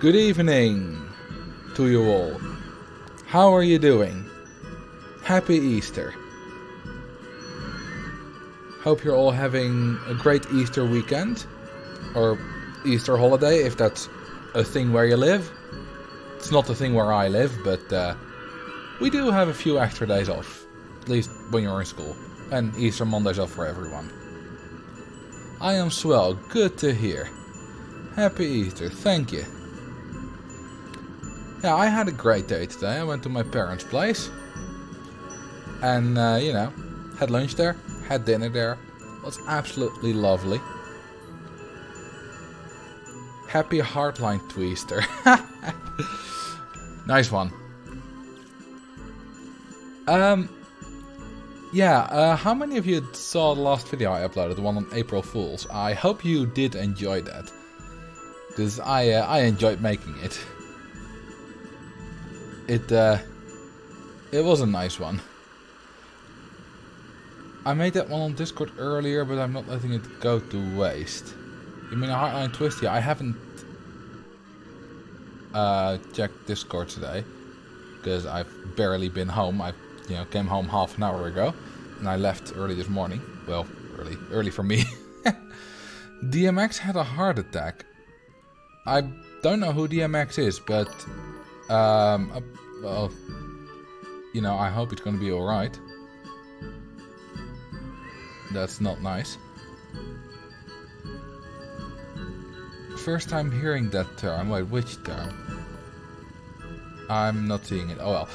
Good evening to you all. How are you doing? Happy Easter. Hope you're all having a great Easter weekend. Or Easter holiday, if that's a thing where you live. It's not the thing where I live, but we do have a few extra days off. At least when you're in school. And Easter Monday's off for everyone. I am swell. Good to hear. Happy Easter. Thank you. Yeah, I had a great day today. I went to my parents' place. And, you know, had lunch there. Had dinner there. It was absolutely lovely. Happy Heartline Twister. Nice one. Yeah, how many of you saw the last video I uploaded, the one on April Fools? I hope you did enjoy that. Because I enjoyed making it. It was a nice one. I made that one on Discord earlier, but I'm not letting it go to waste. You mean a Heartline Twist? Yeah, I haven't checked Discord today. Because I've barely been home. I came home half an hour ago. And I left early this morning. Well, early for me. DMX had a heart attack. I don't know who DMX is, but well, you know, I hope it's gonna be alright. That's not nice. First time hearing that term. Wait, which term? I'm not seeing it. Oh well.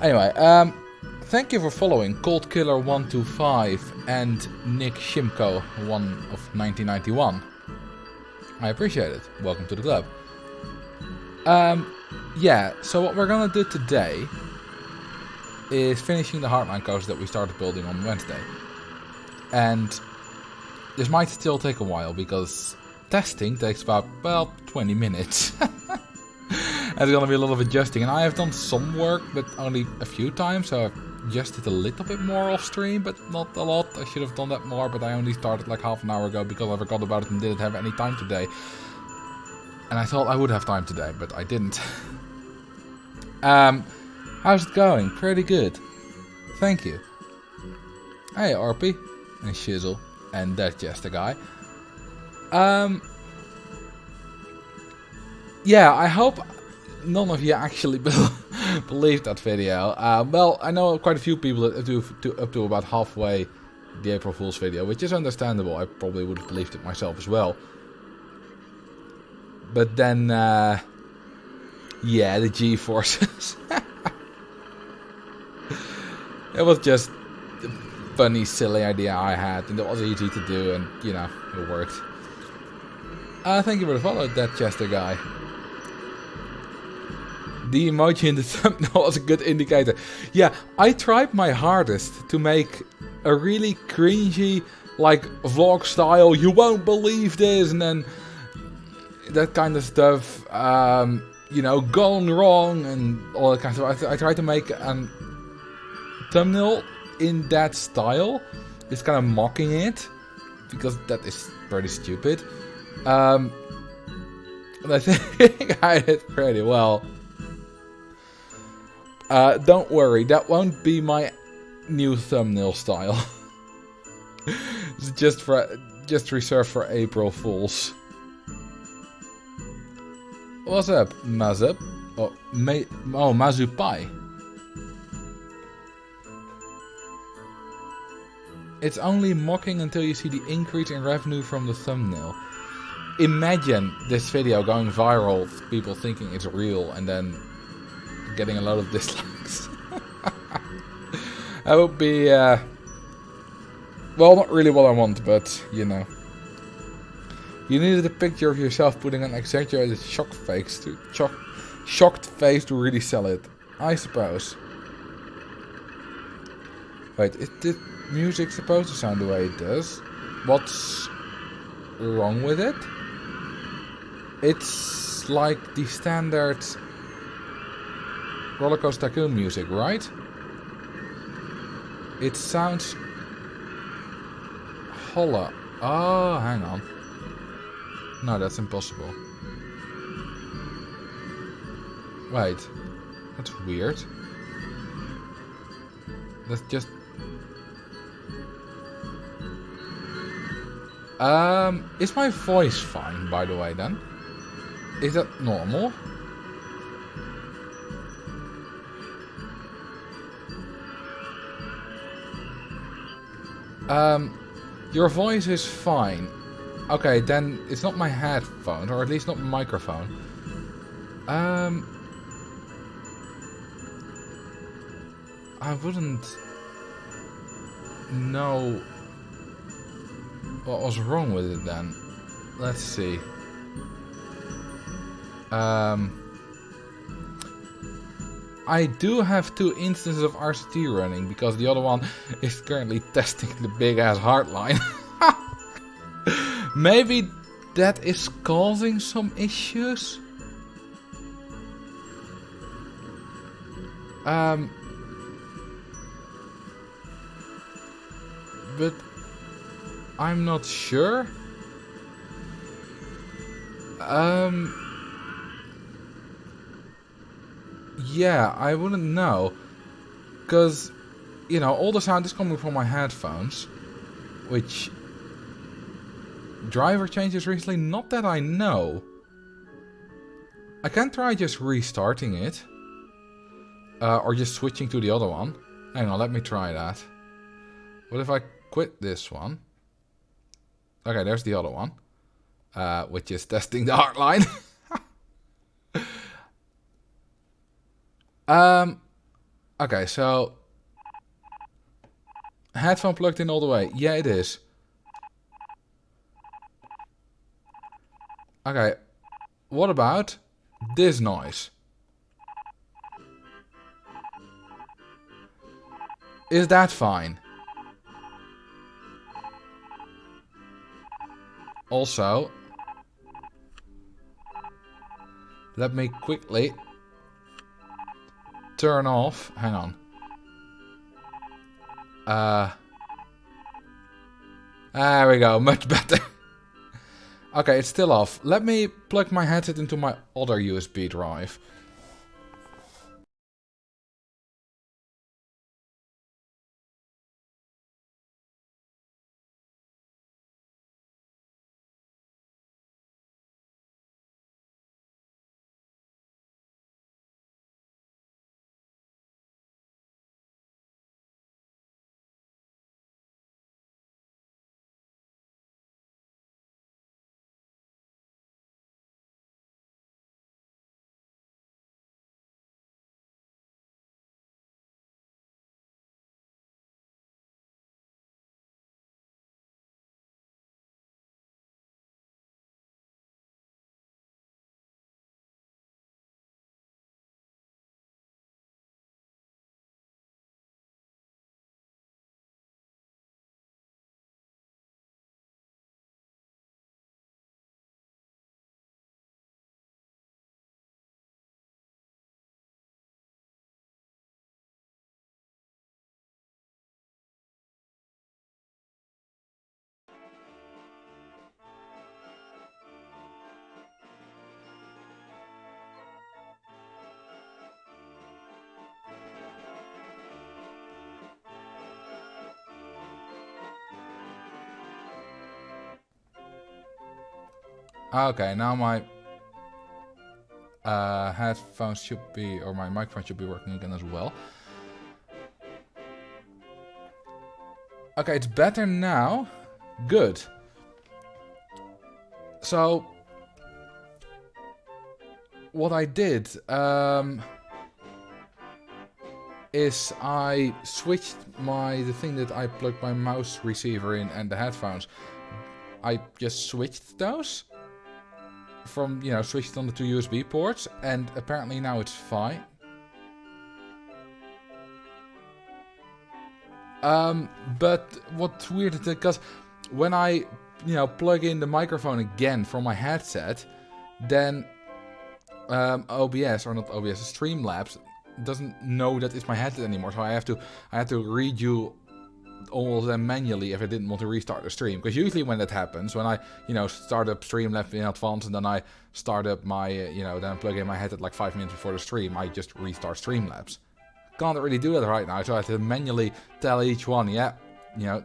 Anyway, thank you for following Cold Killer 125 and Nick Shimko 1 of 1991. I appreciate it. Welcome to the club. Yeah, so what we're gonna do today is finishing the Heartline coaster that we started building on Wednesday. And this might still take a while because testing takes about, well, 20 minutes. There's gonna be a lot of adjusting, and I have done some work, but only a few times, so I've adjusted a little bit more off stream, but not a lot. I should have done that more, but I only started like half an hour ago because I forgot about it and didn't have any time today. And I thought I would have time today, but I didn't. How's it going? Pretty good. Thank you. Hey, RP and Shizzle, and that's just the guy. Yeah, I hope none of you actually believe that video. Well, I know quite a few people that do up to about halfway the April Fool's video, which is understandable. I probably would have believed it myself as well. But then, yeah, the G-forces. It was just a funny, silly idea I had, and it was easy to do, and, you know, it worked. Thank you for the follow, that Chester guy. The emoji in the thumbnail was a good indicator. Yeah, I tried my hardest to make a really cringy, like, vlog style, you won't believe this, and then that kind of stuff, you know, gone wrong, and all that kind of stuff. I tried to make a thumbnail in that style. It's kind of mocking it, because that is pretty stupid. And I think I did pretty well. Don't worry, that won't be my new thumbnail style. It's just reserved for April Fools. What's up, Mazup? Oh, Mazupai. It's only mocking until you see the increase in revenue from the thumbnail. Imagine this video going viral, people thinking it's real, and then getting a lot of dislikes. That would be, well, not really what I want, but, you know. You needed a picture of yourself putting an exaggerated shocked face to really sell it. I suppose. Wait, is this music supposed to sound the way it does? What's wrong with it? It's like the standard Rollercoaster Tycoon music, right? It sounds hollow. Oh, hang on. No, that's impossible. Wait. That's weird. That's just... Is my voice fine, by the way, then? Is that normal? Your voice is fine. Okay, then it's not my headphone, or at least not my microphone. I wouldn't know what was wrong with it then. Let's see. I do have 2 instances of RCT running, because the other one is currently testing the big ass hardline. Maybe that is causing some issues? But I'm not sure. Yeah, I wouldn't know. Because, you know, all the sound is coming from my headphones. Which... driver changes recently? Not that I know. I can try just restarting it. Or just switching to the other one. Hang on, let me try that. What if I quit this one? Okay, there's the other one. Which is testing the hardline. Okay, so... headphone plugged in all the way. Yeah, it is. Okay, what about this noise? Is that fine? Also, let me quickly turn off. Hang on. There we go, much better. Okay, it's still off. Let me plug my headset into my other USB drive. Okay, now my headphones should be, or my microphone should be working again as well. Okay, it's better now. Good. So, what I did is I switched the thing that I plugged my mouse receiver in and the headphones. I just switched those. From, you know, switched on the 2 USB ports, and apparently now it's fine. But what's weird is because when I, you know, plug in the microphone again from my headset, then OBS, or not OBS, Streamlabs doesn't know that it's my headset anymore. So I have to redo all of them manually if I didn't want to restart the stream. Because usually when that happens, when I, start up Streamlabs in advance and then I start up my, then I plug in my headset like 5 minutes before the stream, I just restart Streamlabs. Can't really do that right now, so I have to manually tell each one,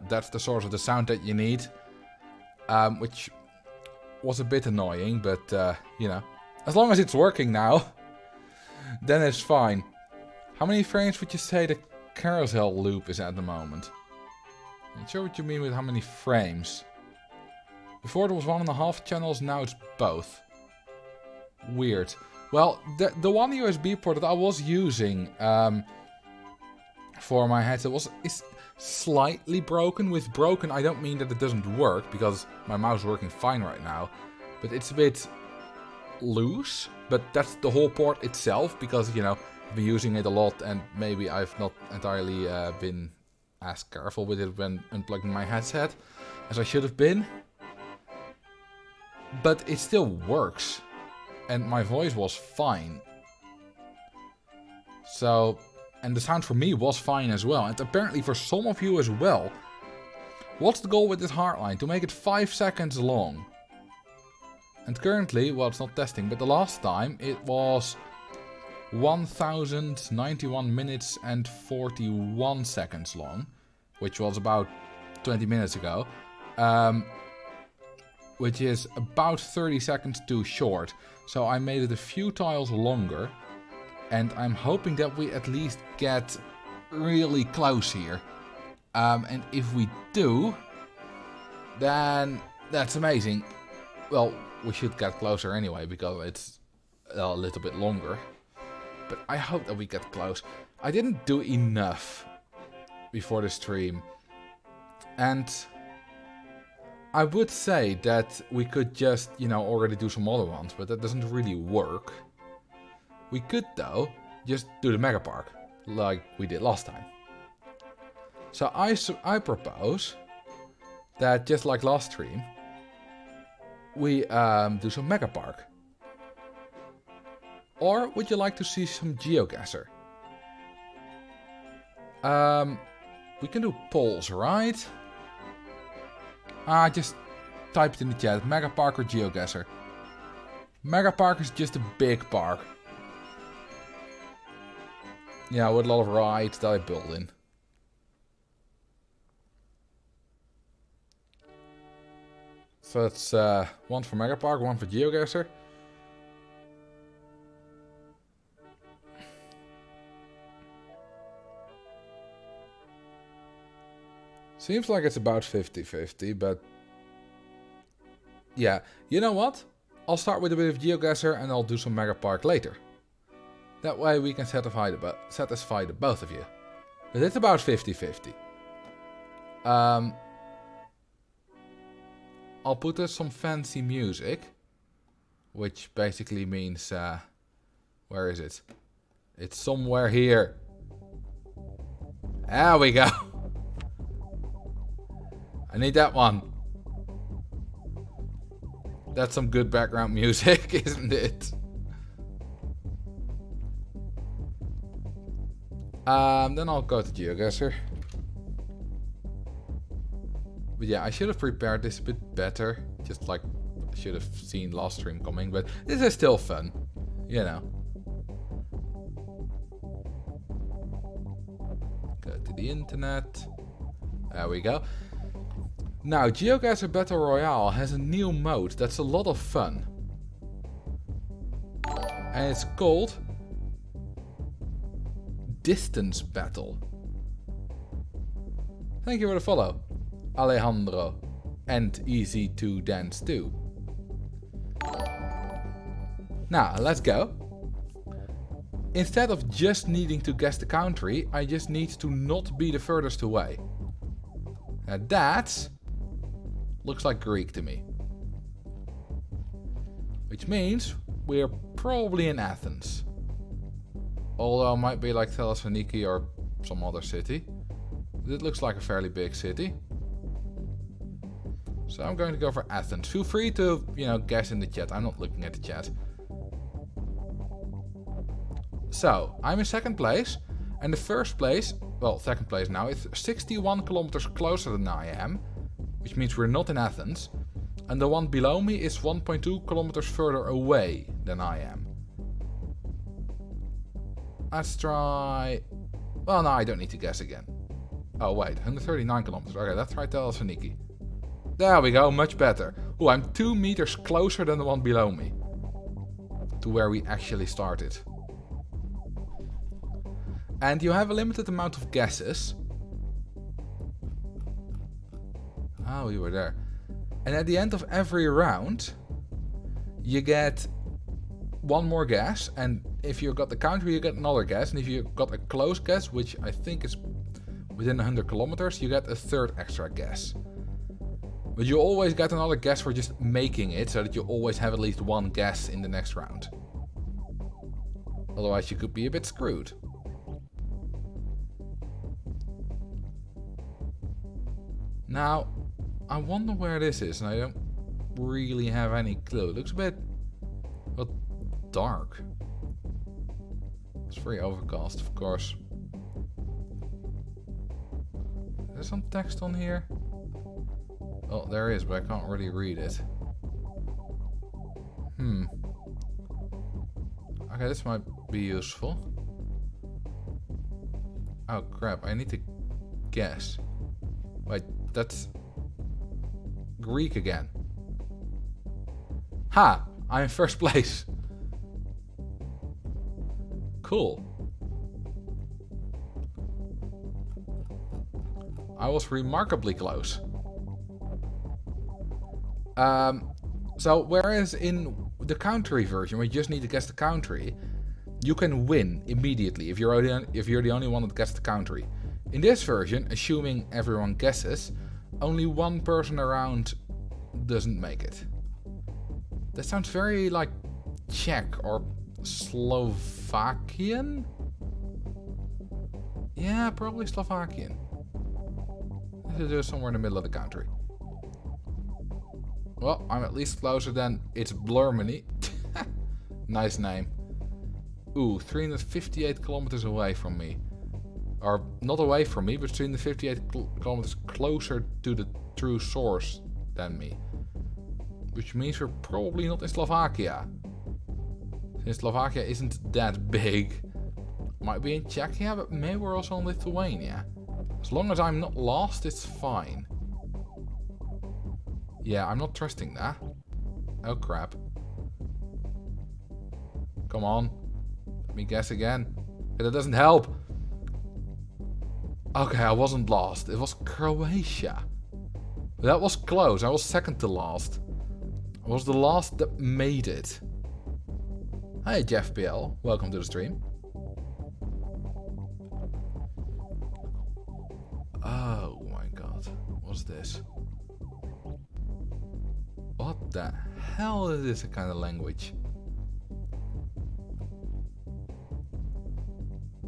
that's the source of the sound that you need. Which was a bit annoying, but, as long as it's working now, then it's fine. How many frames would you say the carousel loop is at the moment? Not sure what you mean with how many frames. Before there was 1.5 channels, now it's both. Weird. Well, the one USB port that I was using for my headset is slightly broken. With broken, I don't mean that it doesn't work, because my mouse is working fine right now. But it's a bit loose. But that's the whole port itself, because, I've been using it a lot and maybe I've not entirely been as careful with it when unplugging my headset as I should have been. But it still works. And my voice was fine. So, and the sound for me was fine as well. And apparently for some of you as well. What's the goal with this hardline? To make it 5 seconds long. And currently, well, it's not testing, but the last time it was 1091 minutes and 41 seconds long, which was about 20 minutes ago, which is about 30 seconds too short. So I made it a few tiles longer, and I'm hoping that we at least get really close here. And if we do, then that's amazing. Well, we should get closer anyway, because it's a little bit longer. But I hope that we get close. I didn't do enough before the stream. And I would say that we could just, already do some other ones. But that doesn't really work. We could, though, just do the Megapark. Like we did last time. So I propose that, just like last stream, we do some Megapark. Or would you like to see some GeoGuessr? We can do polls, right? Just type it in the chat. Megapark or GeoGuessr? Megapark is just a big park. Yeah, with a lot of rides that I build in. So that's one for Megapark, one for GeoGuessr. Seems like it's about 50-50, but yeah, you know what? I'll start with a bit of GeoGuessr and I'll do some Megapark later. That way we can satisfy the both of you. But it's about 50-50. I'll put us some fancy music, which basically means, where is it? It's somewhere here. There we go. I need that one. That's some good background music, isn't it? Then I'll go to GeoGuessr. But yeah, I should have prepared this a bit better. Just like I should have seen last stream coming, but this is still fun. Go to the internet. There we go. Now, GeoGuessr Battle Royale has a new mode that's a lot of fun. And it's called Distance Battle. Thank you for the follow, Alejandro, and Easy to Dance too. Now, let's go. Instead of just needing to guess the country, I just need to not be the furthest away. Now that looks like Greek to me. Which means we're probably in Athens. Although it might be like Thessaloniki or some other city. It looks like a fairly big city. So I'm going to go for Athens. Feel free to, guess in the chat. I'm not looking at the chat. So, I'm in second place. And the first place well, second place now. It's 61 kilometers closer than I am, which means we're not in Athens. And the one below me is 1.2 kilometers further away than I am. Let's try... Well, no, I don't need to guess again. Oh, wait, 139 kilometers. Okay, let's try Thessaloniki. There we go, much better. Oh, I'm 2 meters closer than the one below me. To where we actually started. And you have a limited amount of guesses. Oh, you were there. And at the end of every round, you get one more guess. And if you got the country, you get another guess. And if you got a close guess, which I think is within 100 kilometers, you get a third extra guess. But you always get another guess for just making it, so that you always have at least one guess in the next round. Otherwise, you could be a bit screwed. Now, I wonder where this is, and I don't really have any clue. It looks a bit, well, dark. It's very overcast, of course. Is there some text on here? Oh, there is, but I can't really read it. Okay, this might be useful. Oh crap, I need to guess. Wait, that's Greek again. Ha! I'm in first place. Cool. I was remarkably close. So whereas in the country version, where you just need to guess the country, you can win immediately if you're the only one that guessed the country. In this version, assuming everyone guesses, only one person around doesn't make it. That sounds very like Czech or Slovakian? Yeah, probably Slovakian. Let's do it somewhere in the middle of the country. Well, I'm at least closer than it's Blurmany. Nice name. Ooh, 358 kilometers away from me. Or not away from me, but 358 kilometers closer to the true source than me. Which means we're probably not in Slovakia. Since Slovakia isn't that big. Might be in Czechia, but maybe we're also in Lithuania. As long as I'm not lost, it's fine. Yeah, I'm not trusting that. Oh crap. Come on. Let me guess again. That doesn't help. Okay, I wasn't lost. It was Croatia. That was close. I was second to last. I was the last that made it. Hey Jeff PL, welcome to the stream. Oh my god, what's this? What the hell is this kind of language?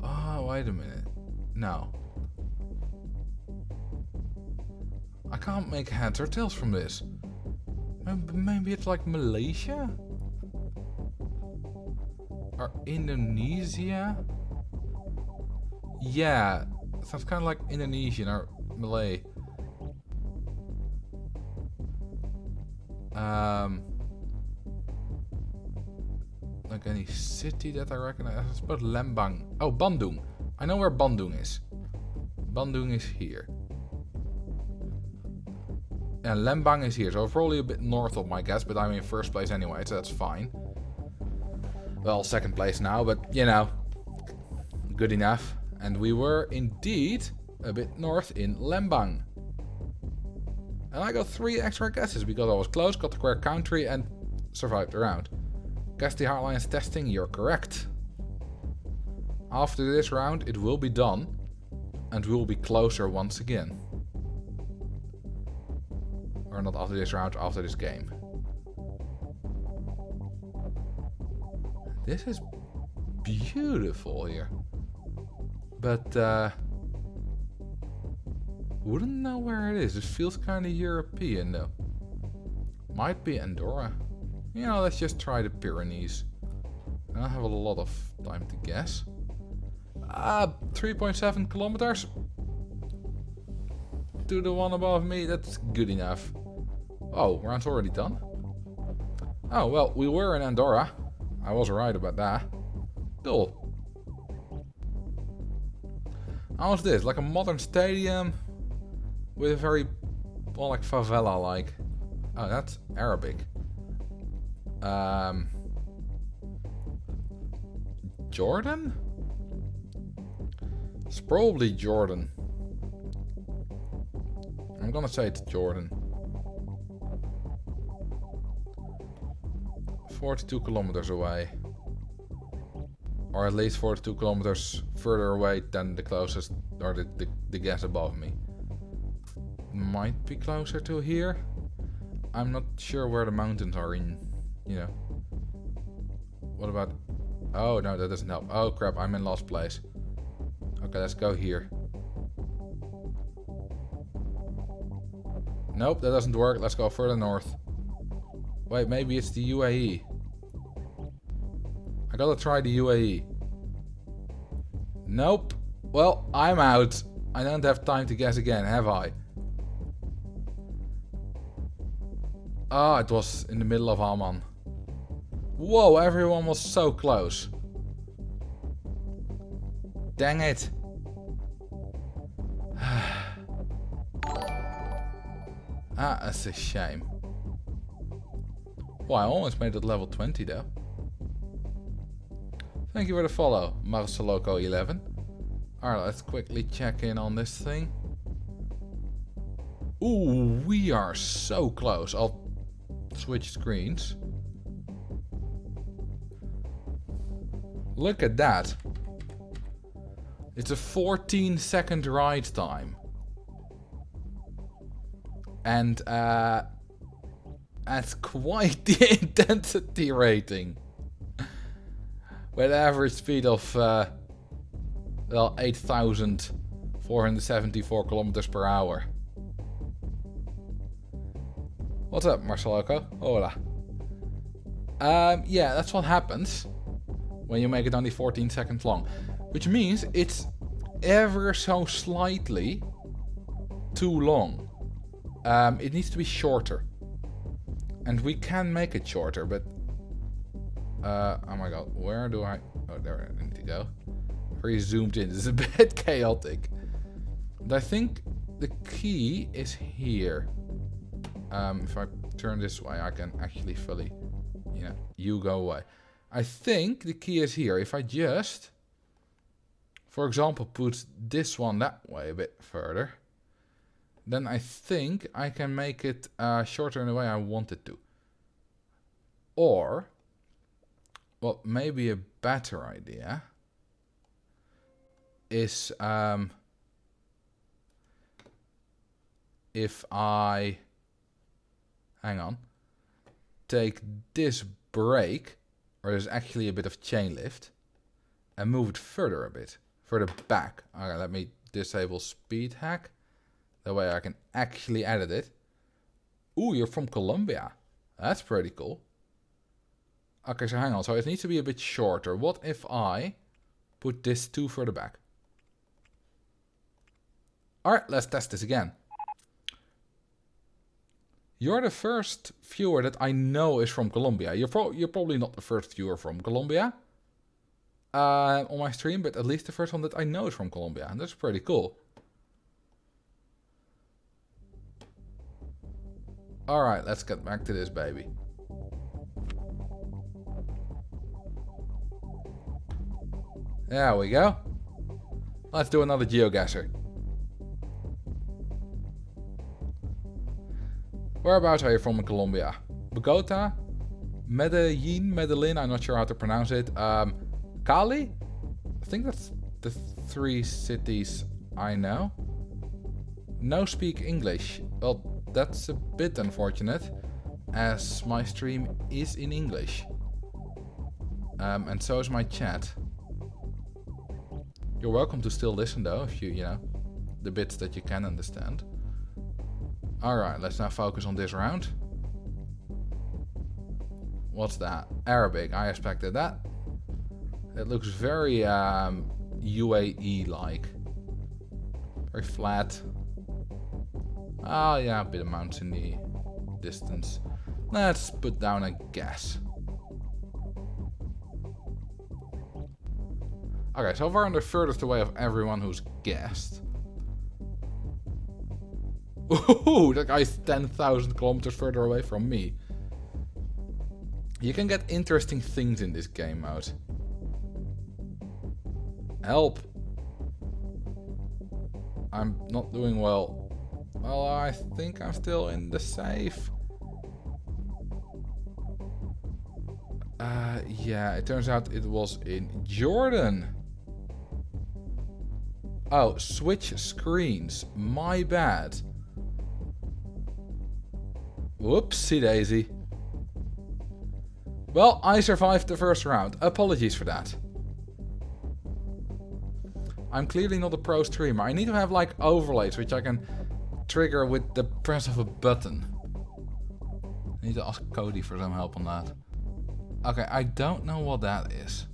Oh, wait a minute. No. I can't make heads or tails from this. Maybe it's like Malaysia? Or Indonesia? Yeah, it sounds kind of like Indonesian or Malay. Like any city that I recognize. I suppose Lembang. Oh, Bandung. I know where Bandung is. Bandung is here. And Lembang is here, so probably a bit north of my guess, but I'm in first place anyway, so that's fine. Well, second place now, but you know, good enough. And we were indeed a bit north in Lembang. And I got 3 extra guesses because I was close, got the correct country, and survived the round. Guess the hardlines testing, you're correct. After this round, it will be done, and we will be closer once again. Or not after this round, after this game. This is beautiful here. But, wouldn't know where it is. It feels kind of European though. Might be Andorra. You know, let's just try the Pyrenees. I don't have a lot of time to guess. 3.7 kilometers to the one above me. That's good enough. Oh, round's already done. Oh, well, we were in Andorra. I was right about that. Cool. How's this? Like a modern stadium with a very, well, like favela-like. Oh, that's Arabic. Jordan? It's probably Jordan. I'm gonna say it's Jordan. 42 kilometers away. Or at least 42 kilometers further away than the closest, or the guess above me. Might be closer to here. I'm not sure where the mountains are in, you know. What about... Oh, no, that doesn't help. Oh, crap, I'm in last place. Okay, let's go here. Nope, that doesn't work. Let's go further north. Wait, maybe it's the UAE. I gotta try the UAE. Nope. Well, I'm out. I don't have time to guess again, have I? Ah, it was in the middle of Amman. Whoa, everyone was so close. Dang it. That's a shame. Well, I almost made it level 20 though. Thank you for the follow, Marcel11. Alright, let's quickly check in on this thing. Ooh, we are so close. I'll switch screens. Look at that. It's a 14-second ride time. And that's quite the intensity rating. With average speed of well, 8,474 kilometers per hour. What's up, Marceloco? Hola. Yeah, that's what happens when you make it only 14 seconds long. Which means it's ever so slightly too long. It needs to be shorter. And we can make it shorter, but... oh my god, where do I... Oh, there I need to go. Very zoomed in. This is a bit chaotic. But I think the key is here. If I turn this way, I can actually fully... You know, you go away. I think the key is here. If I just... For example, put this one that way a bit further. Then I think I can make it shorter in the way I want it to. Or... Well, maybe a better idea is if I, hang on, take this brake, or there's actually a bit of chain lift, and move it further a bit, further back. Okay, let me disable speed hack. That way I can actually edit it. Ooh, you're from Colombia. That's pretty cool. Okay, so hang on. So it needs to be a bit shorter. What if I put this 2 further back? Alright, let's test this again. You're the first viewer that I know is from Colombia. You're probably not the first viewer from Colombia on my stream, but at least the first one that I know is from Colombia. And that's pretty cool. Alright, let's get back to this baby. There we go. Let's do another GeoGuessr. Whereabouts are you from in Colombia? Bogota? Medellin, I'm not sure how to pronounce it. Cali? I think that's the 3 cities I know. No speak English. Well, that's a bit unfortunate, as my stream is in English. And so is my chat. You're welcome to still listen though, if you know, the bits that you can understand. Alright, let's now focus on this round. What's that? Arabic, I expected that. It looks very UAE-like. Very flat. Ah, yeah, a bit of mountains in the distance. Let's put down a guess. Okay, so far I'm the furthest away of everyone who's guessed. Ooh, that guy's 10,000 kilometers further away from me. You can get interesting things in this game mode. Help! I'm not doing well. Well, I think I'm still in the safe. Yeah, it turns out it was in Jordan. Oh, switch screens. My bad. Whoopsie daisy. Well, I survived the first round. Apologies for that. I'm clearly not a pro streamer. I need to have like overlays which I can trigger with the press of a button. I need to ask Cody for some help on that. Okay, I don't know what that is.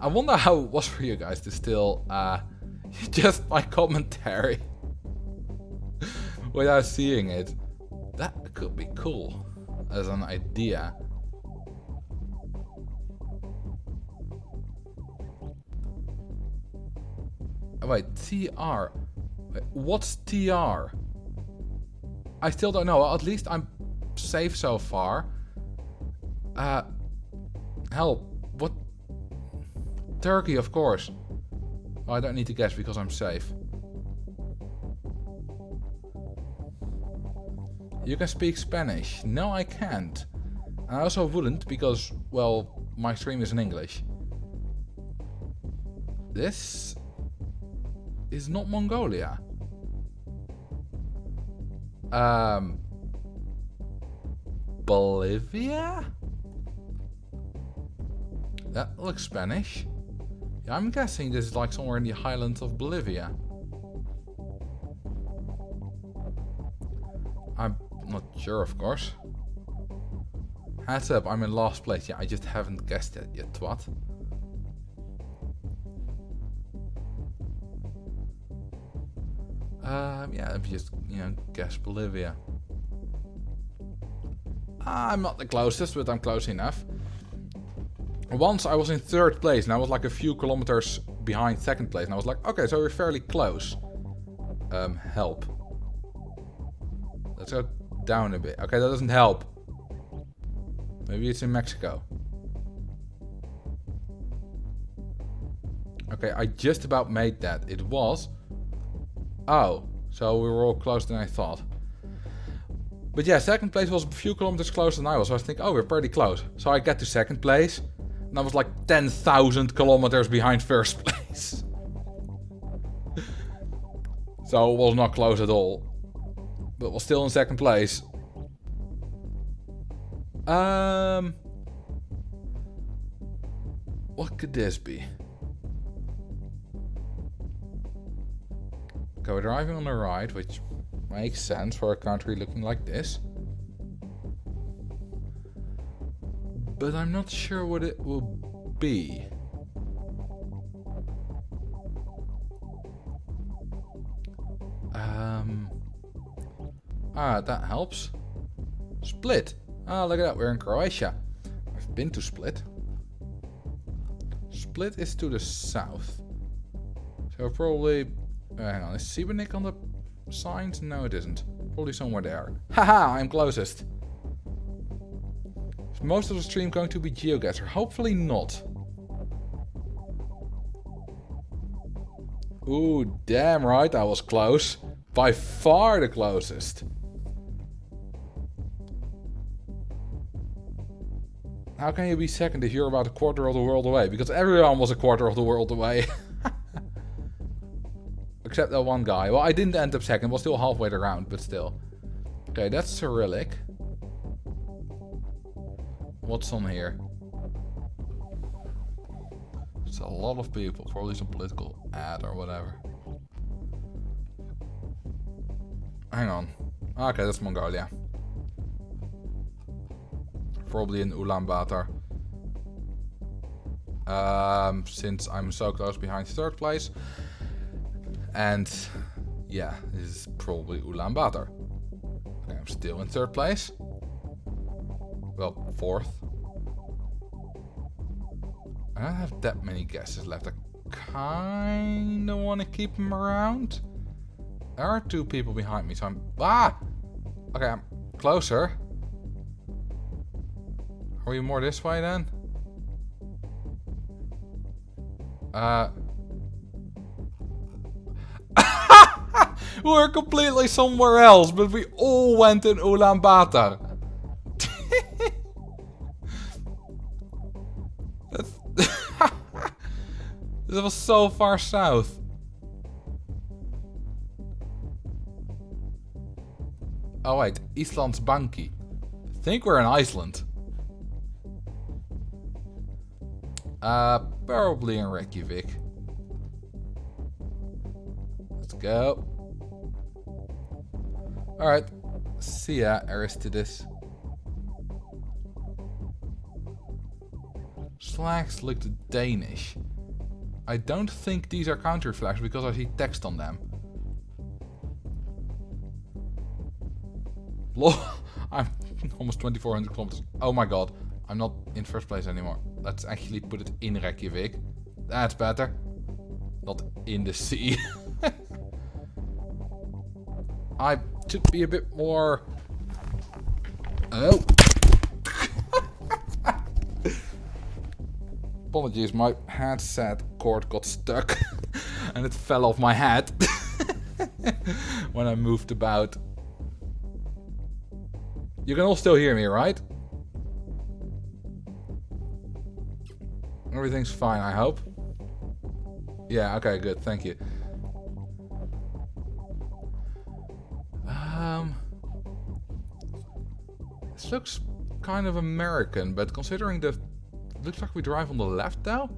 I wonder how it was for you guys to still just my commentary without seeing it. That could be cool as an idea. Wait, TR. Wait, what's TR? I still don't know. Well, at least I'm safe so far. Help. What? Turkey, of course. Oh, I don't need to guess because I'm safe. You can speak Spanish. No, I can't. And I also wouldn't because, well, my stream is in English. This is not Mongolia. Bolivia? That looks Spanish. Yeah, I'm guessing this is like somewhere in the highlands of Bolivia. I'm not sure, of course. Heads up, I'm in last place. Yeah, I just haven't guessed it yet, twat. Yeah, if you just, guess Bolivia. I'm not the closest, but I'm close enough. Once I was in third place, and I was like a few kilometers behind second place, and I was like, okay, so we're fairly close. Help. Let's go down a bit. Okay, that doesn't help. Maybe it's in Mexico. Okay, I just about made that. It was... Oh, so we were all closer than I thought. But yeah, second place was a few kilometers closer than I was. So I was thinking, oh, we're pretty close. So I get to second place. And I was like 10,000 kilometers behind first place. So it was not close at all. But was still in second place. What could this be? Okay, we're driving on the right, which makes sense for a country looking like this. But I'm not sure what it will be. That helps. Split. Ah, look at that, we're in Croatia. I've been to Split. Split is to the south. So probably... hang on, is Siebenik on the signs? No, it isn't. Probably somewhere there. Haha, I'm closest. Is most of the stream going to be GeoGuessr? Hopefully not. Ooh, damn right, I was close. By far the closest. How can you be second if you're about a quarter of the world away? Because everyone was a quarter of the world away. Except that one guy. Well, I didn't end up second. Was still halfway around, but still. Okay, that's Cyrillic. What's on here? It's a lot of people. Probably some political ad or whatever. Hang on. Okay, that's Mongolia. Probably in Ulaanbaatar. Since I'm so close behind third place. And yeah, this is probably Ulaanbaatar. Okay, I'm still in third place. Well, fourth. I don't have that many guesses left. I kinda wanna keep them around. There are two people behind me, so I'm... Ah! Okay, I'm closer. Are we more this way then? We're completely somewhere else, but we all went in Ulaanbaatar. This was so far south. Oh wait, Íslandsbanki. I think we're in Iceland. Probably in Reykjavik. Let's go. Alright. See ya, Aristides. Flags look Danish. I don't think these are country flags because I see text on them. Lol, I'm almost 2,400 kilometers. Oh my god, I'm not in first place anymore. Let's actually put it in Reykjavik. That's better. Not in the sea. I should be a bit more... Oh. Apologies, my headset cord got stuck and it fell off my head when I moved about. You can all still hear me, right? Everything's fine, I hope. Yeah, okay, good, thank you. This looks kind of American, but considering the... Looks like we drive on the left now.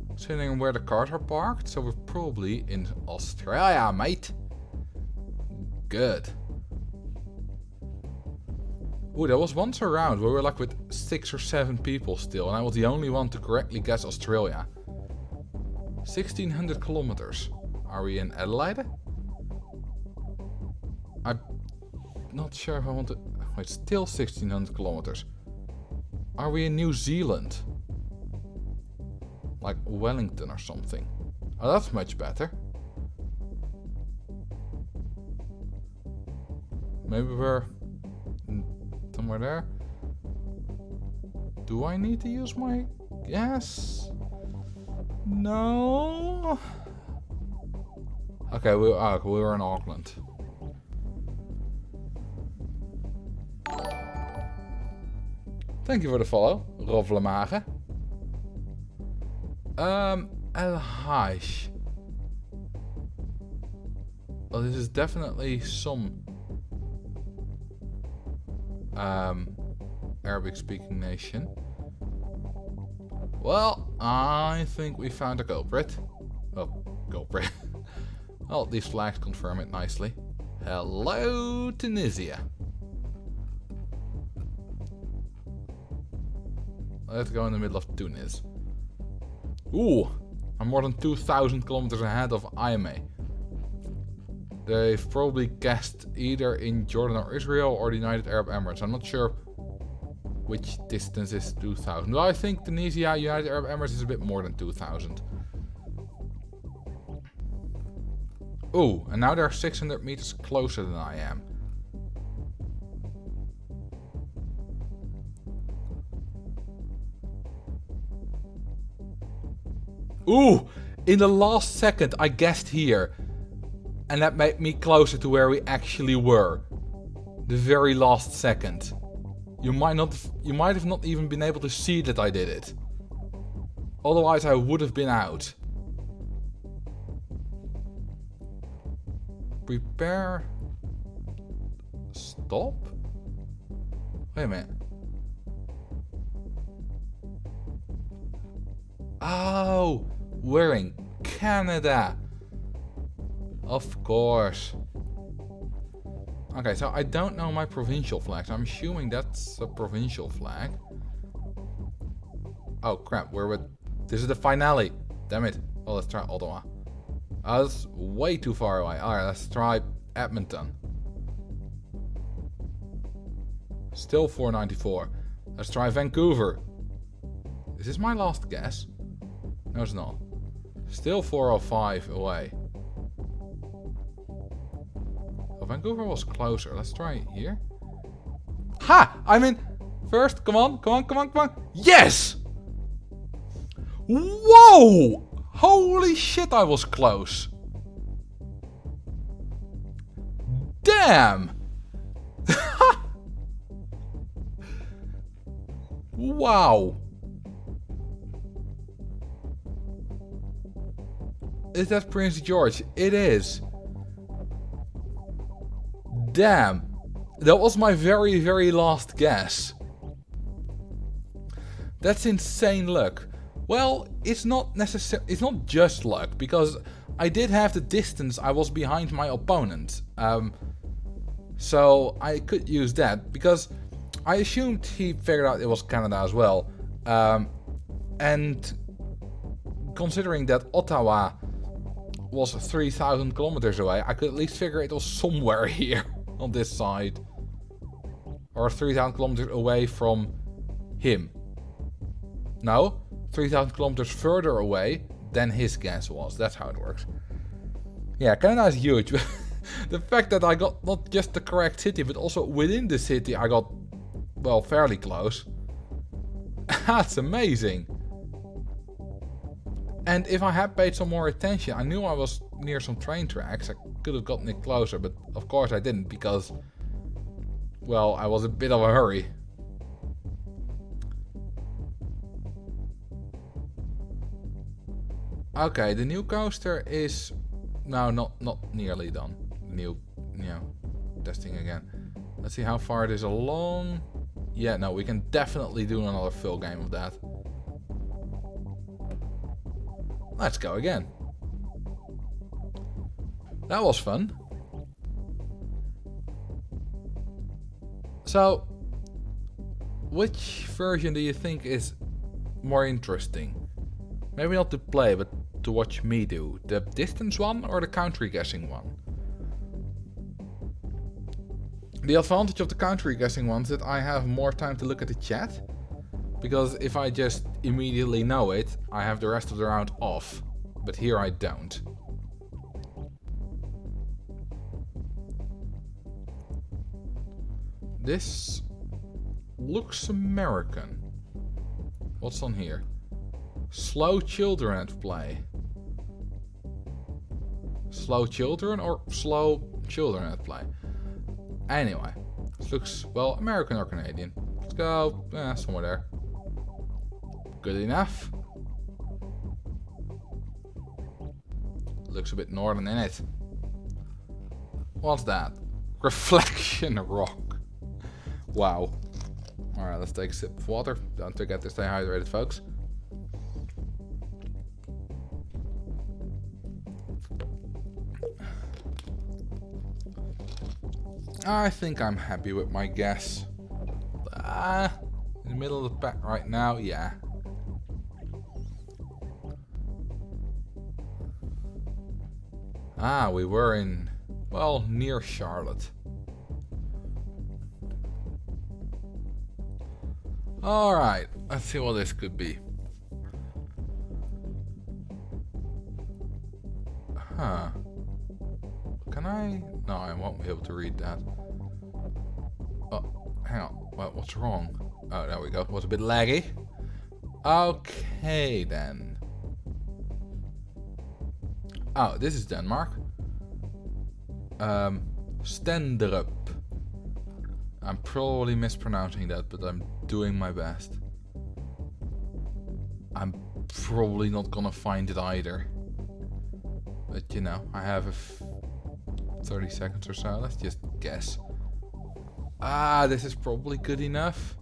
Considering where the cars are parked, so we're probably in Australia, mate. Good. Ooh, there was once a round where we were like with 6 or 7 people still, and I was the only one to correctly guess Australia. 1,600 kilometers. Are we in Adelaide? I'm not sure if I want to... Wait, still 1,600 kilometers. Are we in New Zealand? Like Wellington or something. Oh, that's much better. Maybe we're somewhere there. Do I need to use my gas? No. Okay, we were in Auckland. Thank you for the follow, Rovlemage. El Hajj. Well, this is definitely some Arabic-speaking nation. Well, I think we found a culprit. Well, culprit. Well, these flags confirm it nicely. Hello, Tunisia. Let's go in the middle of Tunis. Ooh, I'm more than 2,000 kilometers ahead of IMA. They've probably guessed either in Jordan or Israel or the United Arab Emirates. I'm not sure which distance is 2,000. Well, I think Tunisia, United Arab Emirates is a bit more than 2,000. Ooh, and now they're 600 meters closer than I am. Ooh, in the last second I guessed here. And that made me closer to where we actually were. The very last second. You might have not even been able to see that I did it. Otherwise I would have been out. Prepare. Stop? Wait a minute. Oh, we're in Canada. Of course. Okay, so I don't know my provincial flags. I'm assuming that's a provincial flag. Oh crap, we're with... This is the finale. Damn it. Well, let's try Ottawa. Oh, that's way too far away. Alright, let's try Edmonton. Still 494. Let's try Vancouver. Is this my last guess? No, it's not. Still 405 away. Oh, Vancouver was closer. Let's try here. Ha! I'm in first. Come on, come on, come on, come on. Yes! Whoa! Holy shit, I was close. Damn! Wow. Is that Prince George? It is. Damn. That was my very, very last guess. That's insane luck. Well, it's not just luck, because I did have the distance I was behind my opponent. So I could use that, because I assumed he figured out it was Canada as well. And considering that Ottawa was 3,000 kilometers away, I could at least figure it was somewhere here on this side. Or 3,000 kilometers away from him. No, 3,000 kilometers further away than his guess was. That's how it works. Yeah, Canada is huge. The fact that I got not just the correct city, but also within the city I got, well, fairly close. That's amazing. And if I had paid some more attention, I knew I was near some train tracks. I could have gotten it closer, but of course I didn't because, well, I was a bit of a hurry. Okay, the new coaster is now not nearly done. Testing again. Let's see how far it is along. Yeah, no, we can definitely do another full game of that. Let's go again. That was fun. So, which version do you think is more interesting? Maybe not to play, but to watch me do. The distance one or the country guessing one? The advantage of the country guessing one is that I have more time to look at the chat. Because if I just immediately know it, I have the rest of the round off. But here I don't. This looks American. What's on here? Slow children at play. Slow children or slow children at play? Anyway, this looks, well, American or Canadian. Let's go somewhere there. Good enough. Looks a bit northern in it. What's that? Reflection rock. Wow. Alright, let's take a sip of water. Don't forget to stay hydrated, folks. I think I'm happy with my guess. In the middle of the pack right now, yeah. We were in, well, near Charlotte. Alright, let's see what this could be. Huh. Can I? No, I won't be able to read that. Oh, hang on. What's wrong? Oh, there we go. Was a bit laggy. Okay, then. Oh, this is Denmark. Stenderup. I'm probably mispronouncing that, but I'm doing my best. I'm probably not gonna find it either. But you know, I have 30 seconds or so. Let's just guess. This is probably good enough.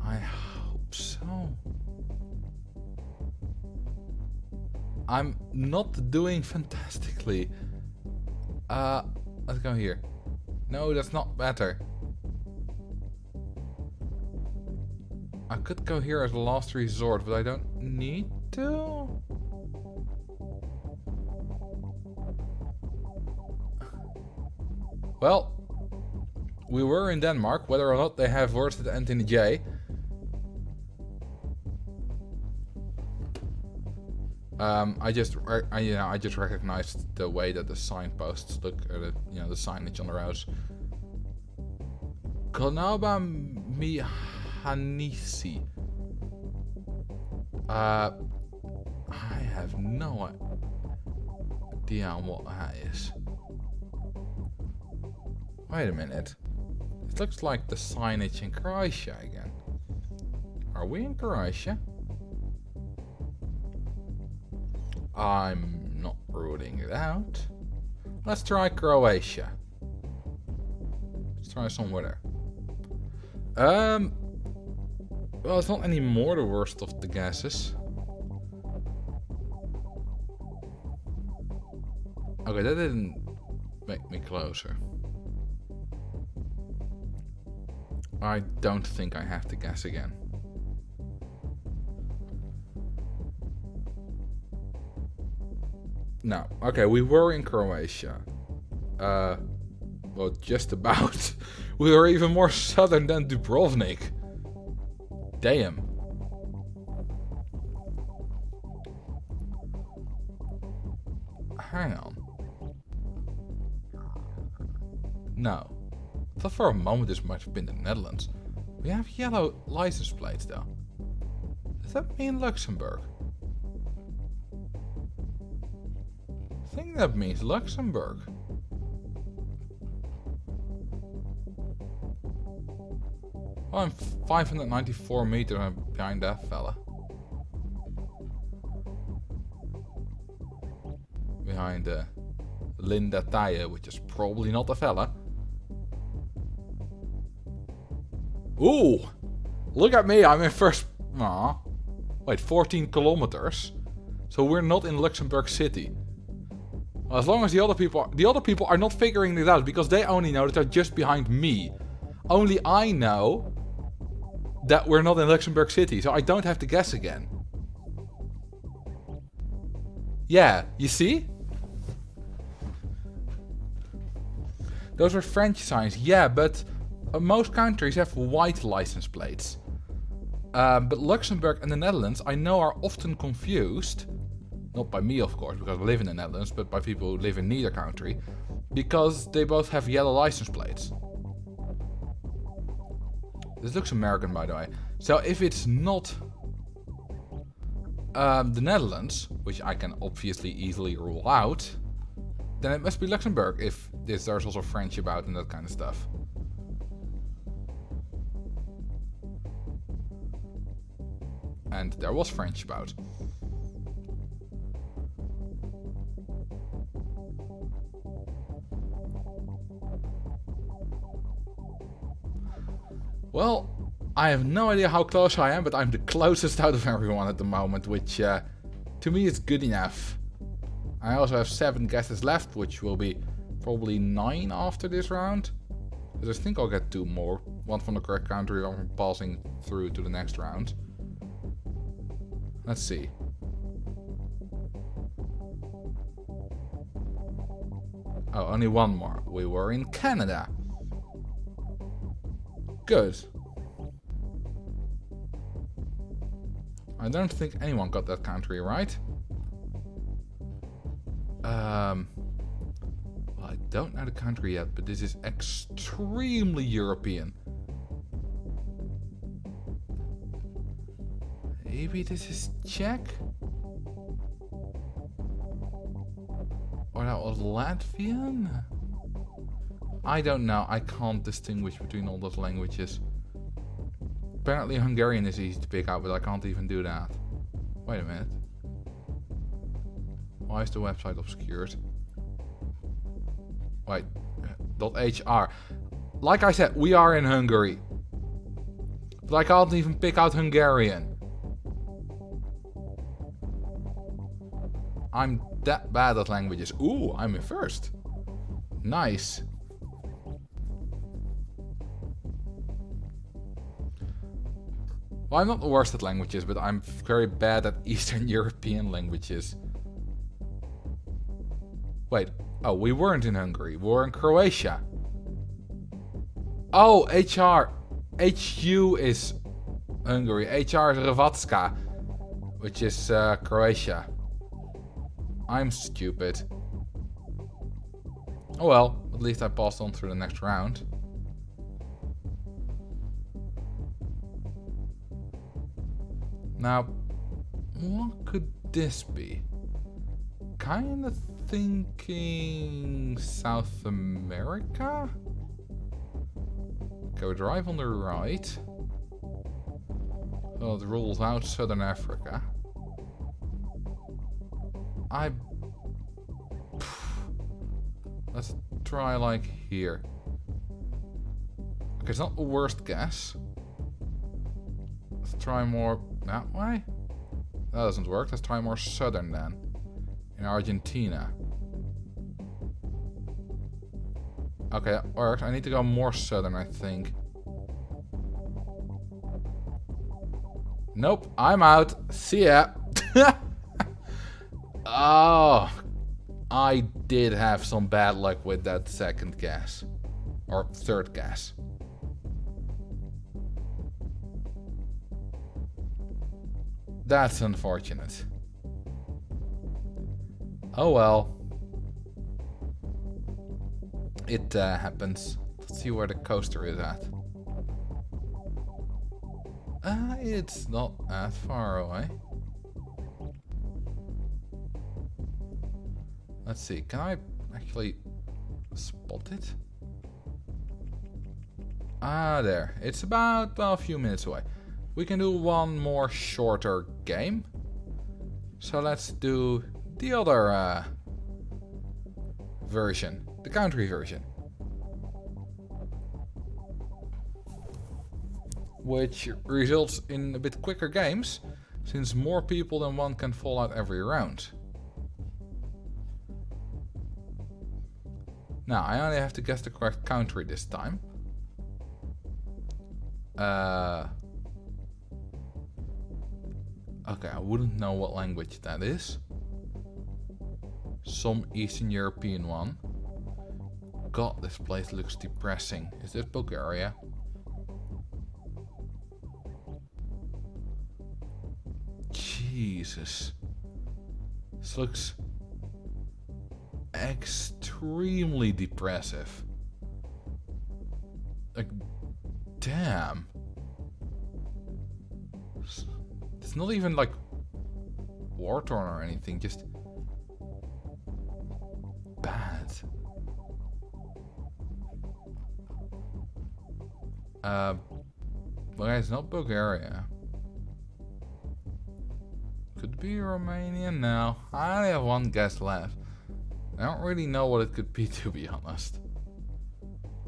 I hope so. I'm not doing fantastically. Let's go here. No, that's not better. I could go here as a last resort, but I don't need to. Well, we were in Denmark, whether or not they have words that end in a J. I just recognized the way that the signposts look, or the signage on the roads. Konoba Mihanisi. I have no idea what that is. Wait a minute. It looks like the signage in Croatia again. Are we in Croatia? I'm not ruling it out. Let's try Croatia. Let's try somewhere there. Well, it's not any more the worst of the guesses. Okay, that didn't make me closer. I don't think I have to guess again. No. Okay, we were in Croatia. Well, just about. We were even more southern than Dubrovnik. Damn. Hang on. No. I thought for a moment this might have been the Netherlands. We have yellow license plates though. Does that mean Luxembourg? I think that means Luxembourg. Well, I'm 594 meters behind that fella. Behind Linda Tye, which is probably not a fella. Ooh! Look at me, I'm in first... Aw. Wait, 14 kilometers? So we're not in Luxembourg City. Well, as long as the other people are not figuring it out, because they only know that they're just behind me. Only I know that we're not in Luxembourg City, so I don't have to guess again. Yeah, you see? Those are French signs, yeah, but most countries have white license plates. But Luxembourg and the Netherlands, I know, are often confused. Not by me, of course, because I live in the Netherlands, but by people who live in neither country. Because they both have yellow license plates. This looks American, by the way. So if it's not the Netherlands, which I can obviously easily rule out, then it must be Luxembourg if there's also French about and that kind of stuff. And there was French about. Well, I have no idea how close I am, but I'm the closest out of everyone at the moment, which to me is good enough. I also have 7 guesses left, which will be probably 9 after this round. Because I think I'll get 2 more. One from the correct country, one from passing through to the next round. Let's see. Oh, only 1 more. We were in Canada. Good. I don't think anyone got that country right. Well, I don't know the country yet, but this is extremely European. Maybe this is Czech? Or that was Latvian? I don't know. I can't distinguish between all those languages. Apparently Hungarian is easy to pick out, but I can't even do that. Wait a minute. Why is the website obscured? Wait. .hr. Like I said, we are in Hungary. But I can't even pick out Hungarian. I'm that bad at languages. Ooh, I'm in first. Nice. Well, I'm not the worst at languages, but I'm very bad at Eastern European languages. Wait. Oh, we weren't in Hungary. We were in Croatia. Oh, HR. HU is Hungary. HR is Hrvatska, which is Croatia. I'm stupid. Oh well, at least I passed on through the next round. Now, what could this be? Kinda thinking South America? Okay, we drive on the right. Well, it rules out Southern Africa. Let's try like here. Okay, it's not the worst guess. Let's try more that way. That doesn't work. Let's try more southern then. In Argentina. Okay, that works. I need to go more southern, I think. Nope, I'm out. See ya. Oh, I did have some bad luck with that second guess. Or third guess. That's unfortunate. Oh well. It happens. Let's see where the coaster is at. It's not that far away. Let's see, can I actually spot it? Ah, there. It's about a few minutes away. We can do one more shorter game. So let's do the other version, the country version. Which results in a bit quicker games, since more people than one can fall out every round. Now, I only have to guess the correct country this time. Okay, I wouldn't know what language that is. Some Eastern European one. God, this place looks depressing. Is this Bulgaria? Jesus. This looks extremely depressive. Like, damn. It's not even like war-torn or anything, just bad. Well, it's not Bulgaria. Could be Romania now. I only have one guess left. I don't really know what it could be, to be honest.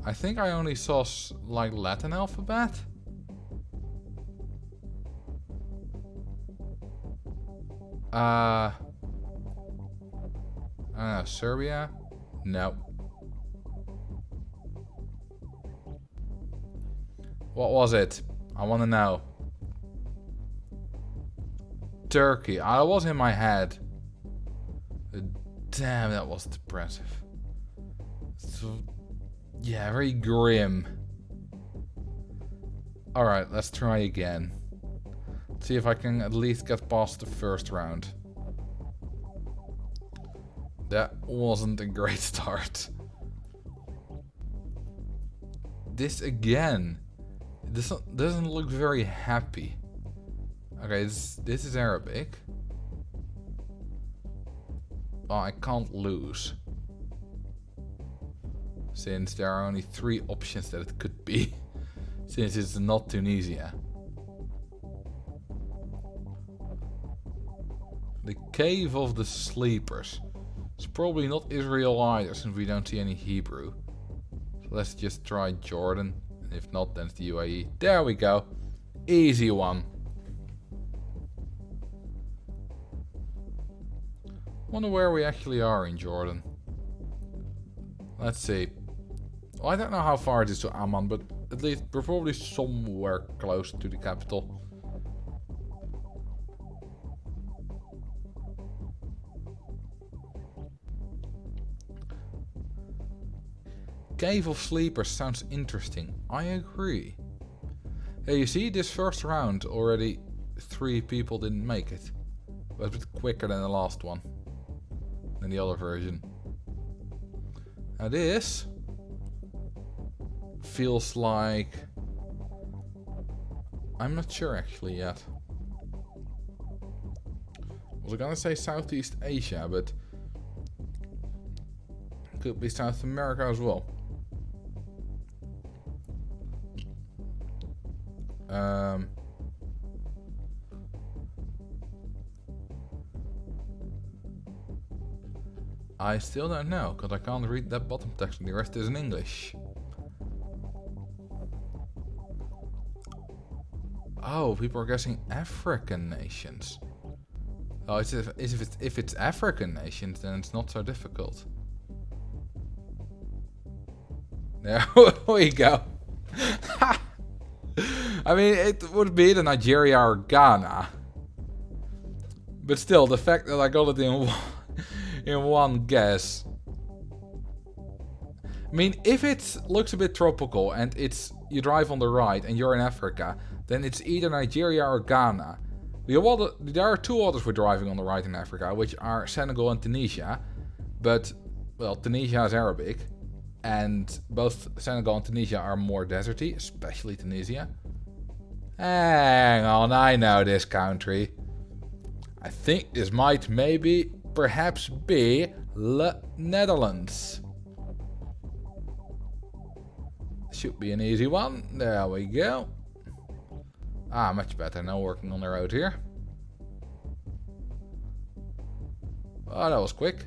I think I only saw like Latin alphabet. I don't know, Serbia? Nope. What was it? I want to know. Turkey. I was in my head. Damn, that was depressive. So, yeah, very grim. Alright, let's try again. See if I can at least get past the first round. That wasn't a great start. This again. This doesn't look very happy. Okay, this is Arabic. Oh, I can't lose. Since there are only 3 options that it could be. Since it's not Tunisia. The Cave of the Sleepers. It's probably not Israel either, since we don't see any Hebrew. So let's just try Jordan. And if not, then it's the UAE. There we go. Easy one. Wonder where we actually are in Jordan. Let's see. Well, I don't know how far it is to Amman, but at least we're probably somewhere close to the capital. Cave of Sleepers sounds interesting. I agree. Hey, you see, this first round already 3 people didn't make it. It was a bit quicker than the last one. Than the other version. Now this feels like... I'm not sure actually yet. I was gonna say Southeast Asia, but could be South America as well. I still don't know, because I can't read that bottom text and the rest is in English. Oh, people are guessing African nations. Oh, if it's African nations, then it's not so difficult. There we go. I mean, it would be either Nigeria or Ghana. But still, the fact that I got it in one guess. I mean, if it looks a bit tropical and it's you drive on the right and you're in Africa, then it's either Nigeria or Ghana. There are 2 others we're driving on the right in Africa, which are Senegal and Tunisia. But, well, Tunisia is Arabic. And both Senegal and Tunisia are more deserty, especially Tunisia. Hang on, I know this country. I think this might perhaps be the Netherlands. Should be an easy one. There we go. Ah, much better now working on the road here. Oh, that was quick.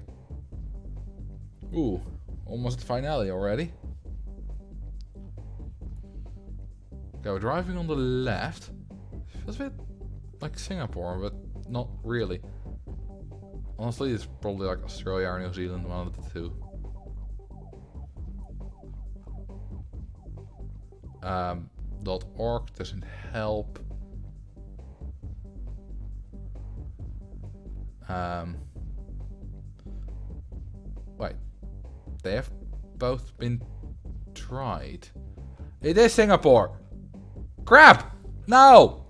Ooh, almost the finale already. Okay, we're driving on the left. Feels a bit like Singapore, but not really. Honestly, it's probably like Australia or New Zealand, one of the 2. .org doesn't help. Wait, they have both been tried. It is Singapore. Crap! No!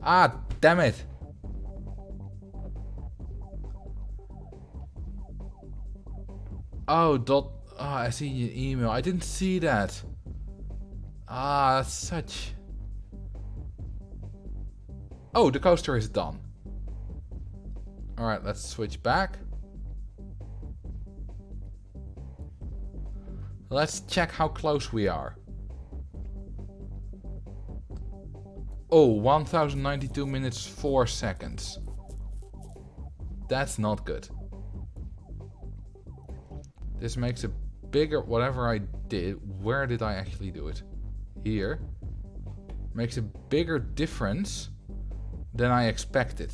Ah, damn it. Oh, I see your email. I didn't see that. Ah, that's such... Oh, the coaster is done. Alright, let's switch back. Let's check how close we are. Oh, 1092 minutes 4 seconds. That's not good. This makes a bigger... Whatever I did... Where did I actually do it? Here. Makes a bigger difference than I expected.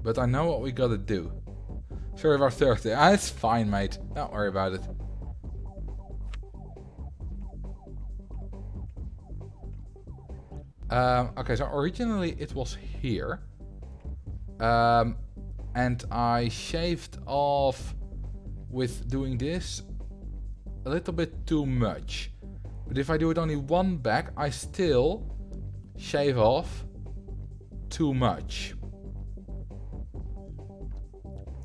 But I know what we gotta do. Sorry about Thursday. Ah, it's fine, mate. Don't worry about it. Okay, so originally it was here. And I shaved off with doing this a little bit too much. But if I do it only one back, I still shave off too much.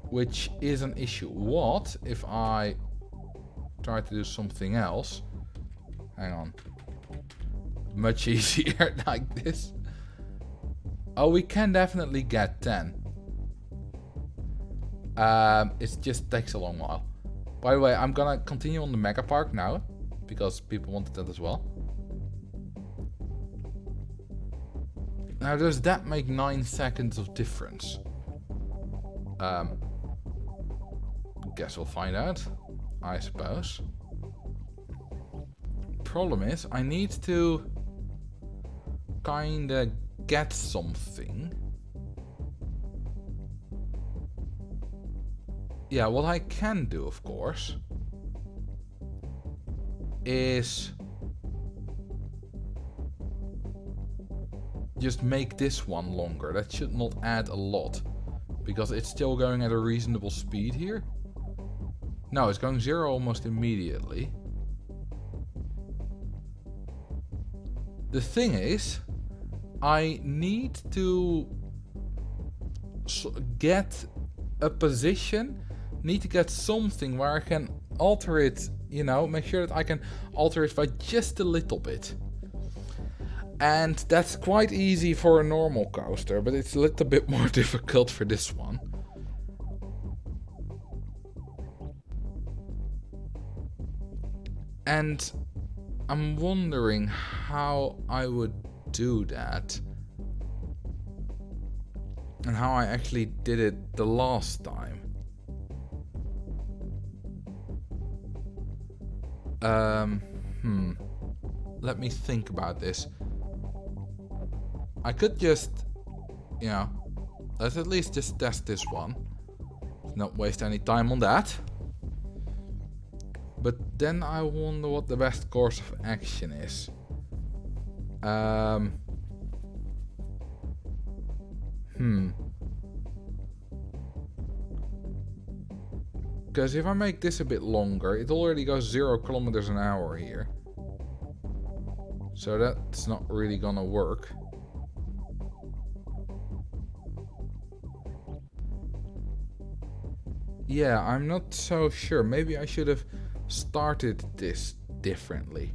Which is an issue. What if I try to do something else? Hang on. Much easier like this. Oh, we can definitely get 10. It just takes a long while. By the way, I'm gonna continue on the Megapark now, because people wanted that as well. Now, does that make 9 seconds of difference? Guess we'll find out, I suppose. Problem is, I need to kinda get something. Yeah, what I can do, of course, is just make this one longer. That should not add a lot. Because it's still going at a reasonable speed here. No, it's going 0 almost immediately. The thing is, I need to get a position, need to get something where I can alter it, you know, make sure that I can alter it by just a little bit. And that's quite easy for a normal coaster, but it's a little bit more difficult for this one. And I'm wondering how I would do that. And how I actually did it the last time. Let me think about this. I could just, you know, let's at least just test this one. Not waste any time on that. But then I wonder what the best course of action is. Because if I make this a bit longer, it already goes 0 kilometers an hour here. So that's not really gonna work. Yeah, I'm not so sure. Maybe I should have started this differently.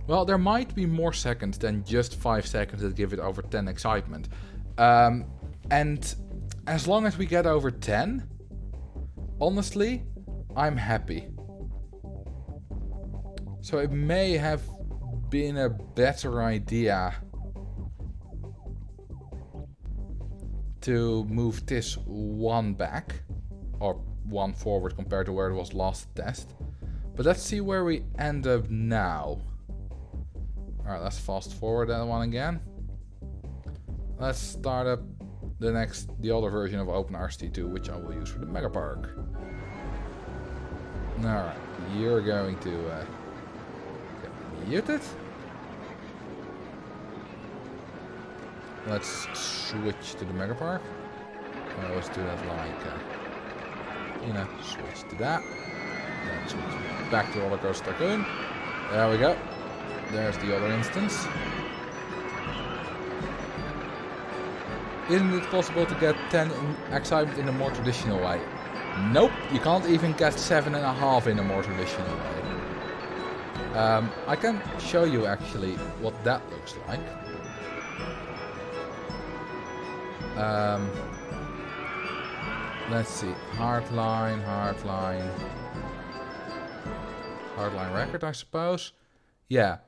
Well, there might be more seconds than just 5 seconds that give it over 10 excitement. And as long as we get over 10, honestly, I'm happy. So it may have been a better idea to move this one back. Or one forward compared to where it was last test. But let's see where we end up now. Alright, let's fast forward that one again. Let's start up the other version of RCT2, which I will use for the Megapark. Alright, you're going to get muted. Let's switch to the Megapark. I always do that like... you know, switch to that. Then switch back to Rollercoaster Tycoon. There we go. There's the other instance. Isn't it possible to get 10 excitement in a more traditional way? Nope, you can't even get 7.5 in a more traditional way. I can show you actually what that looks like. Let's see, hardline record, I suppose. Yeah.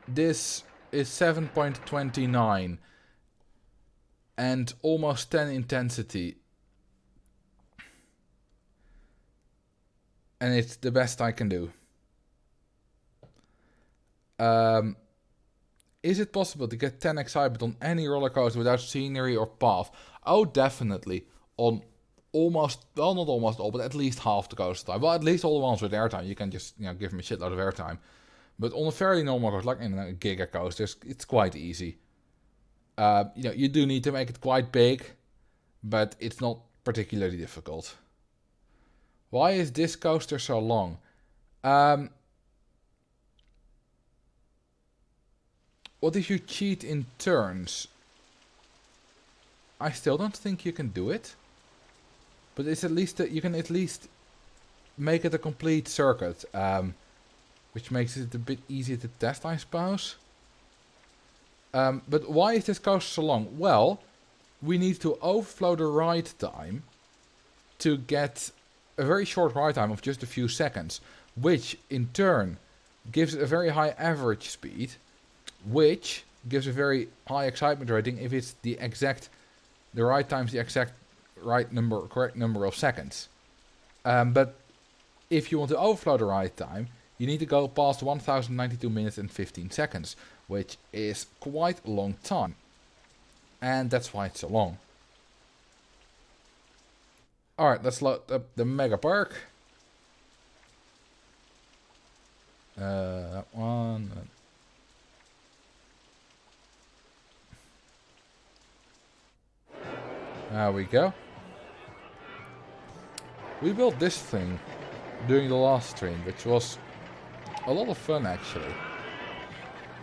This is 7.29 and almost 10 intensity. And it's the best I can do. Is it possible to get 10 excitement on any roller coaster without scenery or path? Oh, definitely. On almost, well, not almost all, but at least half the coaster time. Well, at least all the ones with airtime. You can just, you know, give them a shitload of airtime. But on a fairly normal coaster, like in a giga coaster, it's quite easy. You know, you do need to make it quite big, but it's not particularly difficult. Why is this coaster so long? What if you cheat in turns? I still don't think you can do it. But it's at least you can at least make it a complete circuit. Which makes it a bit easier to test, I suppose. But why is this coaster so long? Well, we need to overflow the ride time to get a very short ride time of just a few seconds. Which in turn gives it a very high average speed. Which gives a very high excitement rating if it's the ride time's the exact correct number of seconds. But if you want to overflow the ride time, you need to go past 1092 minutes and 15 seconds, which is quite a long time. And that's why it's so long. Alright, let's load up the Megapark. That one. There we go. We built this thing during the last stream, which was a lot of fun actually.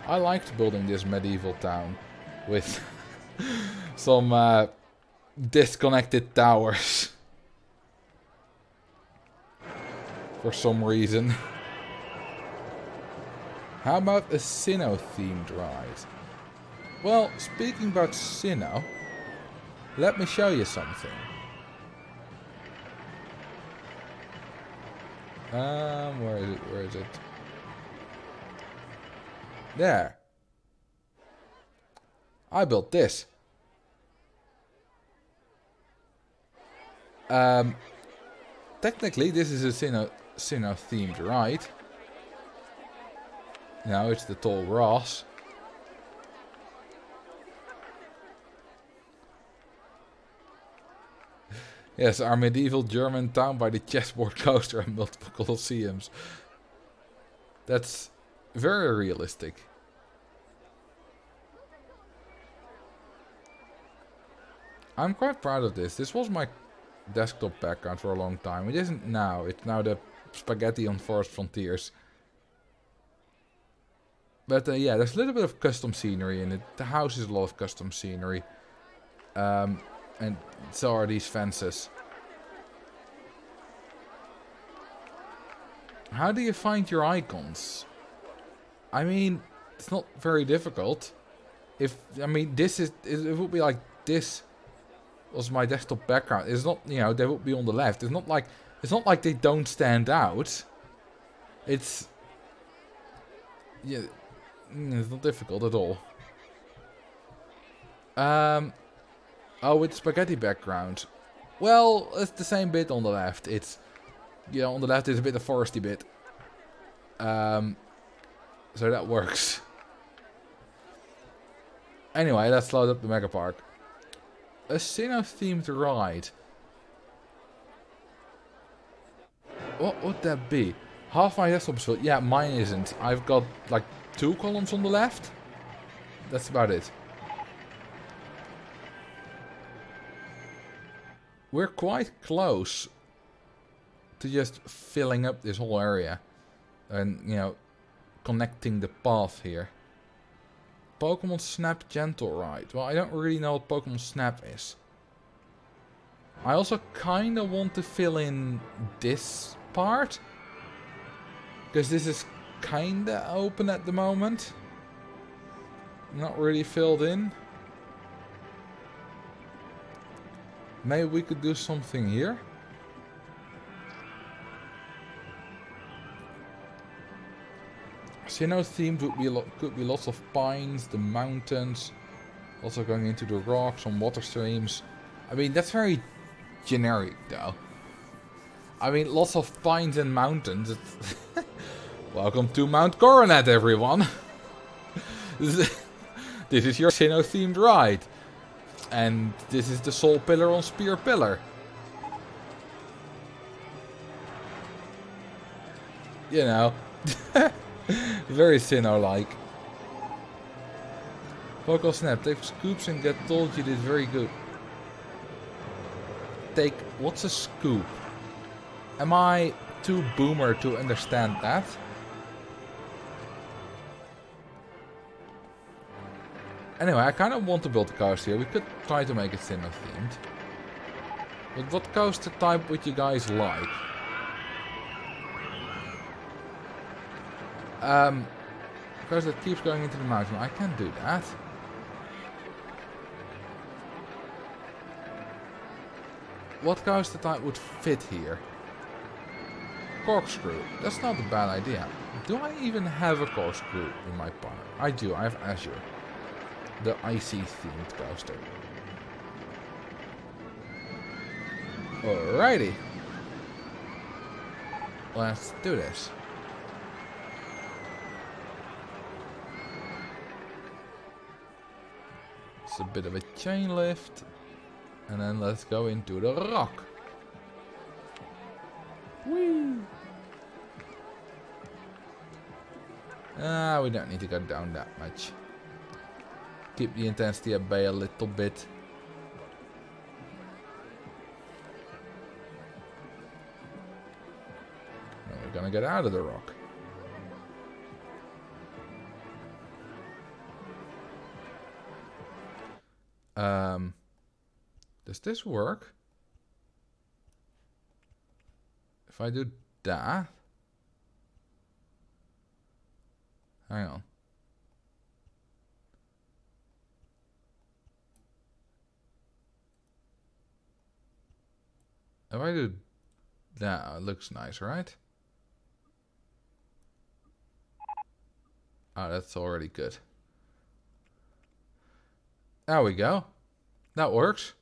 I liked building this medieval town with some disconnected towers. For some reason. How about a Sinnoh themed ride? Well, speaking about Sinnoh, let me show you something. Where is it? Where is it? There. I built this. Technically, this is a Sinnoh themed ride. Now it's the tall grass. Yes, our medieval German town by the chessboard coaster and multiple colosseums. That's very realistic. I'm quite proud of this. This was my desktop background for a long time. It isn't now. It's now the spaghetti on Forest Frontiers. But yeah, there's a little bit of custom scenery in it. The house is a lot of custom scenery. And so are these fences. How do you find your icons? I mean, it's not very difficult. It would be like this was my desktop background. It's not, you know, they would be on the left. It's not like they don't stand out. It's, yeah, it's not difficult at all. Oh, with spaghetti background. Well, it's the same bit on the left. It's, you know, on the left is a bit of foresty bit. So that works. Anyway, let's load up the Megapark. A Sinnoh themed ride. What would that be? Half my desktop is filled. Yeah, mine isn't. I've got like 2 columns on the left. That's about it. We're quite close to just filling up this whole area. And, you know, connecting the path here. Pokemon Snap Gentle Ride. Well, I don't really know what Pokemon Snap is. I also kind of want to fill in this part. Because this is kind of open at the moment. Not really filled in. Maybe we could do something here. Sinnoh themed would be could be lots of pines, the mountains, also going into the rocks, some water streams. I mean, that's very generic though. I mean, lots of pines and mountains. Welcome to Mount Coronet, everyone. This is your Sinnoh themed ride. And this is the Soul Pillar on Spear Pillar. You know. Very Sinnoh-like. Pokemon Snap. Take scoops and get told you did very good. Take... What's a scoop? Am I too boomer to understand that? Anyway, I kind of want to build a coaster here. We could try to make it Sinnoh themed. But what coaster type would you guys like? Because it keeps going into the mountain. I can't do that. What coaster type would fit here? Corkscrew. That's not a bad idea. Do I even have a corkscrew in my park? I do. I have Azure. The icy themed coaster. Alrighty. Let's do this. It's a bit of a chain lift. And then let's go into the rock. Whee! We don't need to go down that much. Keep the intensity at bay a little bit. And we're gonna get out of the rock. Does this work? If I do that... Hang on. If I do that, it looks nice, right? Oh, that's already good. There we go. That works.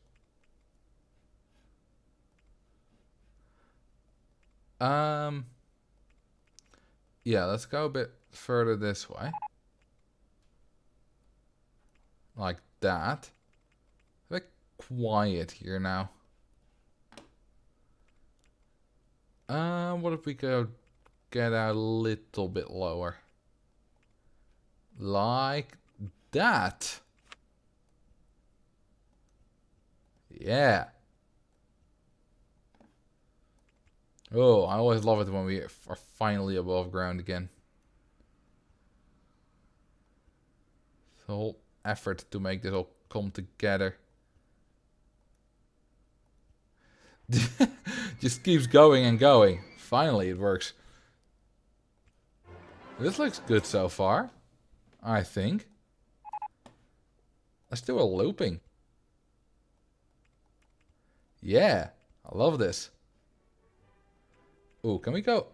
Yeah, let's go a bit further this way. Like that. A bit quiet here now. What if we go get a little bit lower? Like that. Yeah. Oh, I always love it when we are finally above ground again. The whole effort to make this all come together. Just keeps going and going. Finally, it works. This looks good so far, I think. Let's do a looping. Yeah, I love this. Ooh, can we go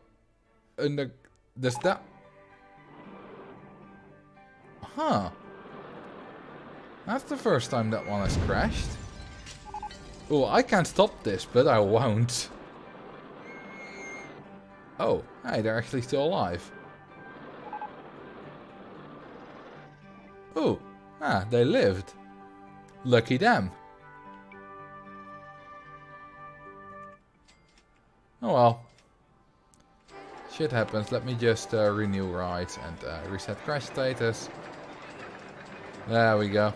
under... Does that... Huh. That's the first time that one has crashed. Ooh, I can't stop this, but I won't. Oh, hey, they're actually still alive. Ooh, they lived. Lucky them. Oh well. Shit happens. Let me just renew rides and reset crash status. There we go.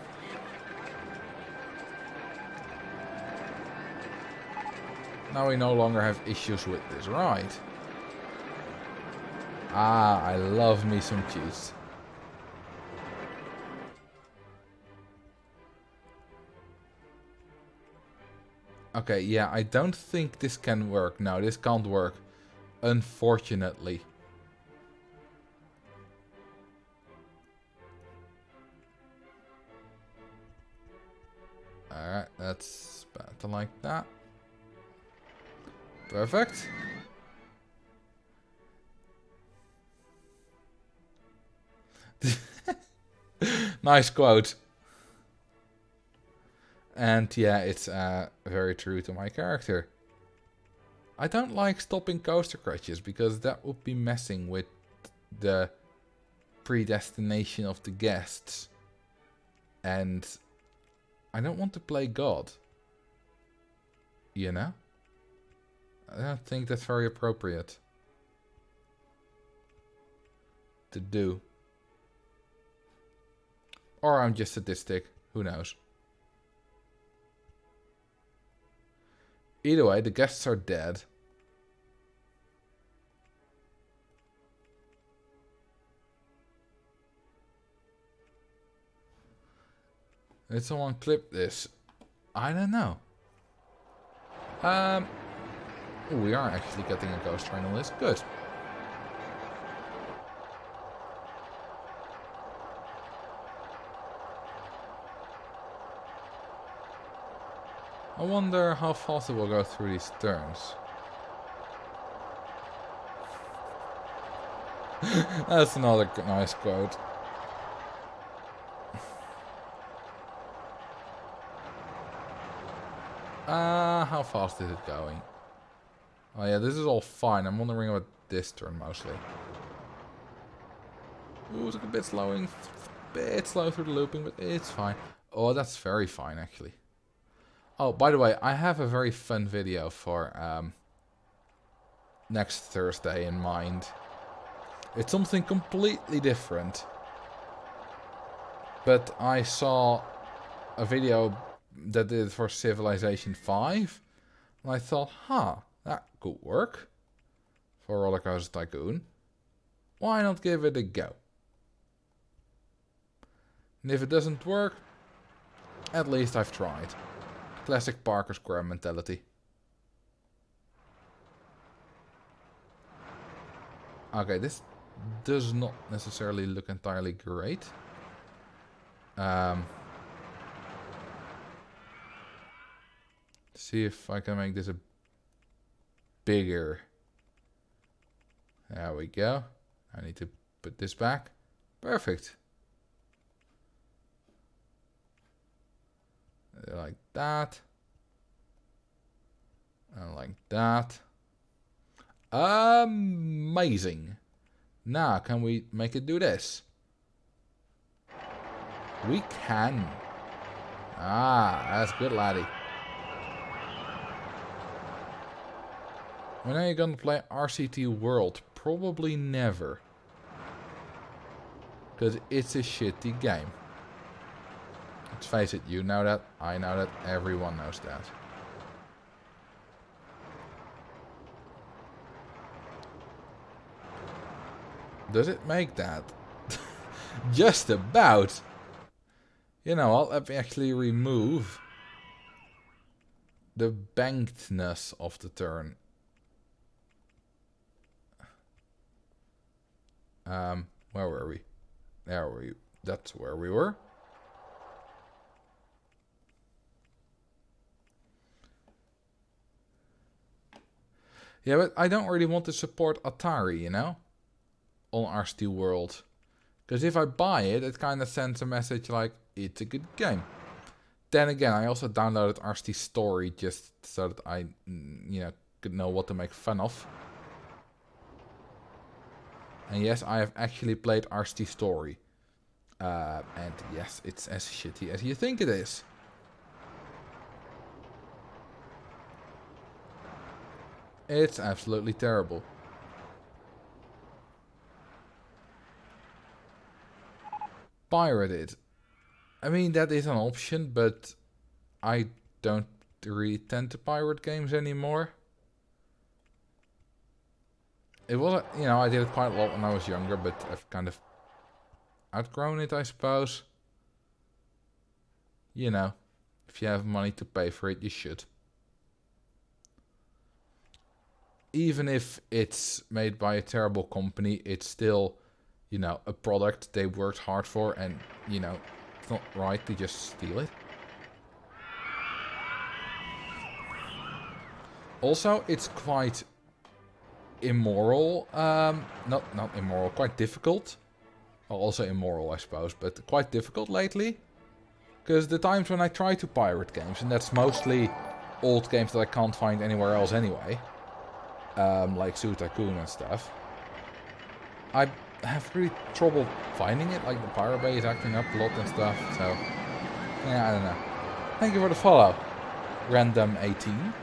Now we no longer have issues with this ride. Ah, I love me some cheese. Okay, yeah, I don't think this can work. No, this can't work. Unfortunately. Alright, that's better like that. Perfect. Nice quote. And yeah, it's very true to my character. I don't like stopping coaster crashes because that would be messing with the predestination of the guests. And I don't want to play God. You know? I don't think that's very appropriate to do. Or I'm just sadistic. Who knows? Either way, the guests are dead. Did someone clip this? I don't know. We are actually getting a ghost train on this. Good. I wonder how fast it will go through these turns. That's another nice quote. How fast is it going? Oh yeah, this is all fine. I'm wondering about this turn mostly. Ooh, it's a bit slowing. Bit slow through the looping, but it's fine. Oh, that's very fine actually. Oh, by the way, I have a very fun video for next Thursday in mind. It's something completely different. But I saw a video that did it for Civilization 5. And I thought, that could work for Rollercoaster Tycoon. Why not give it a go? And if it doesn't work, at least I've tried. Classic Parker Square mentality. Okay, this does not necessarily look entirely great. See if I can make this a bigger. There we go. I need to put this back. Perfect. Like that. And like that. Amazing. Now, can we make it do this? We can. That's good, laddie. When are you gonna play RCT World? Probably never. Because it's a shitty game. Let's face it, you know that, I know that, everyone knows that. Does it make that? Just about. You know what, let me actually remove the bankedness of the turn. Where were we? There we. That's where we were. Yeah, but I don't really want to support Atari, you know? On RCT World. Because if I buy it, it kind of sends a message like, it's a good game. Then again, I also downloaded RCT Story just so that I, you know, could know what to make fun of. And yes, I have actually played RCT Story. And yes, it's as shitty as you think it is. It's absolutely terrible. Pirate it. I mean, that is an option, but I don't really tend to pirate games anymore. It was, you know, I did it quite a lot when I was younger, but I've kind of outgrown it, I suppose. You know, if you have money to pay for it, you should. Even if it's made by a terrible company, it's still, you know, a product they worked hard for, and, you know, it's not right to just steal it. Also, it's quite immoral, not immoral, quite difficult. Well, also immoral, I suppose, but quite difficult lately. Because the times when I try to pirate games, and that's mostly old games that I can't find anywhere else anyway, like Zoo Tycoon and stuff, I have really trouble finding it, like the Pirate Bay is acting up a lot and stuff, so, yeah, I don't know. Thank you for the follow, Random18.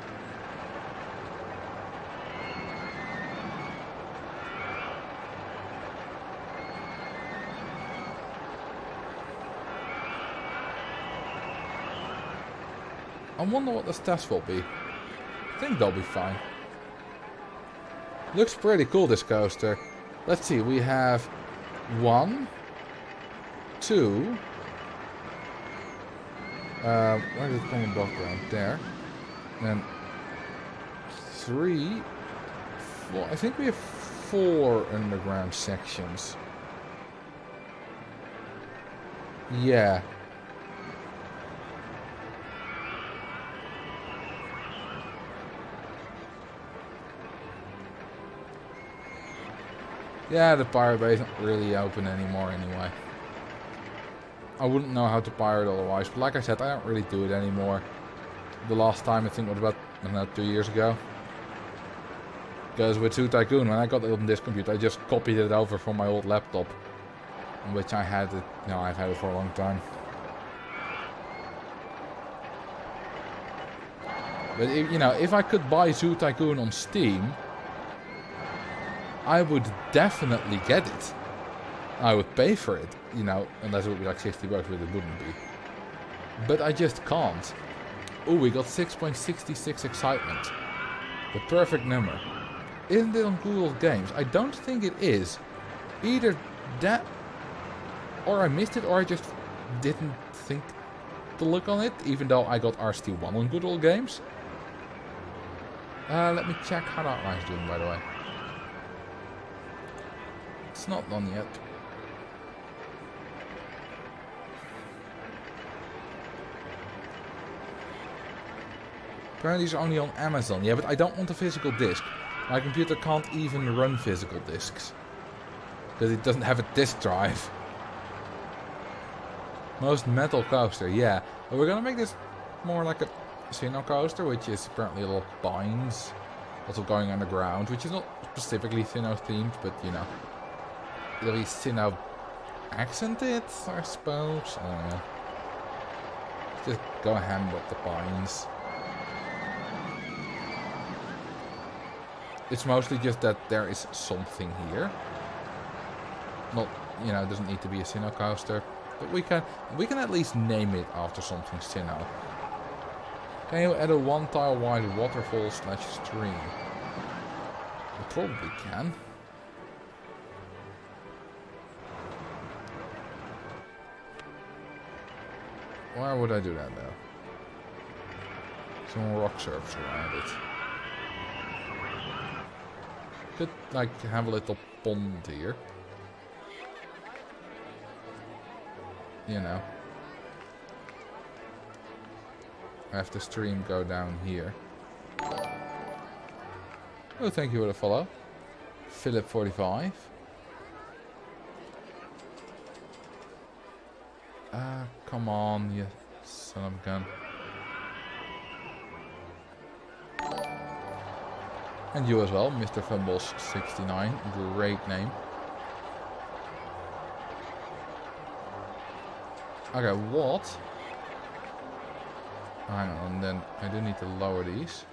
I wonder what the stats will be. I think they'll be fine. Looks pretty cool, this coaster. Let's see, we have 1, 2. Where did it come above ground? There. And 3, 4. I think we have 4 underground sections. Yeah. Yeah, the pirate bay is not really open anymore anyway. I wouldn't know how to pirate otherwise, but like I said, I don't really do it anymore. The last time I think was about, I don't know, 2 years ago. Because with Zoo Tycoon, when I got it on this computer, I just copied it over from my old laptop. On which I had it, you know, I've had it for a long time. But if, you know, if I could buy Zoo Tycoon on Steam, I would definitely get it. I would pay for it, you know, unless it would be like 60 bucks, but it wouldn't be. But I just can't. Oh, we got 6.66 excitement. The perfect number. Isn't it on Google Games? I don't think it is. Either that, or I missed it, or I just didn't think to look on it, even though I got RCT1 on Google Games. Let me check how that line's doing, by the way. It's not done yet. Apparently it's only on Amazon. Yeah, but I don't want a physical disc. My computer can't even run physical discs. Because it doesn't have a disk drive. Most metal coaster, yeah. But we're gonna make this more like a Sinnoh coaster, which is apparently a lot of binds. Also going underground, which is not specifically Sinnoh themed, but you know. It'll be Sinnoh accented, I suppose. I don't know. Just go ham with the binds. It's mostly just that there is something here. Not, you know, it doesn't need to be a Sinnoh coaster, but we can at least name it after something Sinnoh. Can you add a one tile wide waterfall / stream? You probably can. Why would I do that though? Some rock surface around it. Could like have a little pond here. You know. I have the stream go down here. Oh, thank you for the follow. Philip45. Come on, you son of a gun. And you as well, Mr. Fumbles69. Great name. Okay, what? Hang on, then I do need to lower these.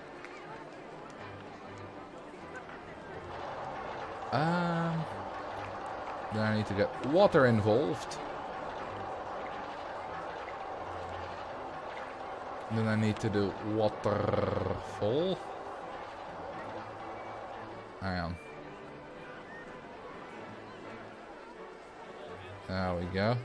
Then I need to get water involved. Then I need to do waterfall. Hang on. There we go.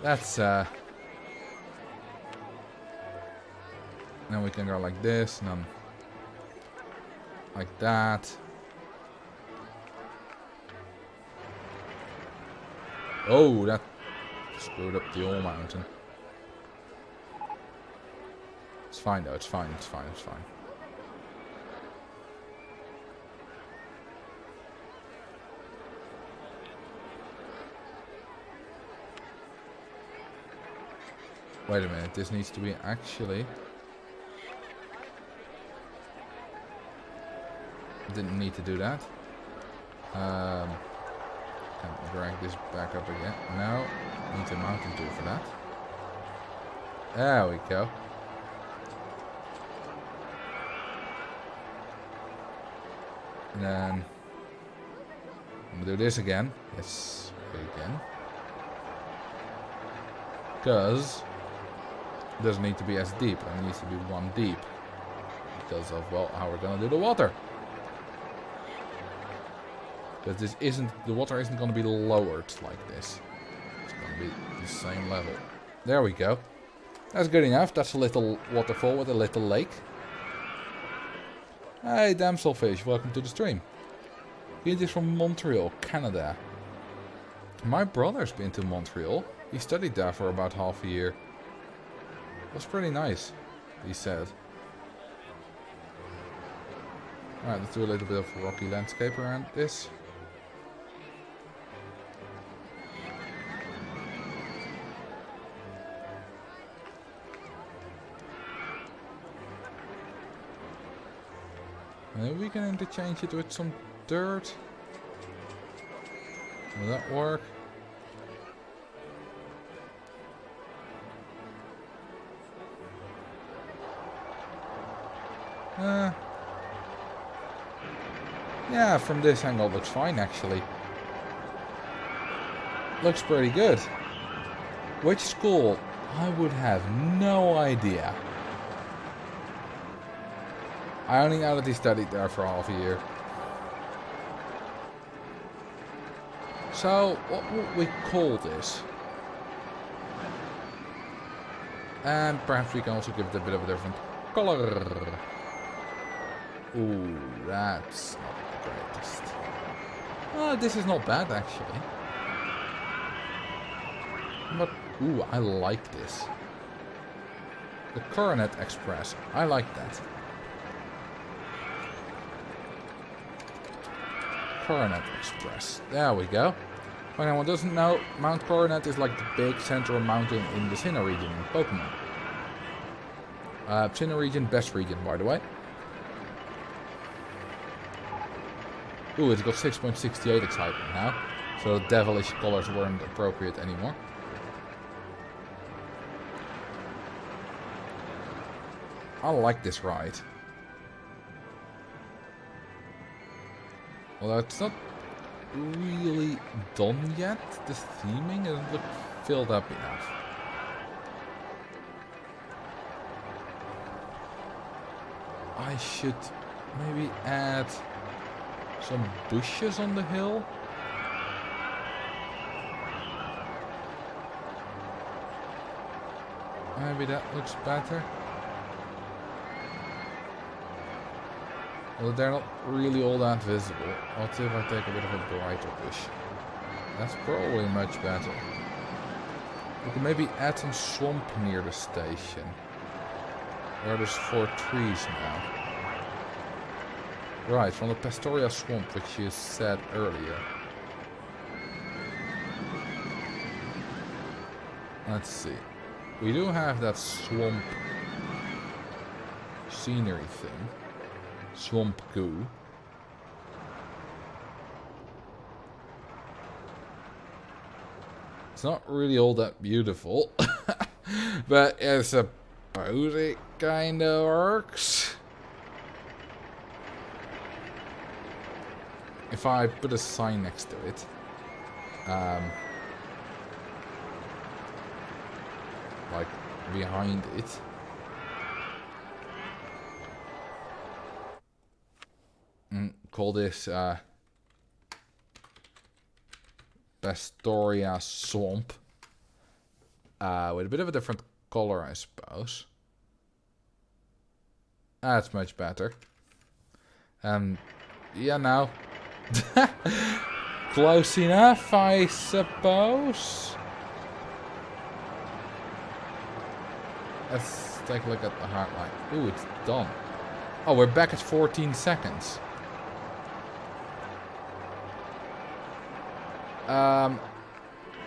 That's then we can go like this, and then like that. Oh, that screwed up the whole mountain. It's fine though, it's fine, it's fine, it's fine. Wait a minute, this needs to be actually... Didn't need to do that. Can drag this back up again. No, need a mountain tool for that. There we go. And then I'm gonna do this again. Yes, again. Because it doesn't need to be as deep. It needs to be one deep. Because of, well, how we're gonna do the water. Because this isn't, the water isn't gonna be lowered like this. It's gonna be the same level. There we go. That's good enough. That's a little waterfall with a little lake. Hey, Damselfish, welcome to the stream. It is from Montreal, Canada. My brother's been to Montreal. He studied there for about half a year. It was pretty nice, he said. Alright, let's do a little bit of rocky landscape around this. Maybe we can interchange it with some dirt. Will that work? Yeah, from this angle it looks fine actually. Looks pretty good. Which school? I would have no idea. I only know that he studied there for half a year. So, what would we call this? And perhaps we can also give it a bit of a different color. Ooh, that's not the greatest. Oh, this is not bad actually. But, ooh, I like this. The Coronet Express. I like that. Coronet Express. There we go. For anyone who doesn't know, Mount Coronet is like the big central mountain in the Sinnoh region in Pokemon. Sinnoh region, best region by the way. Ooh, it's got 6.68 excitement now. So the devilish colors weren't appropriate anymore. I like this ride. Although it's not really done yet, the theming doesn't look filled up enough. I should maybe add some bushes on the hill. Maybe that looks better. Well, they're not really all that visible. I'll see if I take a bit of a brighter bush. That's probably much better. We can maybe add some swamp near the station. Where there's 4 trees now. Right, from the Pastoria swamp, which you said earlier. Let's see. We do have that swamp scenery thing. Swamp goo. It's not really all that beautiful. But I suppose it kinda works. If I put a sign next to it. Like behind it. Call this Pastoria Swamp. With a bit of a different color, I suppose. That's much better. Yeah, now. Close enough, I suppose. Let's take a look at the heart line. Ooh, it's done. Oh, we're back at 14 seconds.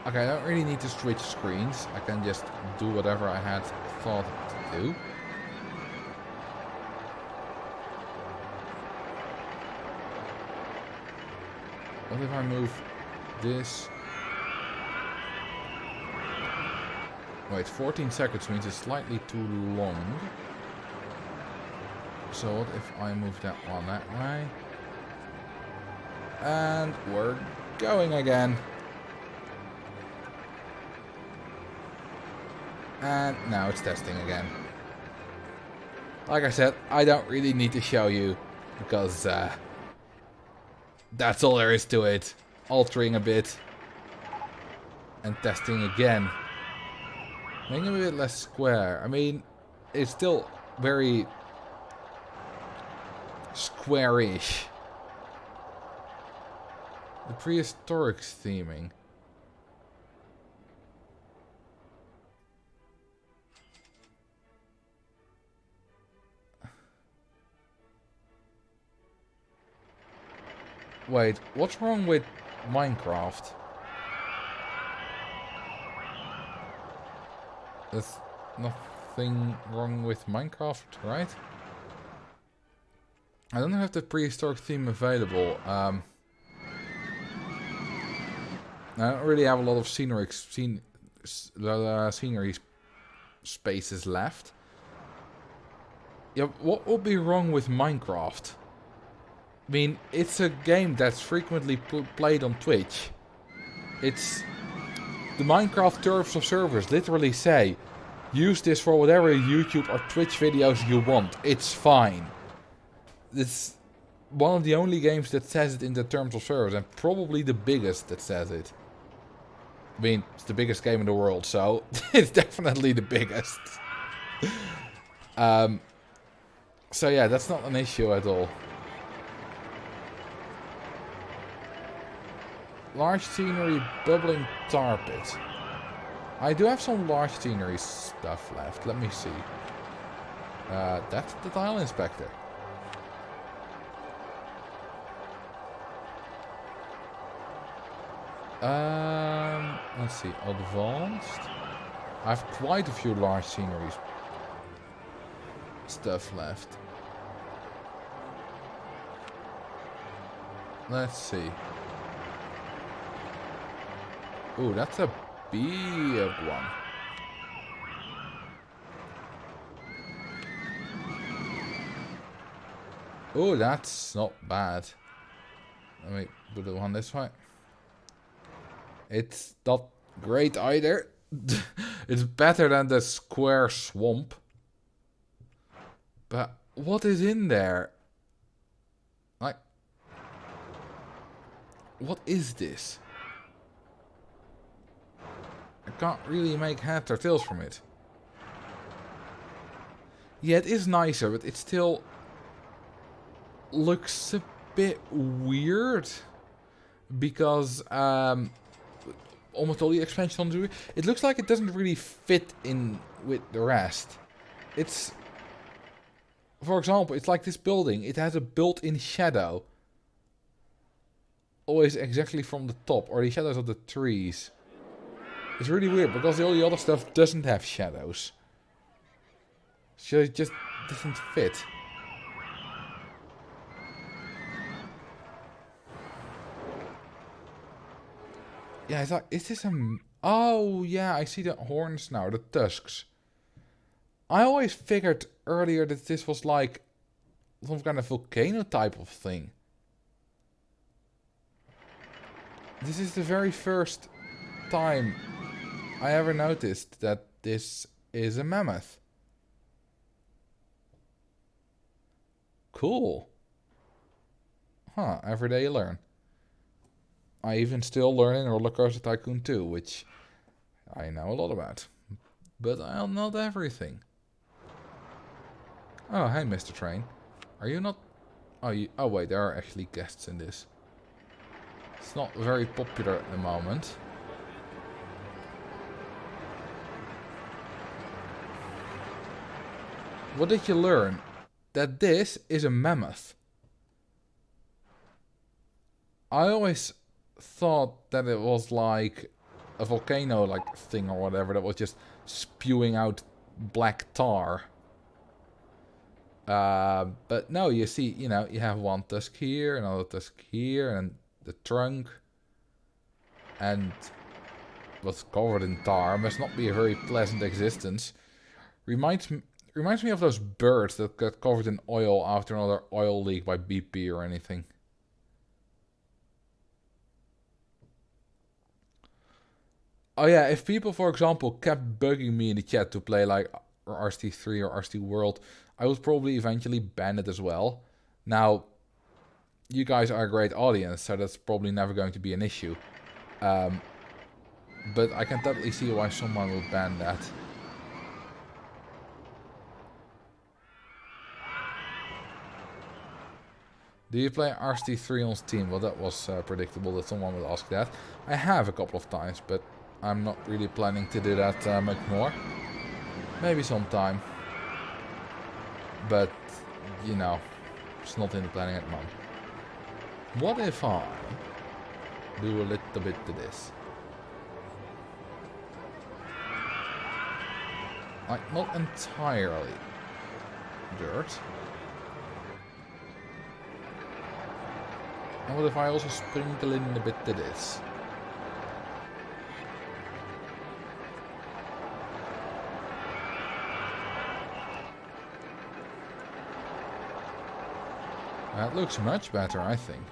Okay, I don't really need to switch screens. I can just do whatever I had thought to do. What if I move this? Wait, 14 seconds means it's slightly too long. So what if I move that one that way? And we're going again. And now it's testing again. Like I said, I don't really need to show you because that's all there is to it. Altering a bit and testing again. Making it a bit less square. I mean, it's still very squarish. The prehistoric theming. Wait, what's wrong with Minecraft? There's nothing wrong with Minecraft, right? I don't have the prehistoric theme available. I don't really have a lot of scenery spaces left. Yeah, what would be wrong with Minecraft? I mean, it's a game that's frequently played on Twitch. It's... The Minecraft terms of service literally say, use this for whatever YouTube or Twitch videos you want. It's fine. It's one of the only games that says it in the terms of service, and probably the biggest that says it. I mean, it's the biggest game in the world, so it's definitely the biggest. So yeah, that's not an issue at all. Large scenery, bubbling tar pit. I do have some large scenery stuff left. Let me see. That's the tile inspector. Let's see. Advanced. I have quite a few large sceneries stuff left. Let's see. Ooh, that's a big one. Oh, that's not bad. Let me put the one this way. It's not great either. It's better than the square swamp. But what is in there? Like, what is this? I can't really make heads or tails from it. Yeah, it is nicer, but it still looks a bit weird. Because almost all the expansions do it. It looks like it doesn't really fit in with the rest. It's... For example, it's like this building. It has a built-in shadow. Always exactly from the top. Or the shadows of the trees. It's really weird because all the other stuff doesn't have shadows. So it just doesn't fit. Yeah, it's like, is this a... Oh, yeah, I see the horns now, the tusks. I always figured earlier that this was like some kind of volcano type of thing. This is the very first time I ever noticed that this is a mammoth. Cool. Huh, every day you learn. I even still learn in Rollercoaster Tycoon 2, which I know a lot about. But I'll not everything. Oh, hey, Mr. Train. Are you not... Oh, oh, wait, there are actually guests in this. It's not very popular at the moment. What did you learn? That this is a mammoth. I always thought that it was like a volcano like thing or whatever that was just spewing out black tar. But no, you see, you know, you have one tusk here, another tusk here, and the trunk. And what's covered in tar must not be a very pleasant existence. Reminds me of those birds that got covered in oil after another oil leak by BP or anything. Oh yeah, if people, for example, kept bugging me in the chat to play like RCT3 or RCT World, I would probably eventually ban it as well. Now, you guys are a great audience, so that's probably never going to be an issue. But I can totally see why someone would ban that. Do you play RCT3 on Steam? Well, that was predictable that someone would ask that. I have a couple of times, but I'm not really planning to do that much more. Maybe sometime. But, you know, it's not in the planning at the moment. What if I do a little bit to this? Like, not entirely dirt. And what if I also sprinkle in a bit to this? That looks much better, I think.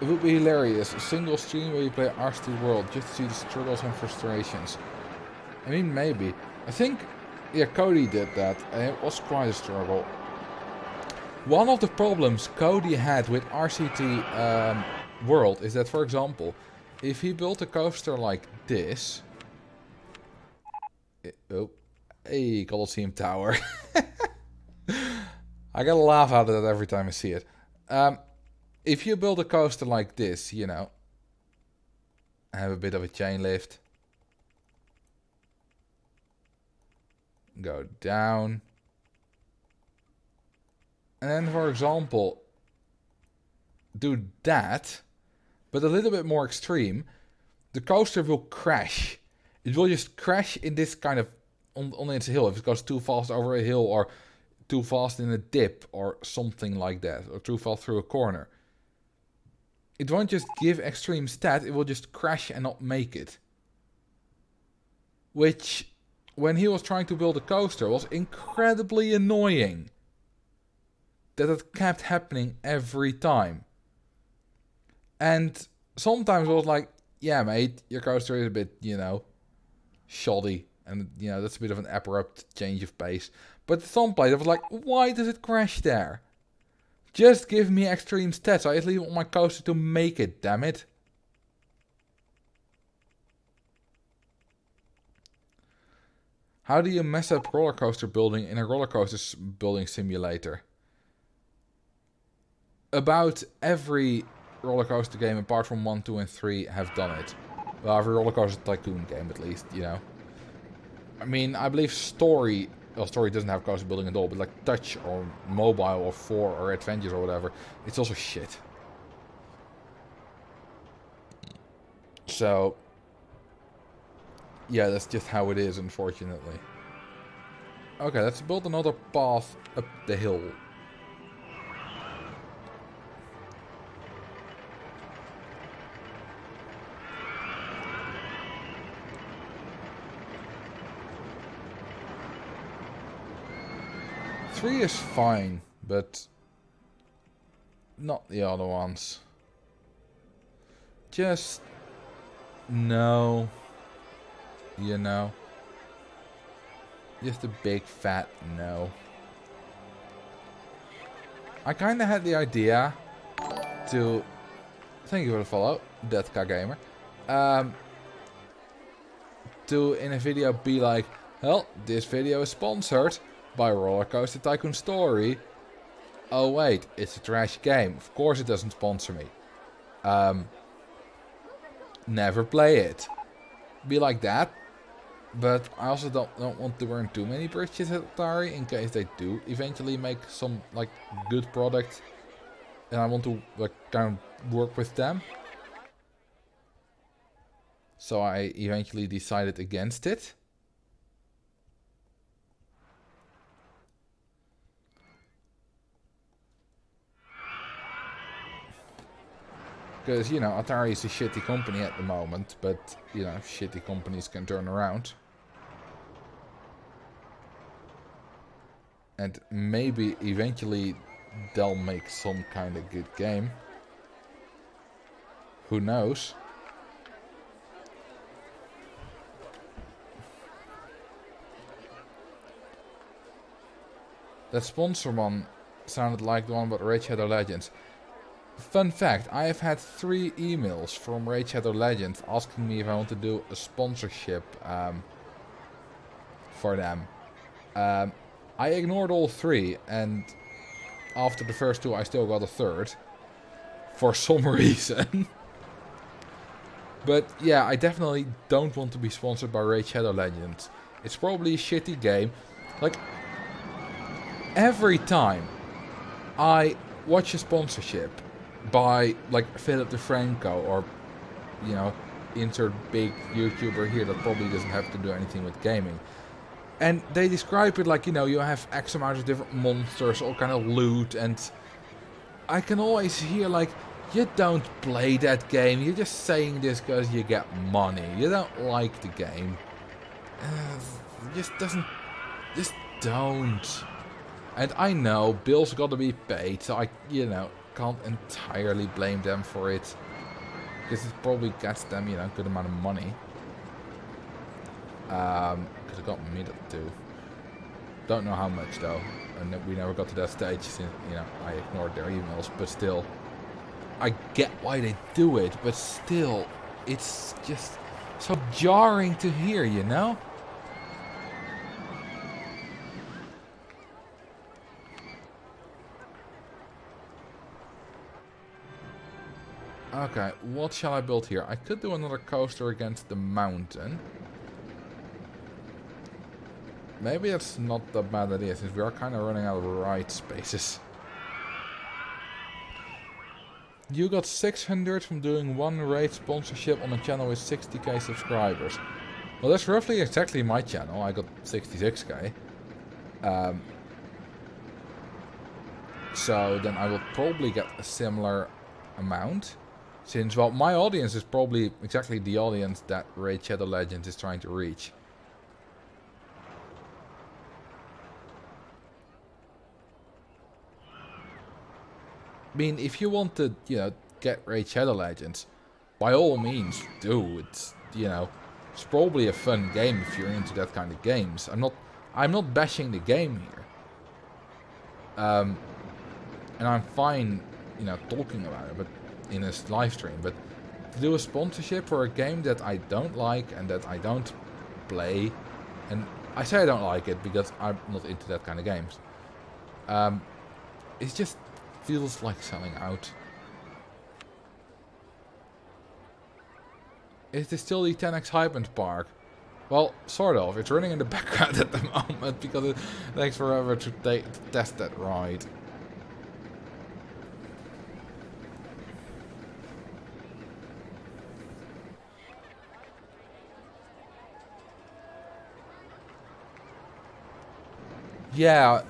It would be hilarious. A single stream where you play RCT World just to see the struggles and frustrations. I mean, maybe. I think, yeah, Cody did that, and it was quite a struggle. One of the problems Cody had with RCT World is that, for example, if he built a coaster like this... Hey, Colosseum Tower. I gotta laugh out of that every time I see it. If you build a coaster like this, you know, have a bit of a chain lift, go down, and then, for example, do that, but a little bit more extreme, the coaster will crash. It will just crash in this kind of, on its hill, if it goes too fast over a hill, or too fast in a dip, or something like that, or too fast through a corner. It won't just give extreme stat, it will just crash and not make it. Which, when he was trying to build a coaster, was incredibly annoying. That it kept happening every time. And sometimes I was like, yeah mate, your coaster is a bit, you know, shoddy. And, you know, that's a bit of an abrupt change of pace. But some place I was like, why does it crash there? Just give me extreme stats. I at least want my coaster to make it, damn it. How do you mess up roller coaster building in a roller coaster building simulator? About every roller coaster game apart from 1, 2 and 3 have done it. Well, every roller coaster tycoon game at least, you know. I mean, I believe Story... Well, Story doesn't have coaster building at all, but like Touch or Mobile or 4 or Adventures or whatever, it's also shit. So, yeah, that's just how it is, unfortunately. Okay, let's build another path up the hill. Three is fine, but not the other ones. Just no, you know, just a big fat no. I kind of had the idea to, thank you for the follow, Deadka Gamer, to in a video be like, well, this video is sponsored by Rollercoaster Tycoon Story. Oh wait, it's a trash game. Of course it doesn't sponsor me. Never play it. Be like that. But I also don't want to burn too many bridges at Atari in case they do eventually make some like good product. And I want to like kind of work with them. So I eventually decided against it. Because, you know, Atari is a shitty company at the moment, but, you know, shitty companies can turn around. And maybe eventually they'll make some kind of good game. Who knows? That sponsor one sounded like the one about Raid Shadow Legends. Fun fact, I have had 3 emails from Raid Shadow Legends asking me if I want to do a sponsorship for them. I ignored all 3, and after the first 2 I still got a 3rd. For some reason. But yeah, I definitely don't want to be sponsored by Raid Shadow Legends. It's probably a shitty game. Like, every time I watch a sponsorship by like Philip DeFranco or, you know, insert big YouTuber here that probably doesn't have to do anything with gaming, and they describe it like, you know, you have X amount of different monsters, all kind of loot, and I can always hear like, you don't play that game, you're just saying this because you get money, you don't like the game. just doesn't... Just don't. And I know, bills gotta be paid, so I, you know, can't entirely blame them for it. Because it probably gets them, you know, a good amount of money. Because it got me that too. Don't know how much though. And we never got to that stage since, you know, I ignored their emails. But still, I get why they do it, but still, it's just so jarring to hear, you know? Okay, what shall I build here? I could do another coaster against the mountain. Maybe that's not a bad idea, since we are kind of running out of ride spaces. You got 600 from doing one raid sponsorship on a channel with 60k subscribers. Well, that's roughly exactly my channel. I got 66k. So then I will probably get a similar amount. Since, well, my audience is probably exactly the audience that Raid Shadow Legends is trying to reach. I mean, if you want to, you know, get Raid Shadow Legends, by all means do. It's, you know, it's probably a fun game if you're into that kind of games. I'm not bashing the game here. And I'm fine, you know, talking about it, but in a live stream. But to do a sponsorship for a game that I don't like and that I don't play, and I say I don't like it because I'm not into that kind of games. It just feels like selling out. Is this still the 10x Hypend Park? Well, sort of. It's running in the background at the moment because it takes forever to test that ride. Yeah,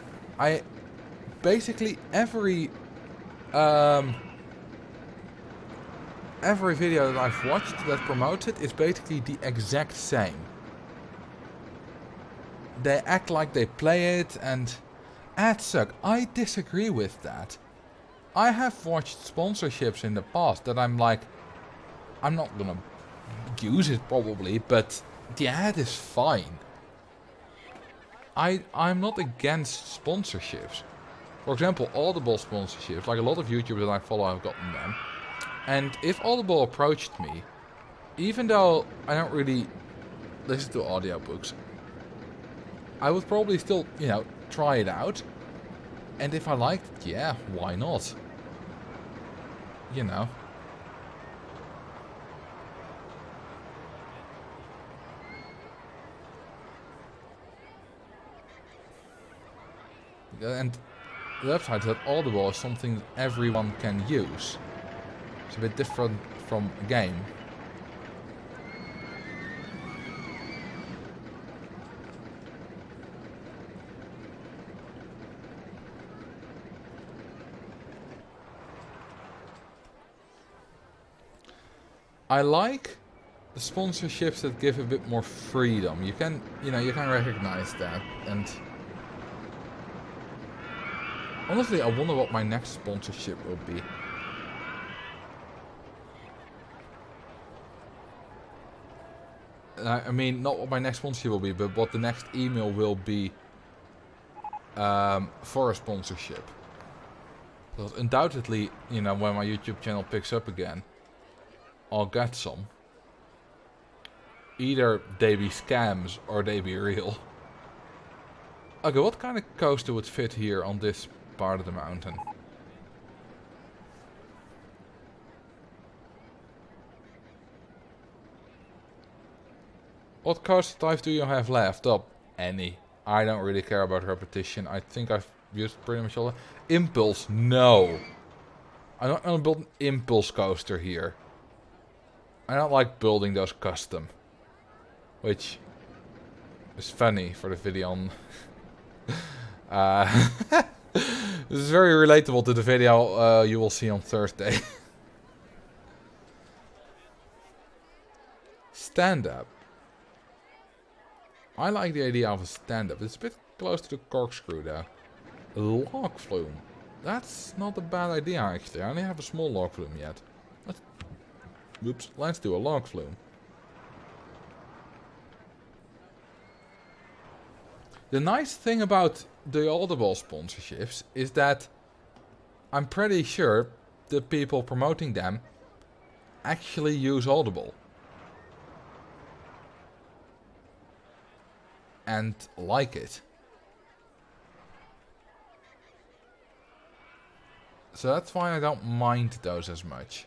basically every video that I've watched that promotes it is basically the exact same. They act like they play it and ads suck. I disagree with that. I have watched sponsorships in the past that I'm like, I'm not gonna use it probably, but the ad is fine. I'm not against sponsorships. For example, Audible sponsorships, like a lot of YouTubers that I follow have gotten them. And if Audible approached me, even though I don't really listen to audiobooks, I would probably still, you know, try it out. And if I liked it, yeah, why not? You know. And the upside is that Audible is something that everyone can use. It's a bit different from a game. I like the sponsorships that give a bit more freedom. You can, you know, you can recognize that. And honestly, I wonder what my next sponsorship will be. I mean, not what my next sponsorship will be, but what the next email will be for a sponsorship. Because undoubtedly, you know, when my YouTube channel picks up again, I'll get some. Either they be scams or they be real. Okay, what kind of coaster would fit here on this part of the mountain? What coaster types do you have left? Oh, any. I don't really care about repetition. I think I've used pretty much all. Impulse, no. I'm not gonna build an impulse coaster here. I don't like building those custom. Which is funny for the video on... this is very relatable to the video you will see on Thursday. Stand up. I like the idea of a stand-up. It's a bit close to the corkscrew though. A log flume. That's not a bad idea actually. I only have a small log flume yet. Let's do a log flume. The nice thing about the Audible sponsorships is that I'm pretty sure the people promoting them actually use Audible. And like it. So that's why I don't mind those as much.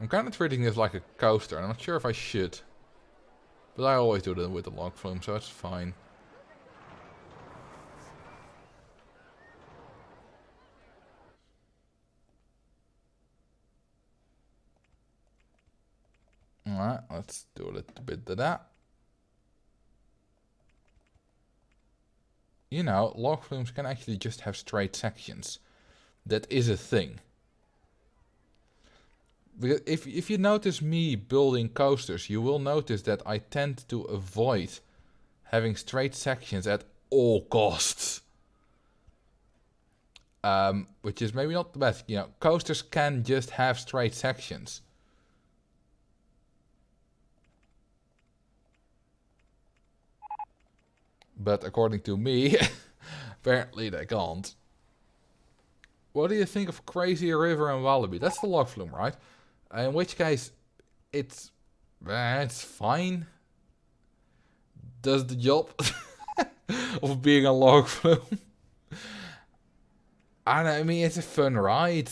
I'm kind of treating this like a coaster, and I'm not sure if I should. But I always do that with the log flume, so it's fine. Alright, let's do a little bit of that. You know, log flumes can actually just have straight sections. That is a thing. If you notice me building coasters, you will notice that I tend to avoid having straight sections at all costs. Which is maybe not the best. You know, coasters can just have straight sections. But according to me, apparently they can't. What do you think of Crazy River and Wallaby? That's the log flume, right? In which case, it's fine. Does the job of being a log flume. I mean, it's a fun ride.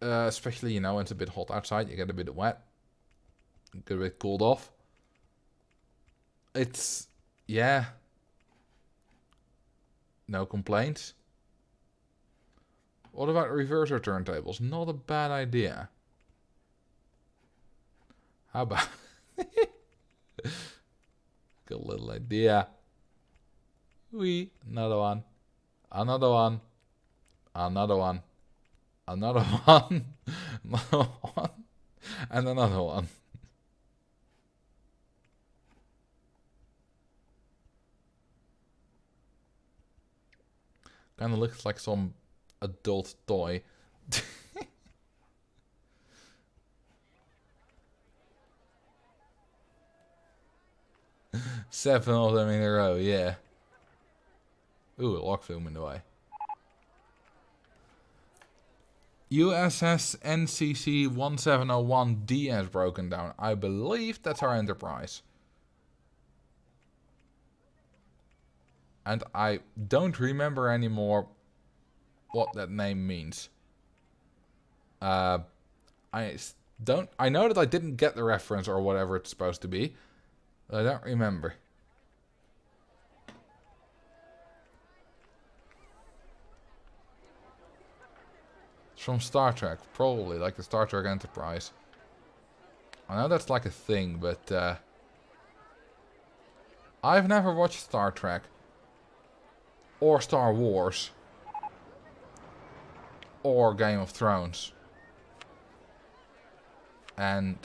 Especially, you know, when it's a bit hot outside. You get a bit wet. Get a bit cooled off. It's, yeah. No complaints. What about reverser turntables? Not a bad idea. How about... Good little idea. Wee. Another one. Another one. Another one. Another one. Another one. And another one. Kind of looks like some adult toy. 7 of them in a row, yeah. Ooh, a log flume in the way. USS NCC 1701D has broken down. I believe that's our Enterprise. And I don't remember anymore what that name means. I know that I didn't get the reference or whatever it's supposed to be. But I don't remember. It's from Star Trek, probably, like the Star Trek Enterprise. I know that's like a thing, but I've never watched Star Trek. Or Star Wars. Or Game of Thrones. And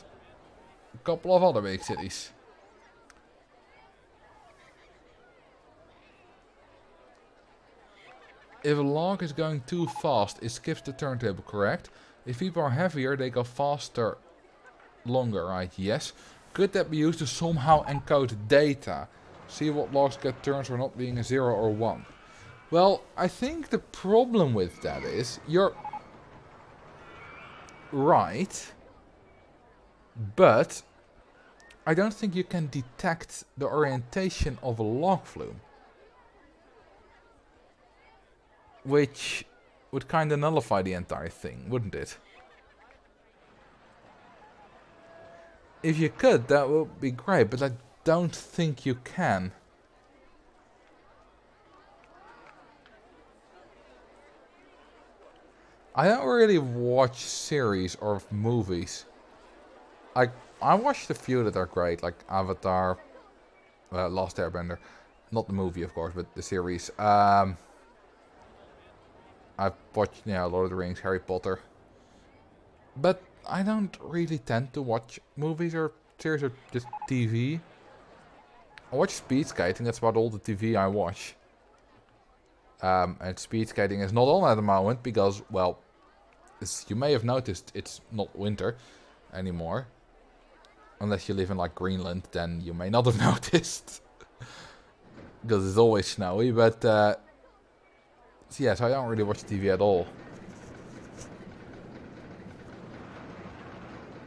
a couple of other big cities. If a log is going too fast, it skips the turntable, correct? If people are heavier, they go faster, longer, right? Yes. Could that be used to somehow encode data? See what logs get turns for not being a 0 or 1. Well, I think the problem with that is, you're right, but I don't think you can detect the orientation of a log flume. Which would kind of nullify the entire thing, wouldn't it? If you could, that would be great, but I don't think you can. I don't really watch series or movies. I watched a few that are great, like Avatar, Lost Airbender. Not the movie, of course, but the series. I've watched, Lord of the Rings, Harry Potter. But I don't really tend to watch movies or series or just TV. I watch speed skating, that's about all the TV I watch. And speed skating is not on at the moment because, well, as you may have noticed, it's not winter anymore. Unless you live in like Greenland, then you may not have noticed. Because it's always snowy, but so yeah, so I don't really watch TV at all.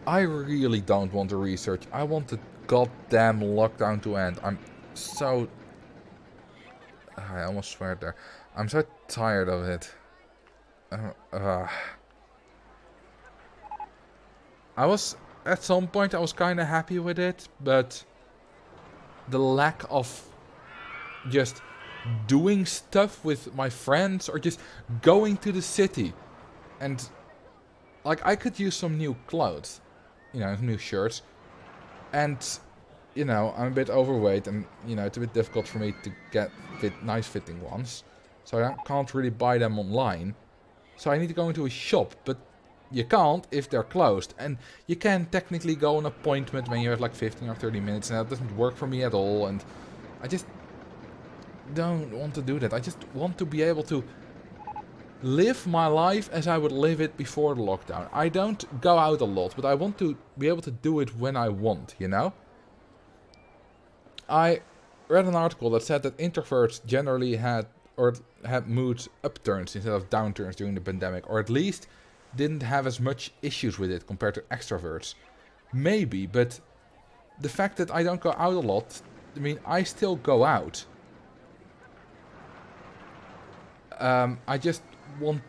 I really don't want to research. I want the goddamn lockdown to end. I'm so... I almost swear there. I'm so tired of it. I was... At some point I was kind of happy with it, but... the lack of... just doing stuff with my friends or just going to the city. And... like, I could use some new clothes. Some new shirts. And... I'm a bit overweight and, it's a bit difficult for me to get nice fitting ones. So I can't really buy them online. So I need to go into a shop, but you can't if they're closed. And you can technically go on appointment when you have like 15 or 30 minutes, and that doesn't work for me at all. And I just don't want to do that. I just want to be able to live my life as I would live it before the lockdown. I don't go out a lot, but I want to be able to do it when I want, I read an article that said that introverts generally had mood upturns instead of downturns during the pandemic, or at least didn't have as much issues with it compared to extroverts. Maybe, but the fact that I don't go out a lot, I still go out. I just want,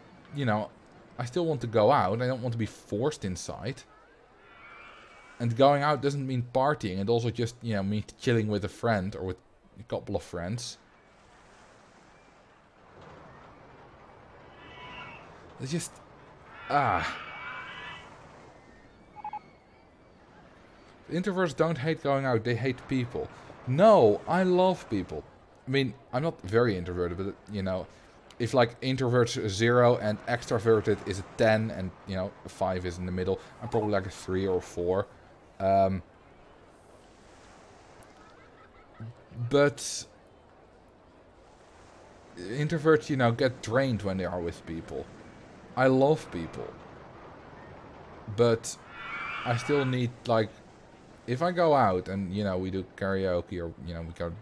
I still want to go out. I don't want to be forced inside. And going out doesn't mean partying. It also just, means chilling with a friend or with a couple of friends. It's just... Introverts don't hate going out, they hate people. No, I love people. I'm not very introverted, but, if like introverts is 0 and extroverted is a 10 and, a 5 is in the middle, I'm probably like a 3 or a 4. But introverts, get drained when they are with people. I love people. But I still need, like, if I go out and, we do karaoke or, we go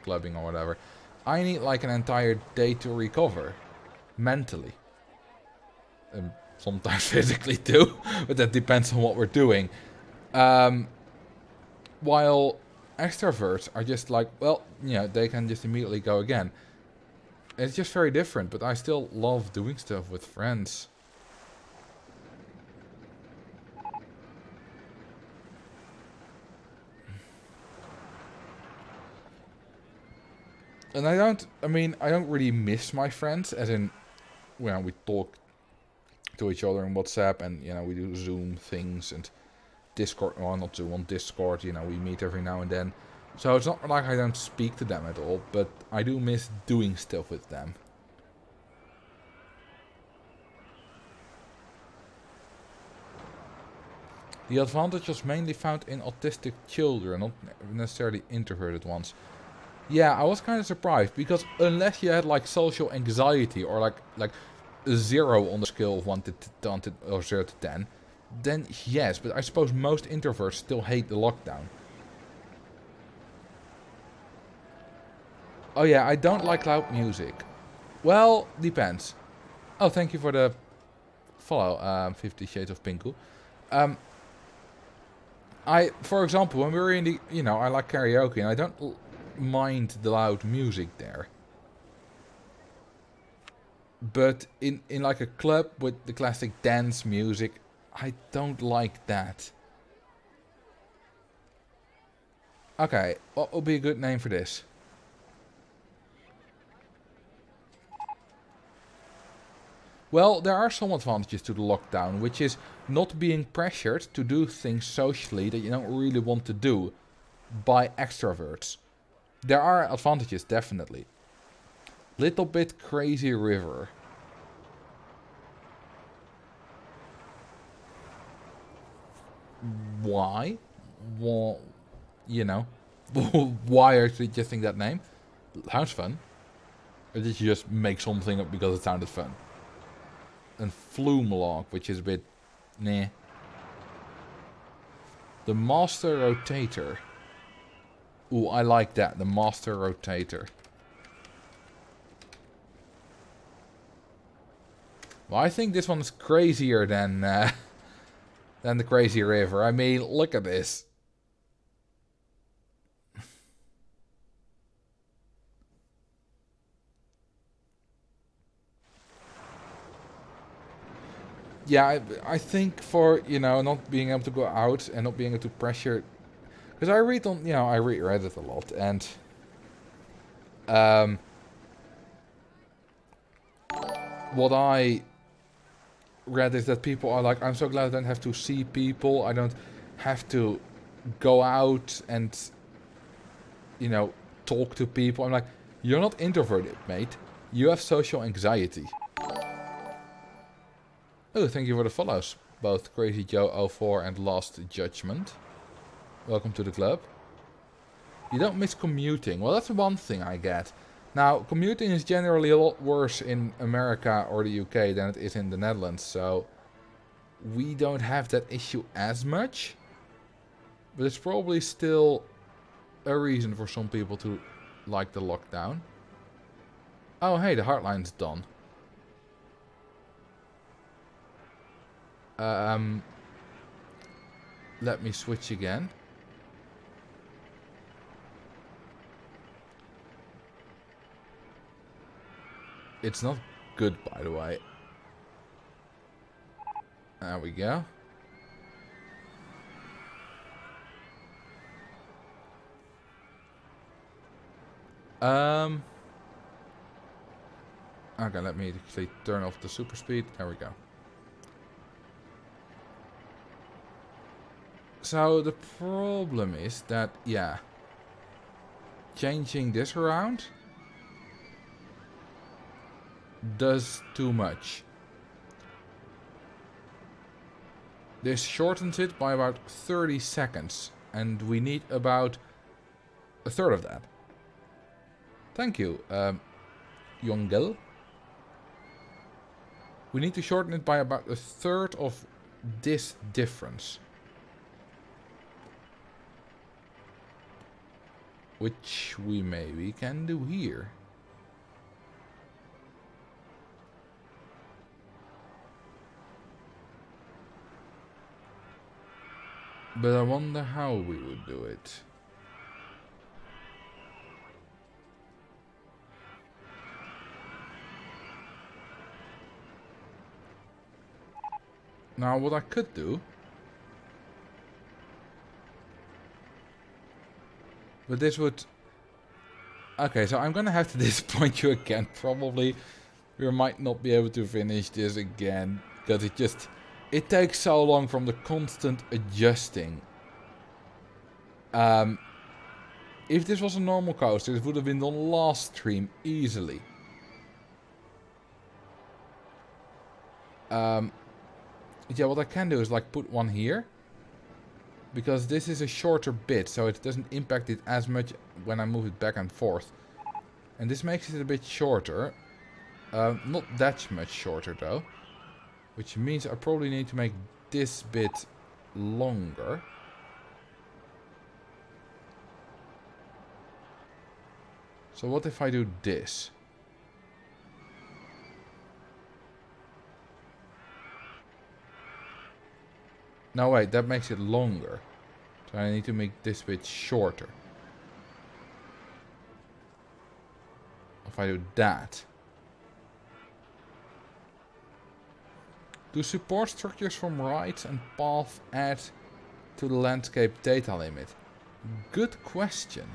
clubbing or whatever, I need, like, an entire day to recover. Mentally. And sometimes physically too, but that depends on what we're doing. While extroverts are just like, well, they can just immediately go again. It's just very different, but I still love doing stuff with friends. And I don't really miss my friends, as in, we talk to each other on WhatsApp and, we do Zoom things and Discord, well, not Zoom, on Discord, we meet every now and then. So it's not like I don't speak to them at all, but I do miss doing stuff with them. The advantage was mainly found in autistic children, not necessarily introverted ones. Yeah, I was kind of surprised, because unless you had like social anxiety or like a 0 on the scale of 1 to or 0 to 10, then yes, but I suppose most introverts still hate the lockdown. Oh yeah, I don't like loud music. Well, depends. Oh, thank you for the follow, 50 Shades of Pinku. For example, when we were in the, I like karaoke and I don't mind the loud music there. But in like a club with the classic dance music, I don't like that. Okay, what would be a good name for this? Well, there are some advantages to the lockdown, which is not being pressured to do things socially that you don't really want to do by extroverts. There are advantages, definitely. Little bit crazy river. Why? Well, you know. Why are you suggesting that name? Sounds fun. Or did you just make something up because it sounded fun? And Flume Log, which is a bit... Nah. The Master Rotator. Ooh, I like that. The Master Rotator. Well, I think this one is crazier than the Crazy River. I mean, look at this. Yeah, I think for, you know, not being able to go out and not being able to pressure... Because I read on, you know, I read Reddit a lot, and... what I read is that people are like, I'm so glad I don't have to see people, I don't have to go out and, you know, talk to people. I'm like, you're not introverted, mate. You have social anxiety. Oh, thank you for the follows. Both Crazy Joe 04 and Last Judgment. Welcome to the club. You don't miss commuting. Well, that's one thing I get. Now, commuting is generally a lot worse in America or the UK than it is in the Netherlands, so we don't have that issue as much. But it's probably still a reason for some people to like the lockdown. Oh, hey, the hardline's done. Let me switch again. It's not good, by the way. There we go. Okay, let me actually turn off the super speed. There we go. So the problem is that, yeah, changing this around does too much. This shortens it by about 30 seconds, and we need about a third of that. Thank you, Yongel. We need to shorten it by about a third of this difference. Which we maybe can do here. But I wonder how we would do it. Now what I could do... But this would... Okay, so I'm gonna have to disappoint you again, probably. We might not be able to finish this again. Because it takes so long from the constant adjusting. If this was a normal coaster, it would have been done last stream easily. Yeah, what I can do is like put one here. Because this is a shorter bit, so it doesn't impact it as much when I move it back and forth. And this makes it a bit shorter. Not that much shorter though. Which means I probably need to make this bit longer. So what if I do this? No, wait, that makes it longer. So I need to make this bit shorter. If I do that. Do support structures from rides and path add to the landscape data limit? Good question.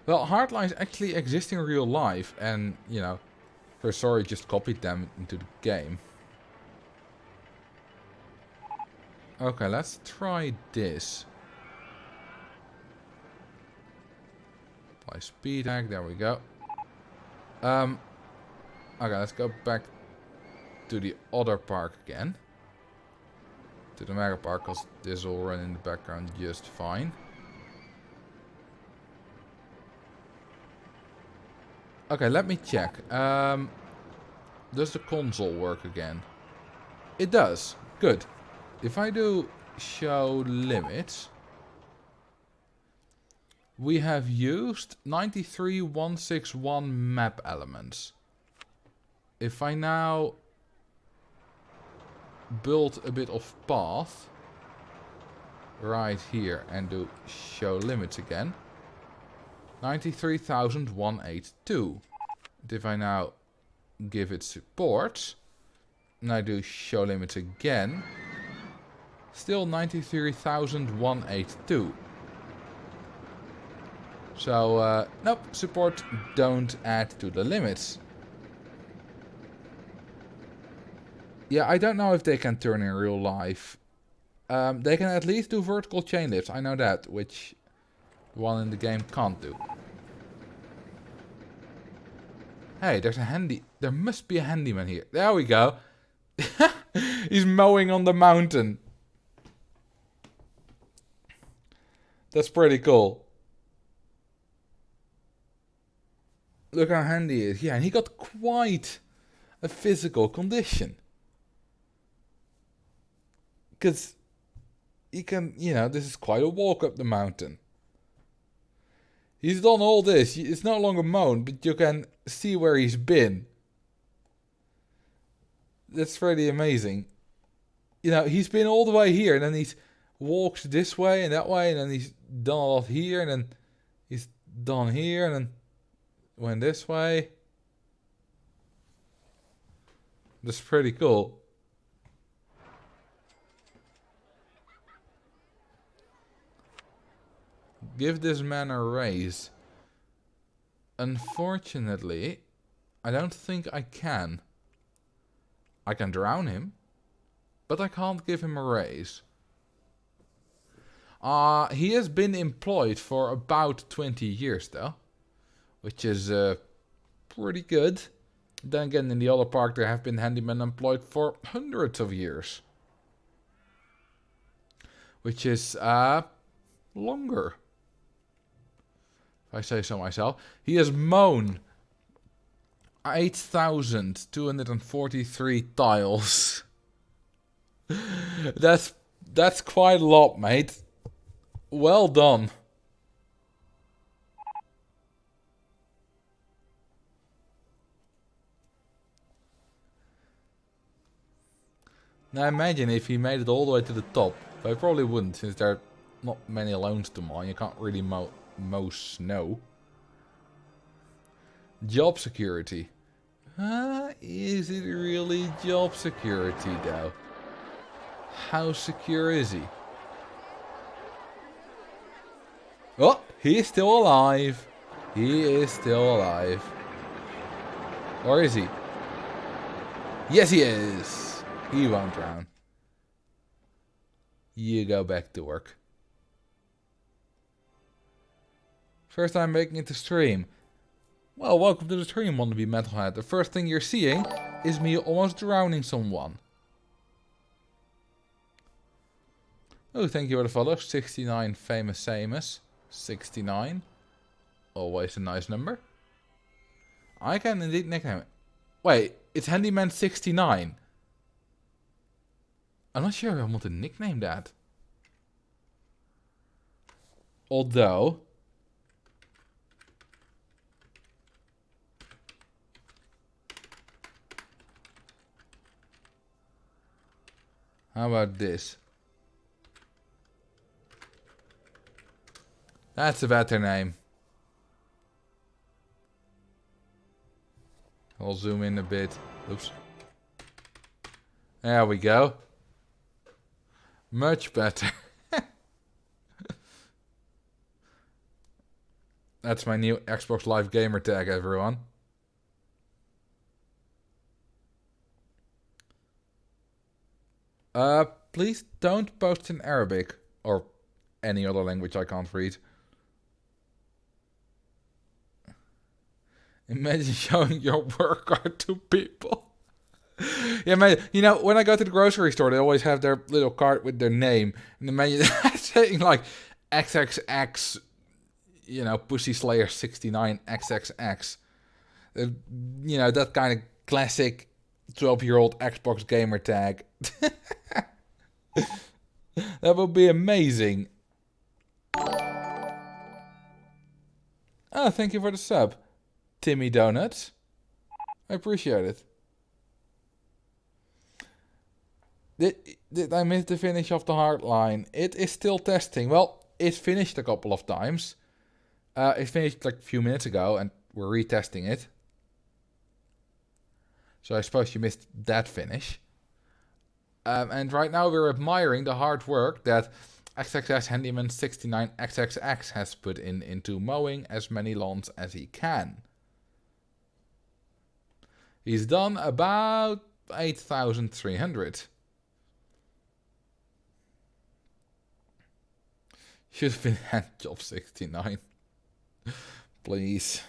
Well, hardlines actually exist in real life, and, you know, Sorry, just copied them into the game. Okay, let's try this. Apply speed hack, there we go. Okay, let's go back to the other park again. To the Megapark, because this will run in the background just fine. Okay, let me check. Does the console work again? It does. Good. If I do show limits, we have used 93,161 map elements. If I now build a bit of path right here and do show limits again, 93,182. If I now give it support and I do show limits again, still 93,182. So, nope, support don't add to the limits. Yeah, I don't know if they can turn in real life. They can at least do vertical chain lifts, I know that, which one in the game can't do. Hey, there must be a handyman here. There we go. He's mowing on the mountain. That's pretty cool. Look how handy he is. Yeah, and he got quite a physical condition. Because he can, this is quite a walk up the mountain. He's done all this. It's no longer mown, but you can see where he's been. That's pretty amazing. He's been all the way here, and then he's walked this way and that way, and then he's done a lot here, and then he's done here, and then went this way. That's pretty cool. Give this man a raise. Unfortunately, I don't think I can. I can drown him, but I can't give him a raise. He has been employed for about 20 years though, which is pretty good. Then again, in the other park there have been handymen employed for hundreds of years, which is longer, if I say so myself. He has mown 8,243 tiles. That's quite a lot, mate. Well done. Now imagine if he made it all the way to the top. But I probably wouldn't, since there are not many loans to mow. You can't really mow snow. Job security. Is it really job security though? How secure is he? Oh, he is still alive. He is still alive. Or is he? Yes, he is. He won't drown. You go back to work. First time making it to stream. Well, welcome to the stream, wannabe metalhead. The first thing you're seeing is me almost drowning someone. Oh, thank you for the follow. 69 famous Samus. 69. Always a nice number. I can indeed nickname it. Wait, it's Handyman 69. I'm not sure I want to nickname that. Although... how about this? That's a better name. I'll zoom in a bit. Oops. There we go. Much better. That's my new Xbox Live gamer tag, everyone. please don't post in Arabic or any other language I can't read. Imagine showing your work card to people. Yeah, man. You know, when I go to the grocery store, they always have their little card with their name, and imagine saying like XXX, you know, Pussy Slayer 69 XXX. You know, that kind of classic 12-year-old Xbox gamer tag. That would be amazing. Oh, thank you for the sub, Timmy Donuts. I appreciate it. Did I miss the finish of the hardline? It is still testing. Well, it's finished a couple of times. It finished like a few minutes ago, and we're retesting it. So I suppose you missed that finish. And right now we're admiring the hard work that XXS Handyman 69 XXX has put into mowing as many lawns as he can. He's done about 8,300. Should have been hand job 69. Please.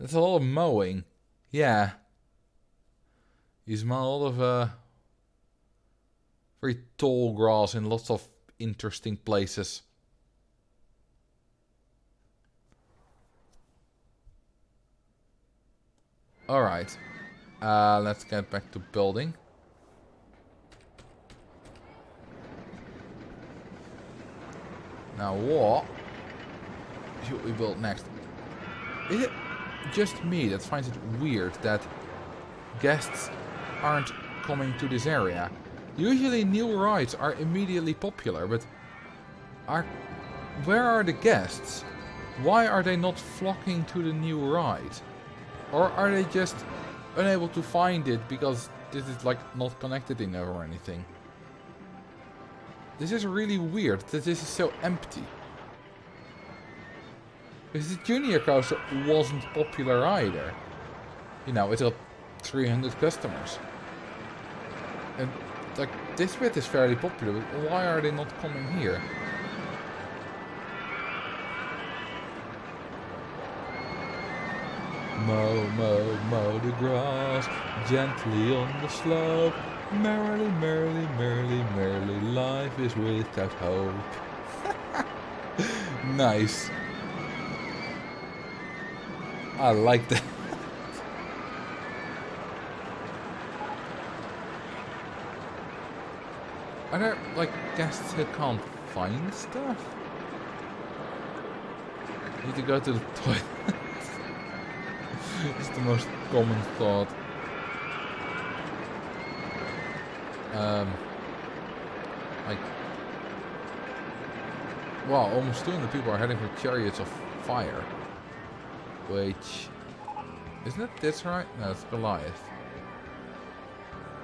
That's a lot of mowing. Yeah. He's mowed a lot of very tall grass in lots of interesting places. Alright. Let's get back to building. Now what should we build next? Is it just me that finds it weird that guests aren't coming to this area? Usually new rides are immediately popular, but where are the guests? Why are they not flocking to the new ride? Or are they just unable to find it because this is like not connected enough or anything? This is really weird that this is so empty. Because the junior coaster wasn't popular either. You know, it got 300 customers. And like this bit is fairly popular, but why are they not coming here? Mow, mow, mow the grass gently on the slope. Merrily, merrily, merrily, merrily, life is without hope. Nice. I like that. Are there, like, guests who can't find stuff? Need to go to the toilet. It's the most common thought. Like, wow, almost 200 people are heading for Chariots of Fire. Which, isn't it this right? No, it's Goliath.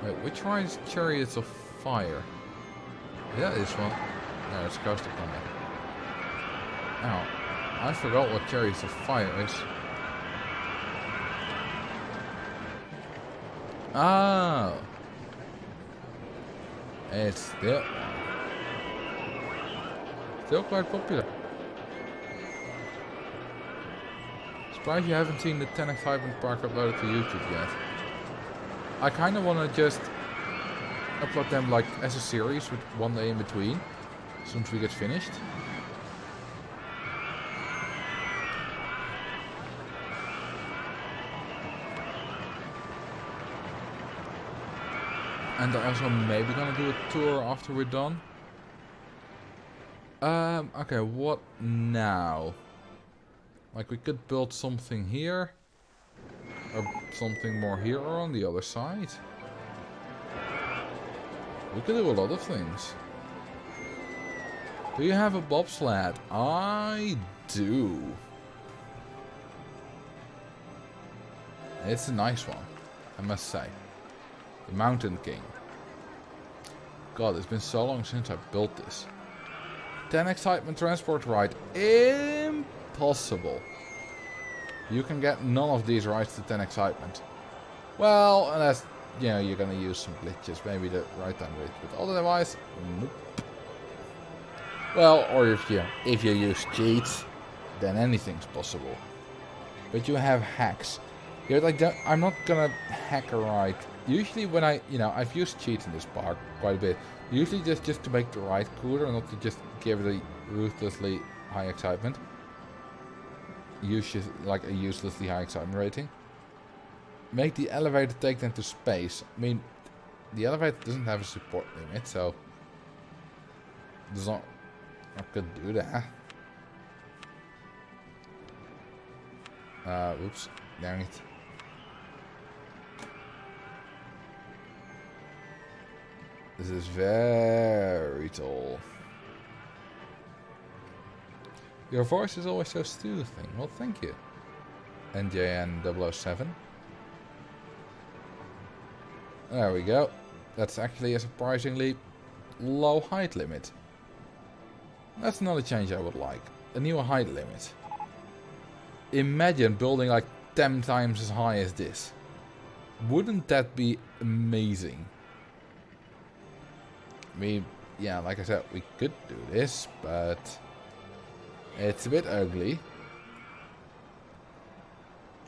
Wait, which ride is Chariots of Fire? Yeah, this one. No, it's Coaster Combat. Ow, I forgot what Chariots of Fire is. Oh. It's that one. Still quite popular. Surprised you haven't seen the 10 Excitement Park uploaded to YouTube yet. I kind of want to just upload them like as a series with one day in between, as soon as we get finished. And I'm also maybe gonna do a tour after we're done. Okay, what now? Like, we could build something here. Or something more here or on the other side. We could do a lot of things. Do you have a bobsled? I do. It's a nice one, I must say. The Mountain King. God, it's been so long since I built this. 10 Excitement Transport Ride. Impossible. You can get none of these rides to 10 Excitement. Well, unless you know, you're gonna use some glitches, maybe the right time glitch, but otherwise, nope. Well, or if you use cheats, then anything's possible. But you have hacks. You're like, I'm not gonna hack a ride. Usually when I've used cheats in this park quite a bit. Usually just to make the ride cooler, not to just give it a ruthlessly high excitement. Like a uselessly high excitement rating. Make the elevator take them to space. I mean, the elevator doesn't have a support limit, so it's not. I could do that. Oops, dang it. This is very tall. Your voice is always so soothing. Well, thank you. NJN007. There we go. That's actually a surprisingly low height limit. That's another change I would like. A new height limit. Imagine building like 10 times as high as this. Wouldn't that be amazing? I mean, yeah, like I said, we could do this, but it's a bit ugly.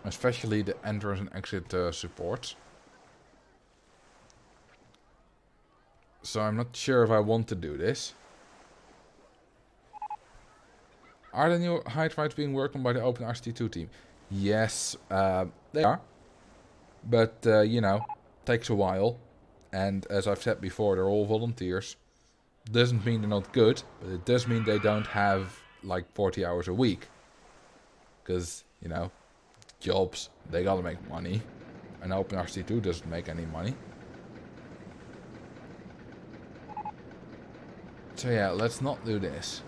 Especially the entrance and exit supports. So I'm not sure if I want to do this. Are the new height rides being worked on by the Open RCT2 team? Yes, they are. But, you know, takes a while. And as I've said before, they're all volunteers. Doesn't mean they're not good, but it does mean they don't have like 40 hours a week. Because, you know, jobs, they gotta make money. And Open RCT2 doesn't make any money. So yeah, let's not do this.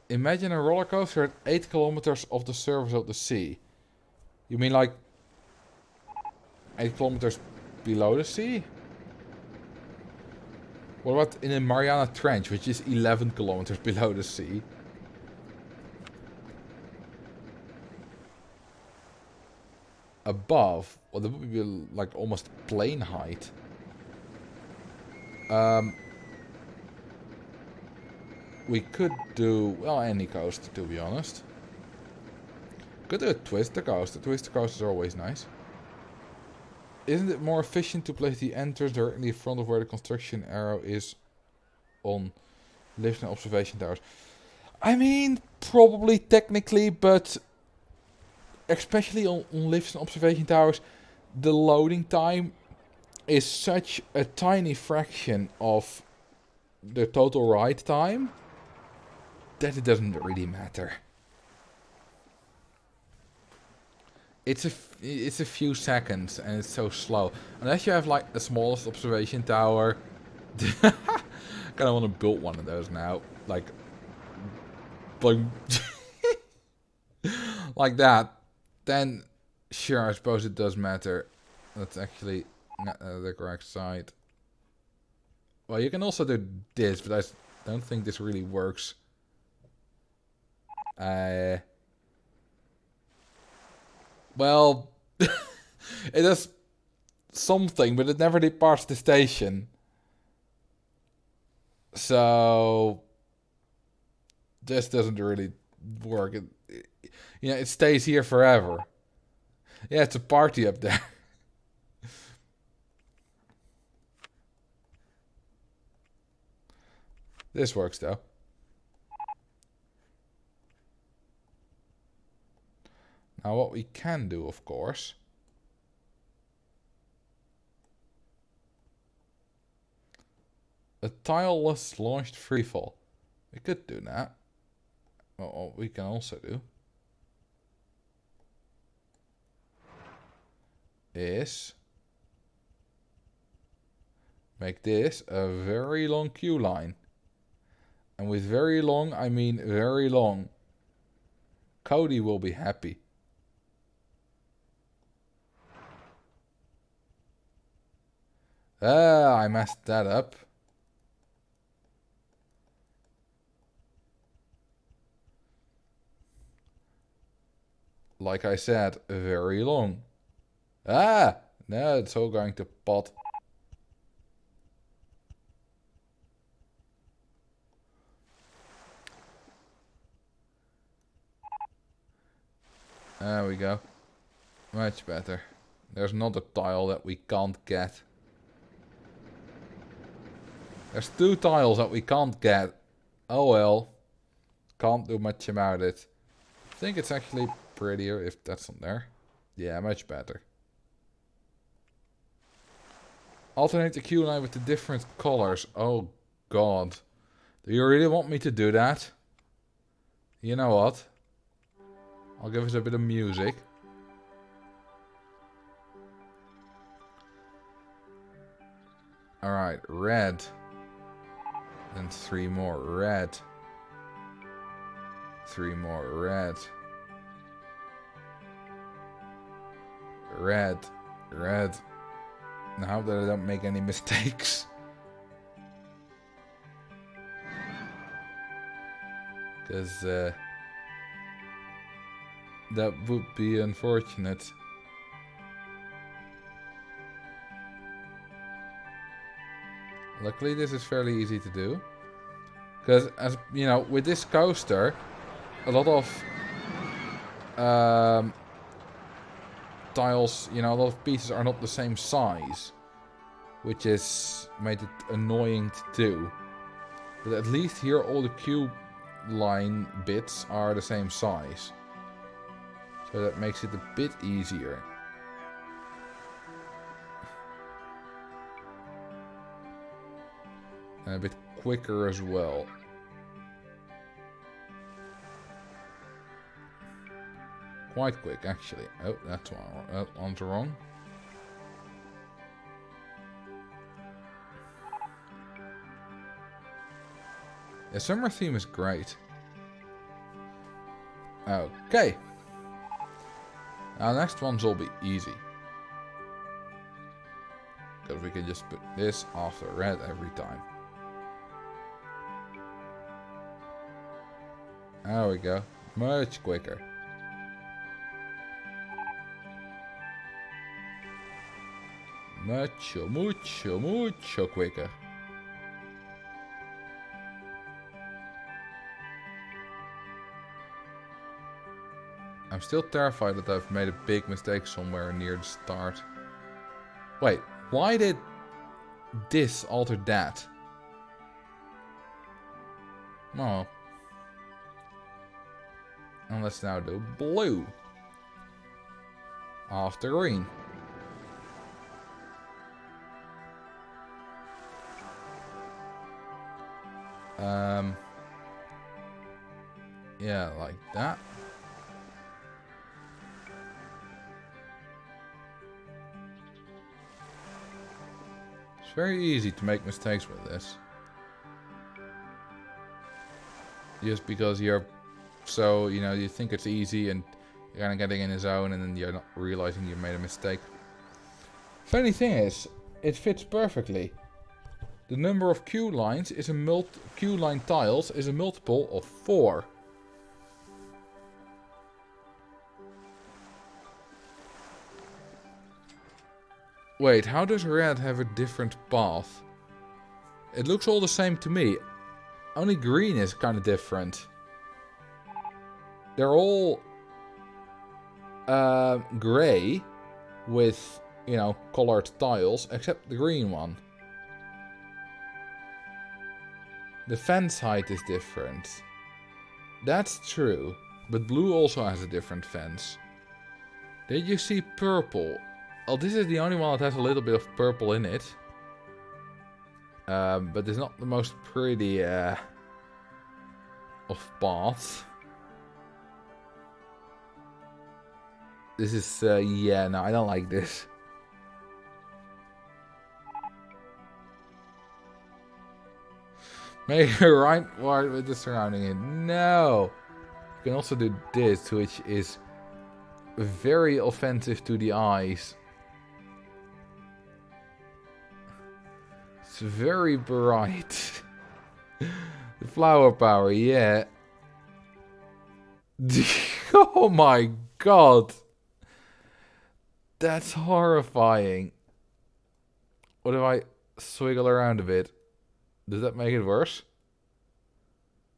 Imagine a roller coaster at 8 kilometers off the surface of the sea. You mean like 8 kilometers below the sea? What about in the Mariana Trench, which is 11 kilometers below the sea? Above? Well, that would be like almost plane height. We could do, well, any coaster, to be honest. Could do a Twister coaster. Twister coasters are always nice. Isn't it more efficient to place the entrance directly in front of where the construction arrow is on lift and observation towers? I mean, probably technically, but especially on lifts and observation towers, the loading time is such a tiny fraction of the total ride time that it doesn't really matter. It's a few seconds and it's so slow. Unless you have like the smallest observation tower. I kind of want to build one of those now. Like like that. Then sure, I suppose it does matter. That's actually not the correct side. Well, you can also do this, but I don't think this really works. Well, it does something, but it never departs the station. So this doesn't really work. It stays here forever. Yeah, it's a party up there. This works though. Now what we can do, of course, a tileless launched freefall. We could do that. What we can also do is make this a very long queue line. And with very long, I mean very long. Cody will be happy. I messed that up. like I said, very long. Ah! No, it's all going to pot. There we go. Much better. There's another tile that we can't get. There's 2 tiles that we can't get. Oh well. Can't do much about it. I think it's actually prettier if that's not there. Yeah, much better. Alternate the queue line with the different colors. Oh god. Do you really want me to do that? You know what? I'll give us a bit of music. Alright, red. Then 3 more red. 3 more red. Red. Red. Now I hope that I don't make any mistakes. Because that would be unfortunate. Luckily this is fairly easy to do. Because, as you know, with this coaster, a lot of tiles, you know, a lot of pieces are not the same size. Which is made it annoying to do. But at least here all the cube line bits are the same size. So that makes it a bit easier. And a bit quicker as well. Quite quick, actually. Oh, that's one. That one's wrong. The summer theme is great. Okay. Now, next ones will be easy. Because we can just put this after red every time. There we go. Much quicker. Mucho quicker. I'm still terrified that I've made a big mistake somewhere near the start. Wait, why did this alter that? Oh. And let's now do blue. After green. Yeah, like that. It's very easy to make mistakes with this. Just because you're so, you know, you think it's easy and you're kind of getting in a zone and then you're not realizing you made a mistake. Funny thing is, it fits perfectly. The number of queue lines is a queue line tiles is a multiple of 4. Wait, how does red have a different path? It looks all the same to me. Only green is kind of different. They're all grey with, you know, colored tiles, except the green one. The fence height is different. That's true, but blue also has a different fence. Did you see purple? Oh, this is the only one that has a little bit of purple in it. But it's not the most pretty of paths. This is, yeah, no, I don't like this. Make a right wide with the surrounding it. No! You can also do this, which is very offensive to the eyes. It's very bright. The flower power, yeah. Oh my god. That's horrifying. What if I swiggle around a bit? Does that make it worse?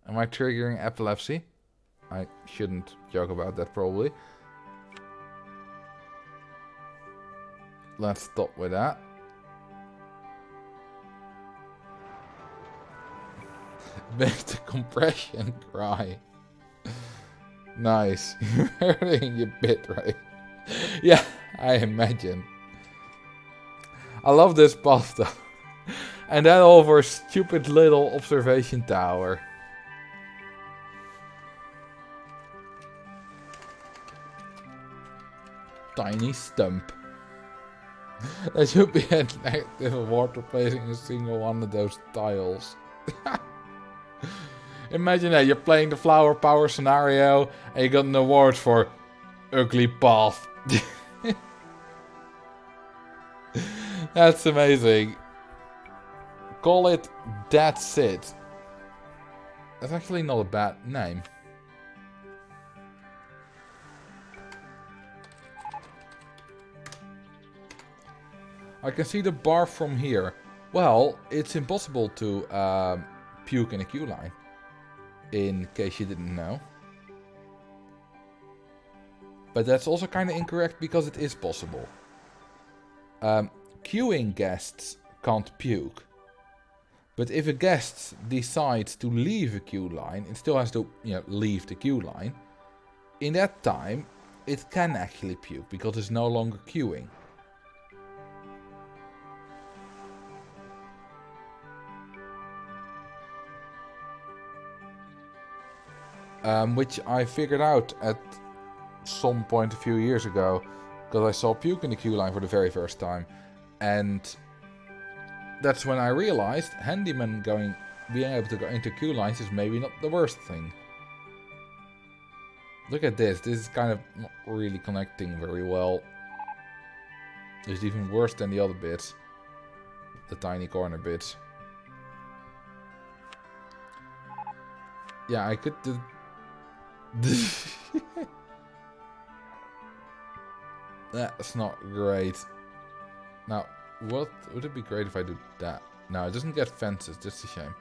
Am I triggering epilepsy? I shouldn't joke about that probably. Let's stop with that. Make the compression cry. Nice. You're hurting your bit, right? Yeah, I imagine. I love this pasta. And then over a stupid little observation tower. Tiny stump. There should be an active award replacing a single one of those tiles. Imagine that you're playing the flower power scenario and you got an award for ugly path. That's amazing. Call it That's It. That's actually not a bad name. I can see the bar from here. Well, it's impossible to puke in a queue line. In case you didn't know. But that's also kind of incorrect because it is possible. Queuing guests can't puke. But if a guest decides to leave a queue line, it still has to, leave the queue line. In that time, it can actually puke because it's no longer queuing. Which I figured out at some point a few years ago, because I saw puke in the queue line for the very first time, and that's when I realized handyman being able to go into queue lines is maybe not the worst thing. Look at this. This is kind of not really connecting very well. It's even worse than the other bits, the tiny corner bits. Yeah, I could do. That's not great. Now, what would it be great if I do that? No, it doesn't get fences. Just a shame.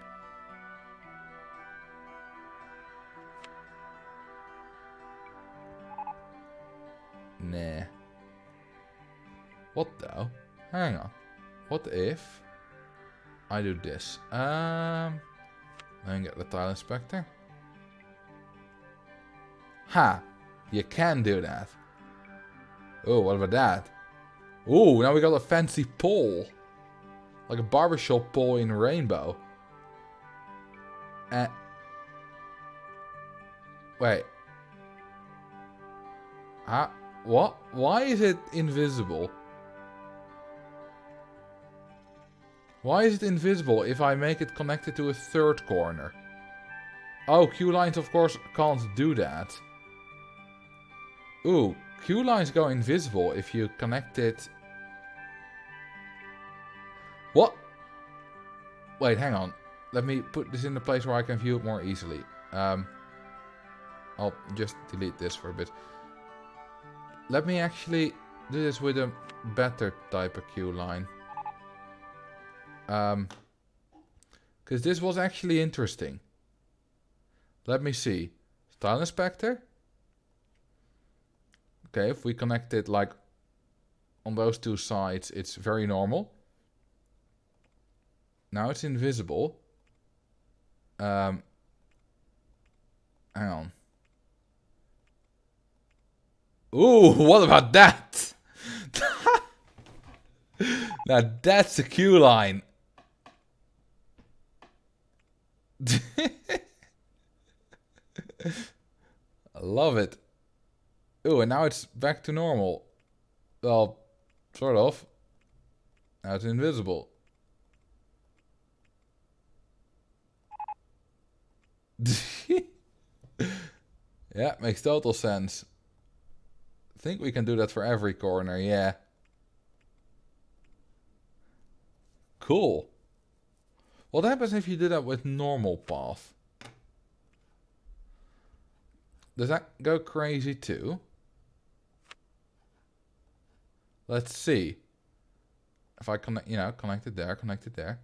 Nah. What though? Hang on. What if I do this? Then get the tile inspector. Ha! You can do that. Oh, what about that? Oh, now we got a fancy pole. Like a barbershop pole in rainbow. Wait. What? Why is it invisible? Why is it invisible if I make it connected to a third corner? Oh, queue lines of course can't do that. Ooh, queue lines go invisible if you connect it. What? Wait, hang on. Let me put this in a place where I can view it more easily. I'll just delete this for a bit. Let me actually do this with a better type of queue line. Because this was actually interesting. Let me see. Tile inspector. Okay, if we connect it like on those two sides, it's very normal. Now it's invisible. Hang on. Ooh, what about that? Now that's a queue line. I love it. Ooh, and now it's back to normal. Well, sort of. Now it's invisible. Yeah, makes total sense. I think we can do that for every corner, yeah. Cool. What happens if you do that with normal path? Does that go crazy too? Let's see. If I connect, connect it there, connect it there.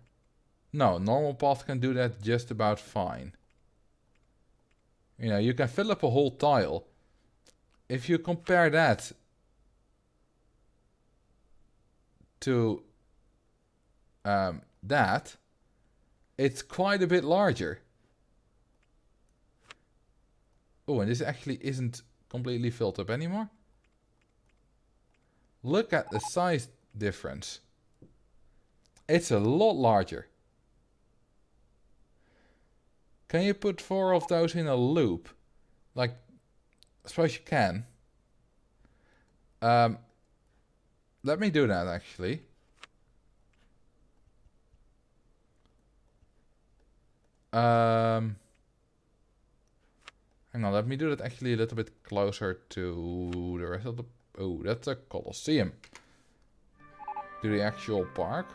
No, normal path can do that just about fine. You can fill up a whole tile. If you compare that to that, it's quite a bit larger. Oh, and this actually isn't completely filled up anymore. Look at the size difference. It's a lot larger. Can you put 4 of those in a loop? Like, I suppose you can. Let me do that actually. Hang on, let me do that actually a little bit closer to the rest of the... Oh, that's a Colosseum. To the actual park.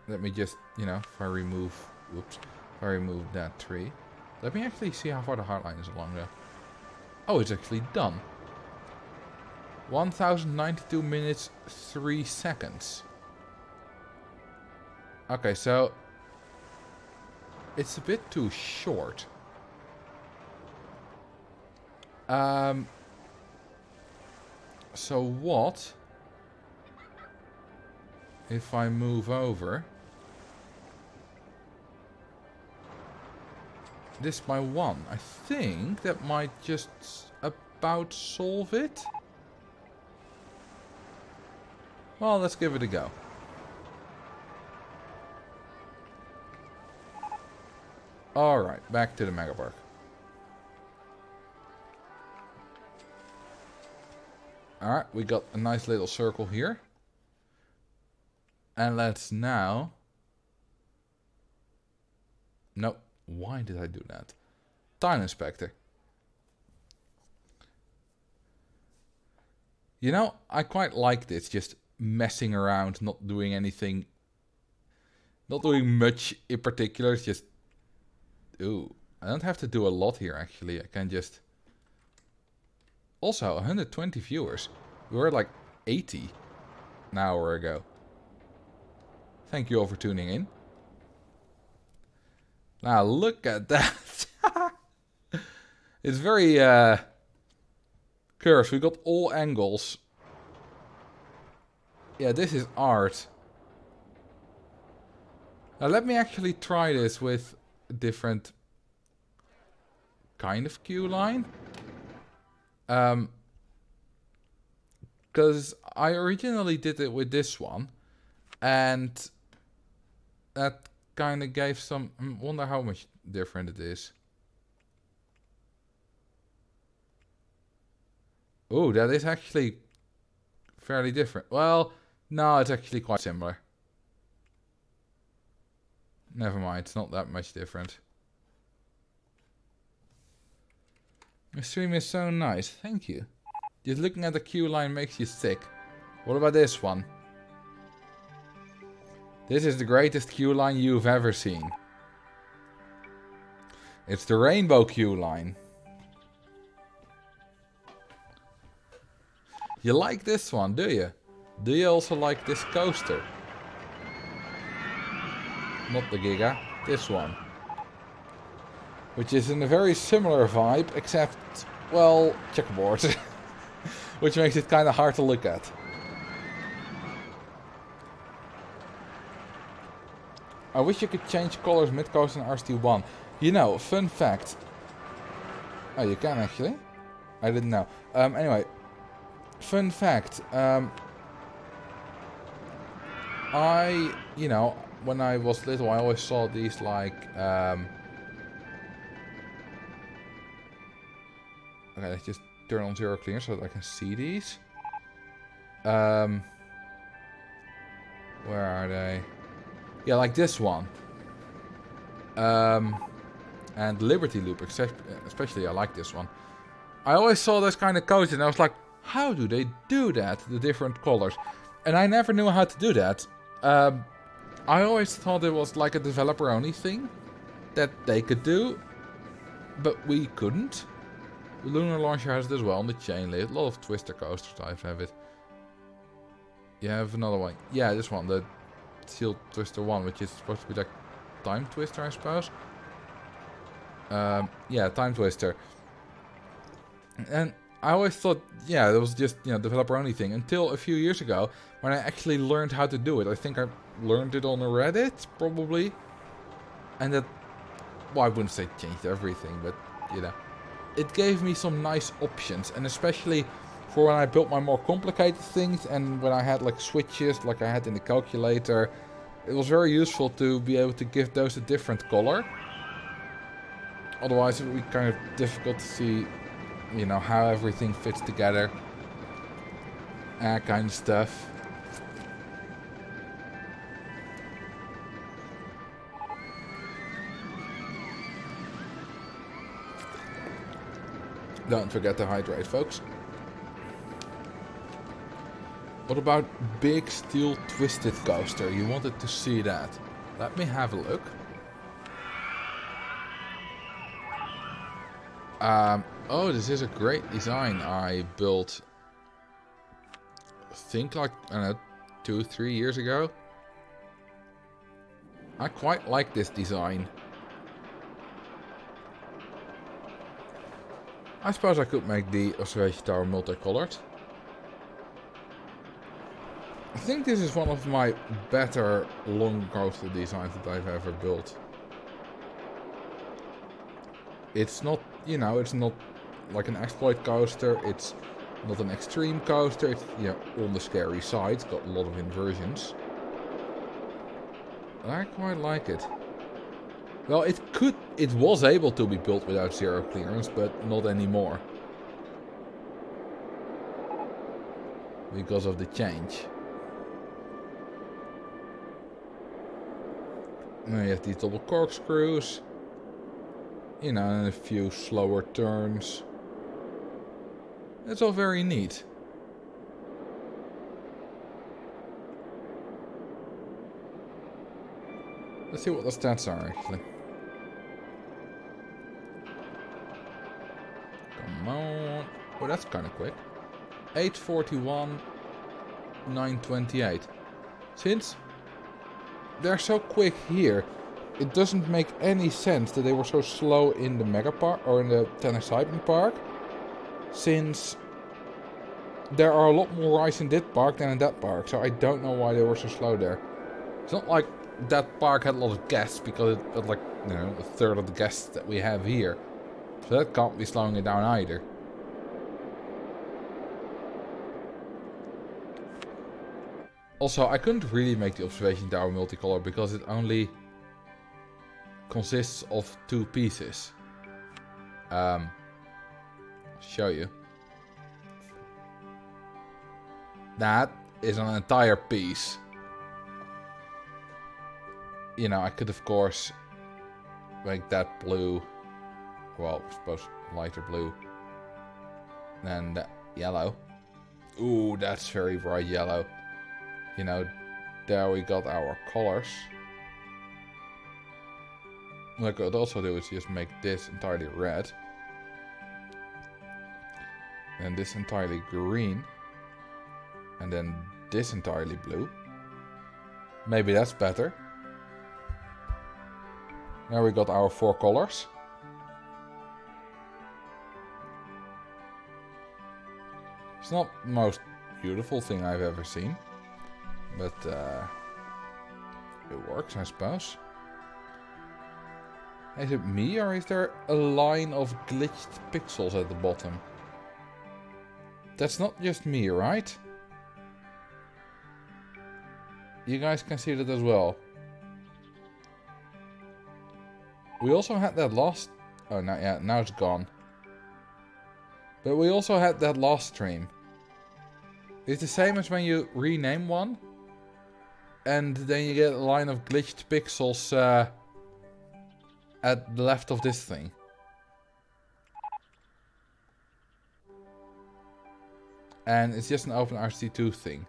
Let me just, if I remove... Whoops. If I remove that tree. Let me actually see how far the hard line is along there. Oh, it's actually done. 1092 minutes, 3 seconds. Okay, so... It's a bit too short. So what if I move over this by 1? I think that might just about solve it. Well, let's give it a go. Alright, back to the Megapark. Alright, we got a nice little circle here. And let's now... Nope. Why did I do that? Tile Inspector. I quite like this. Just messing around, not doing anything. Not doing much in particular. It's just... Ooh, I don't have to do a lot here actually. I can just... Also, 120 viewers. We were like 80 an hour ago. Thank you all for tuning in. Now look at that. It's very cursed. We got all angles. Yeah, this is art. Now let me actually try this with a different kind of queue line. Because I originally did it with this one, and that kind of gave some... I wonder how much different it is. Oh, that is actually fairly different. Well, no, it's actually quite similar. Never mind, it's not that much different. The stream is so nice, thank you. Just looking at the queue line makes you sick. What about this one? This is the greatest queue line you've ever seen. It's the rainbow queue line. You like this one, do you? Do you also like this coaster? Not the Giga, this one. Which is in a very similar vibe, except, well, checkerboard. Which makes it kind of hard to look at. I wish you could change colors mid-coast in RCT1. Fun fact. Oh, you can actually? I didn't know. Anyway. Fun fact. When I was little, I always saw these like... Okay, let's just turn on zero clear so that I can see these. Where are they? Yeah, like this one. And Liberty Loop, especially I like this one. I always saw this kind of codes and I was like, how do they do that? The different colors. And I never knew how to do that. I always thought it was like a developer only thing that they could do, but we couldn't. The Lunar Launcher has it as well, and the Chain Lift. A lot of Twister coasters I have it. You have another one. Yeah, this one, the Seal Twister 1, which is supposed to be like Time Twister, I suppose. Yeah, Time Twister. And I always thought, yeah, it was just, developer only thing. Until a few years ago, when I actually learned how to do it. I think I learned it on Reddit, probably. And that, well, I wouldn't say changed everything, but, it gave me some nice options. And especially for when I built my more complicated things and when I had like switches, like I had in the calculator, it was very useful to be able to give those a different color. Otherwise, it would be kind of difficult to see, how everything fits together. That kind of stuff. Don't forget to hydrate, folks. What about Big Steel Twisted Coaster? You wanted to see that. Let me have a look. Oh, this is a great design I built, I think like, I don't know, 2-3 years ago. I quite like this design. I suppose I could make the observation tower multicolored. I think this is one of my better long coaster designs that I've ever built. It's not, it's not like an exploit coaster, it's not an extreme coaster, it's, on the scary side, it's got a lot of inversions. I quite like it. Well, it was able to be built without zero clearance, but not anymore. Because of the change. Now you have these double corkscrews. And a few slower turns. It's all very neat. Let's see what the stats are actually. Come on. Oh, that's kind of quick. 841, 928. Since they're so quick here, it doesn't make any sense that they were so slow in the Megapark or in the Tennis Park, since there are a lot more rides in that park than in that park, so I don't know why they were so slow there. It's not like that park had a lot of guests, because it had like, a third of the guests that we have here. So that can't be slowing it down either. Also, I couldn't really make the observation tower multicolor because it only consists of 2 pieces. I'll show you. That is an entire piece. I could of course make that blue. Well, I suppose lighter blue. And that yellow. Ooh, that's very bright yellow. There we got our colors. What I could also do is just make this entirely red. And this entirely green. And then this entirely blue. Maybe that's better. Now we got our 4 colors. It's not the most beautiful thing I've ever seen. But it works, I suppose. Is it me, or is there a line of glitched pixels at the bottom? That's not just me, right? You guys can see that as well. We also had that last... Oh, no, yeah, now it's gone. But we also had that last stream. It's the same as when you rename one. And then you get a line of glitched pixels at the left of this thing. And it's just an open RCT2 thing.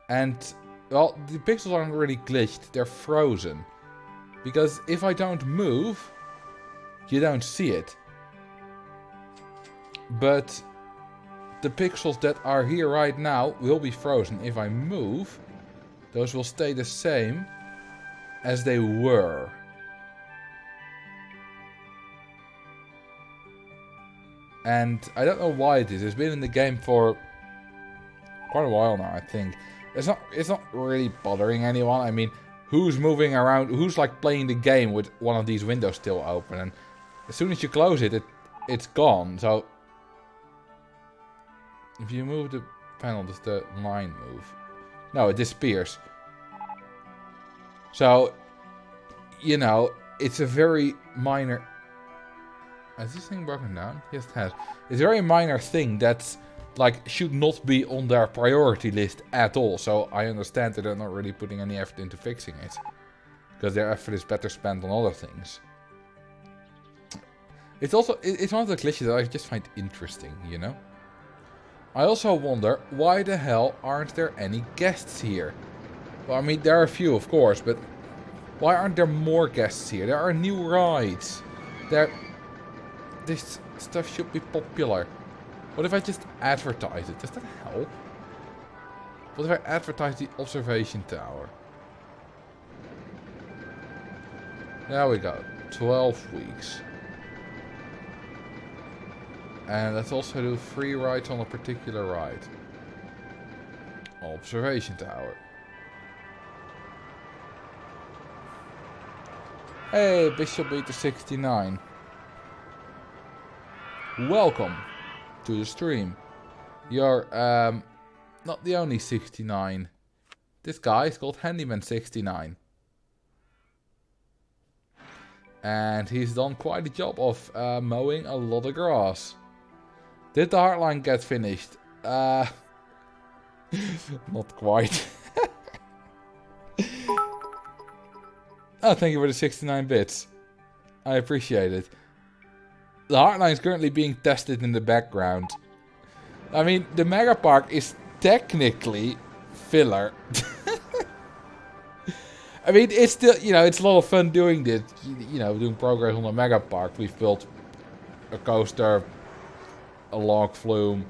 And, well, the pixels aren't really glitched, they're frozen. Because if I don't move, you don't see it. But the pixels that are here right now will be frozen. If I move, those will stay the same as they were. And I don't know why it is. It's been in the game for quite a while now, I think. It's not really bothering anyone. I mean, who's moving around? Who's like playing the game with one of these windows still open? And as soon as you close it, it's gone. So if you move the panel, does the line move? No, it disappears. So, you know, it's a very minor... Has this thing broken down? Yes, it has. It's a very minor thing that's, like, should not be on their priority list at all. So I understand that they're not really putting any effort into fixing it. Because their effort is better spent on other things. It's also, it's one of the glitches that I just find interesting, you know? I also wonder, why the hell aren't there any guests here? Well, I mean, there are a few, of course, but why aren't there more guests here? There are new rides. This stuff should be popular. What if I just advertise it? Does that help? What if I advertise the observation tower? There we go. 12 weeks. And let's also do 3 rides on a particular ride. Observation tower. Hey, Bishop Beater 69. Welcome to the stream. You're not the only 69. This guy is called Handyman 69. And he's done quite a job of mowing a lot of grass. Did the hardline get finished? Not quite. Oh, thank you for the 69 bits. I appreciate it. The hardline is currently being tested in the background. I mean, the Megapark is technically filler. I mean, it's still, you know, it's a lot of fun doing this. You know, doing progress on the Megapark. We've built a coaster, a log flume,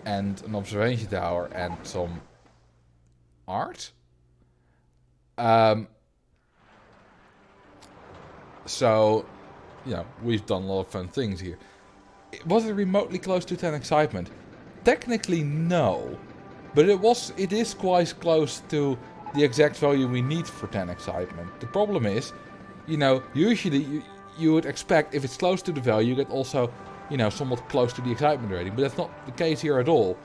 and an observation tower, and some art. So, you know, we've done a lot of fun things here. Was it remotely close to 10 excitement? Technically, no. But it is quite close to the exact value we need for 10 excitement. The problem is, you know, usually you would expect if it's close to the value, you get also, you know, somewhat close to the excitement rating. But that's not the case here at all.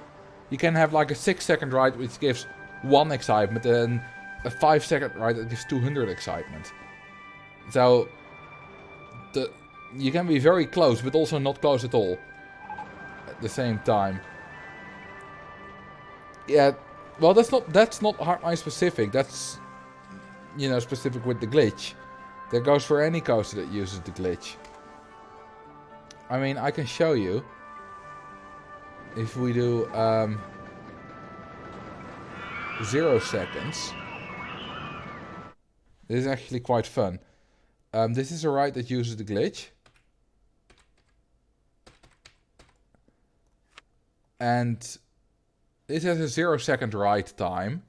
You can have like a 6-second ride which gives 1 excitement and a 5-second ride that gives 200 excitement. So you can be very close, but also not close at all at the same time. Yeah, well, that's not hardline specific. That's, you know, specific with the glitch. That goes for any coaster that uses the glitch. I mean, I can show you. If we do 0 seconds. This is actually quite fun. This is a ride that uses the glitch. And this has a 0-second ride time.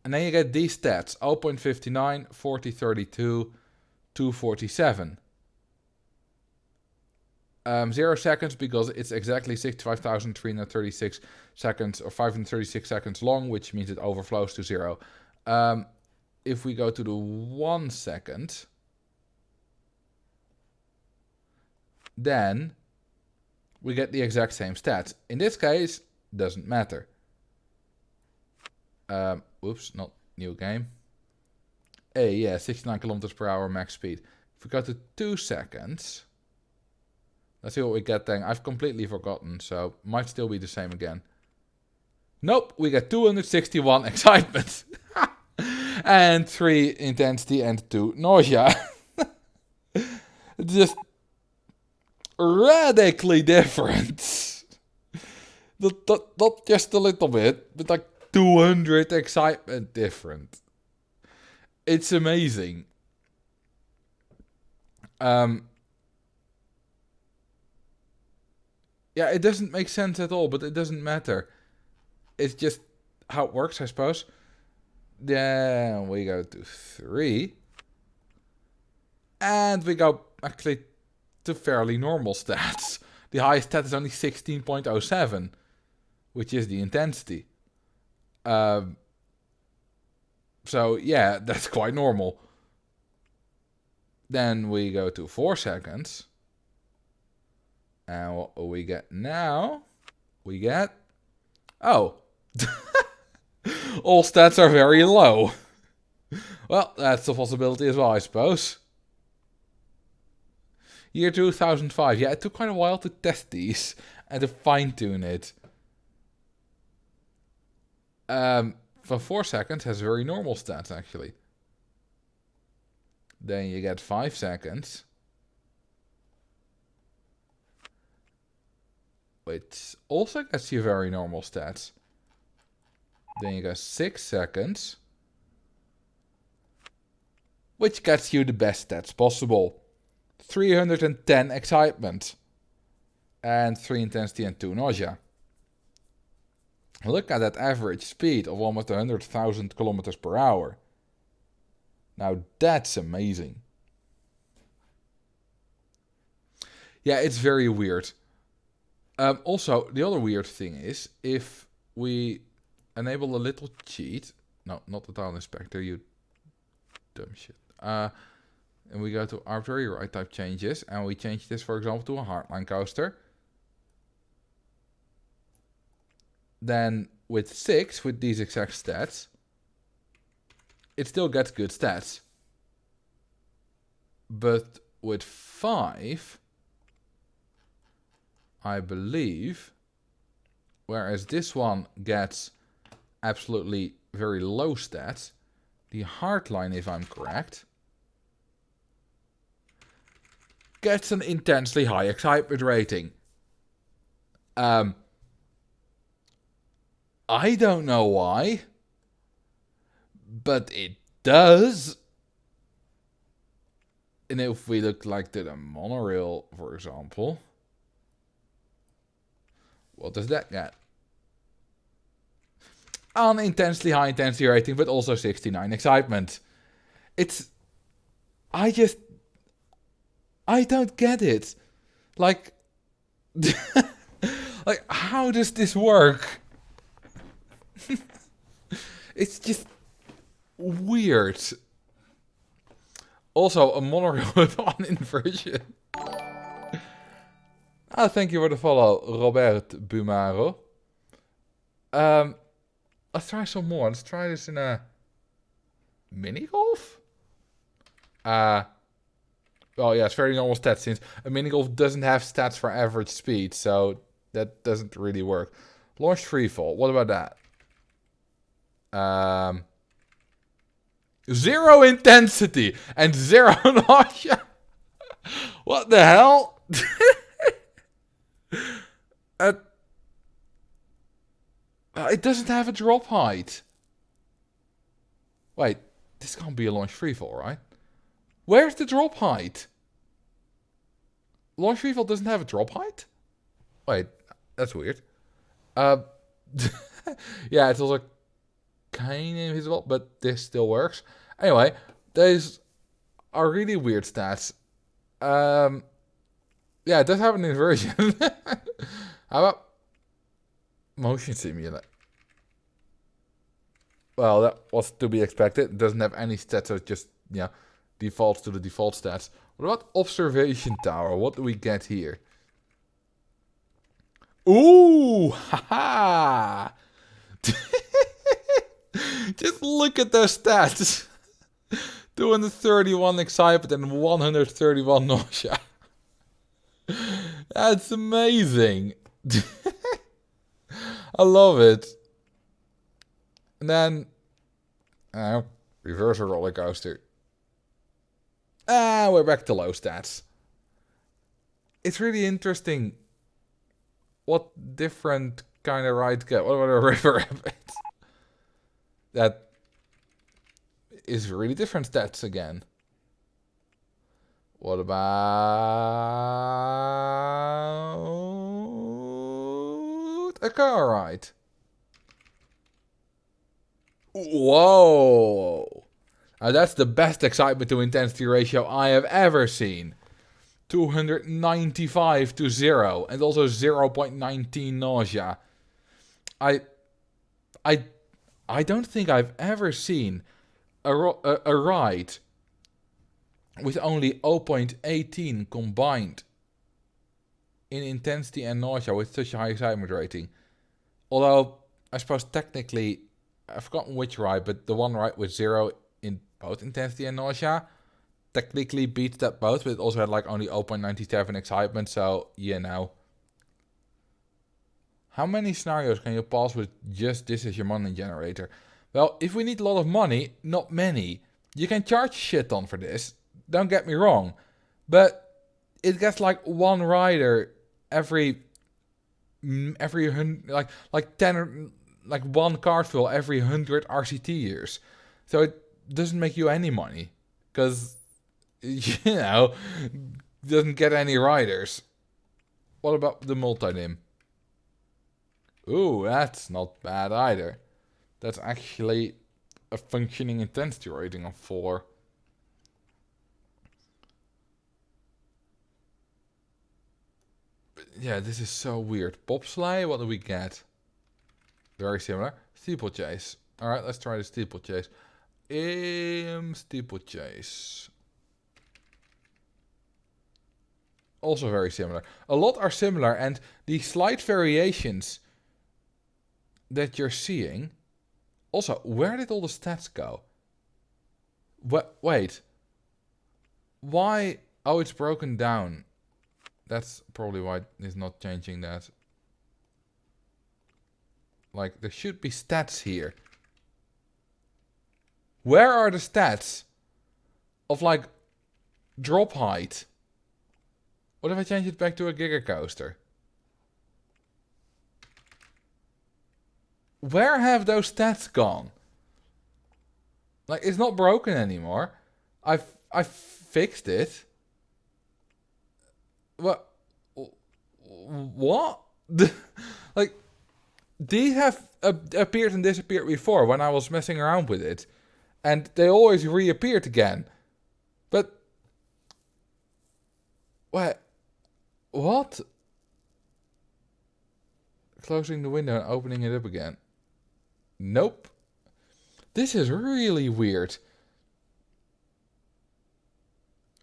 And then you get these stats. 0.59, 40.32, 247. 0 seconds because it's exactly 65,336 seconds or 536 seconds long, which means it overflows to 0. If we go to the 1 second, then we get the exact same stats. In this case, doesn't matter. Whoops, not new game. Hey, yeah, 69 kilometers per hour max speed. If we go to 2 seconds, let's see what we get then. I've completely forgotten, so might still be the same again. Nope, we get 261 excitement. And 3 intensity and 2 nausea. Just radically different. Not just a little bit, but like 200 excitement different. It's amazing. Yeah, it doesn't make sense at all, but it doesn't matter. It's just how it works, I suppose. Then we go to 3. And we go actually to fairly normal stats. The highest stat is only 16.07, which is the intensity. So yeah, that's quite normal. Then we go to 4 seconds. And what we get now? We get... Oh. All stats are very low. Well, that's a possibility as well, I suppose. Year 2005. Yeah, it took quite a while to test these and to fine-tune it. For 4 seconds has very normal stats, actually. Then you get 5 seconds. Which also gets you very normal stats. Then you got 6 seconds. Which gets you the best stats possible. 310 excitement. And 3 intensity and 2 nausea. Look at that average speed of almost 100,000 kilometers per hour. Now that's amazing. Yeah, it's very weird. Also, the other weird thing is, if we enable a little cheat... No, not the tile inspector, you dumb shit. And we go to arbitrary ride type changes, and we change this, for example, to a hardline coaster. Then with 6, with these exact stats, it still gets good stats. But with 5, I believe, whereas this one gets absolutely very low stats, the hardline, if I'm correct, gets an intensely high excitement rating. I don't know why, but it does. And if we look like to the monorail, for example, what does that get? An intensely high intensity rating, but also 69 excitement. I don't get it. Like, like, how does this work? It's just weird. Also, a monorail with one inversion. Ah, thank you for the follow, Robert Bumaro. Let's try some more. Let's try this in a mini golf. Well, yeah, it's very normal stats since a mini golf doesn't have stats for average speed, so that doesn't really work. Launch freefall. What about that? 0 intensity and 0 nausea. What the hell? It doesn't have a drop height. Wait, this can't be a launch freefall, right? Where's the drop height? Launch freefall doesn't have a drop height? Wait, that's weird. Yeah, it's also kind of invisible, but this still works. Anyway, those are really weird stats. Yeah, it does have an inversion. How about motion simulator? Well, that was to be expected. It doesn't have any stats, so it just, yeah, defaults to the default stats. What about observation tower? What do we get here? Ooh, haha! Just look at those stats. 231 excitement and 131 nausea. That's amazing. I love it. And then, reverse a roller coaster. We're back to low stats. It's really interesting what different kind of rides get. What about a river rapids? That is really different stats again. What about America, alright. Whoa! Now that's the best excitement to intensity ratio I have ever seen. 295 to 0, and also 0.19 nausea. I don't think I've ever seen a ride with only 0.18 combined in intensity and nausea with such a high excitement rating. Although, I suppose technically, I've forgotten which ride, but the one ride with 0 in both intensity and nausea technically beats that both, but it also had like only 0.97 excitement, so, you know. How many scenarios can you pass with just this as your money generator? Well, if we need a lot of money, not many. You can charge shit ton for this, don't get me wrong. But it gets like one rider every 100, like 10, like one card fill every 100 RCT years. So it doesn't make you any money. Because, you know, doesn't get any riders. What about the multi-dim? Ooh, that's not bad either. That's actually a functioning intensity rating of 4. But yeah, this is so weird. Bobsleigh, what do we get? Very similar. Steeplechase. Alright, let's try the steeplechase. Steeplechase. Also very similar. A lot are similar, and the slight variations that you're seeing. Also, where did all the stats go? Wait. Why? Oh, it's broken down. That's probably why it's not changing that. Like, there should be stats here. Where are the stats of, like, drop height? What if I change it back to a GeoGuessr? Where have those stats gone? Like, it's not broken anymore. I fixed it. What? Like, these have appeared and disappeared before when I was messing around with it. And they always reappeared again. But... What? Closing the window and opening it up again. Nope. This is really weird.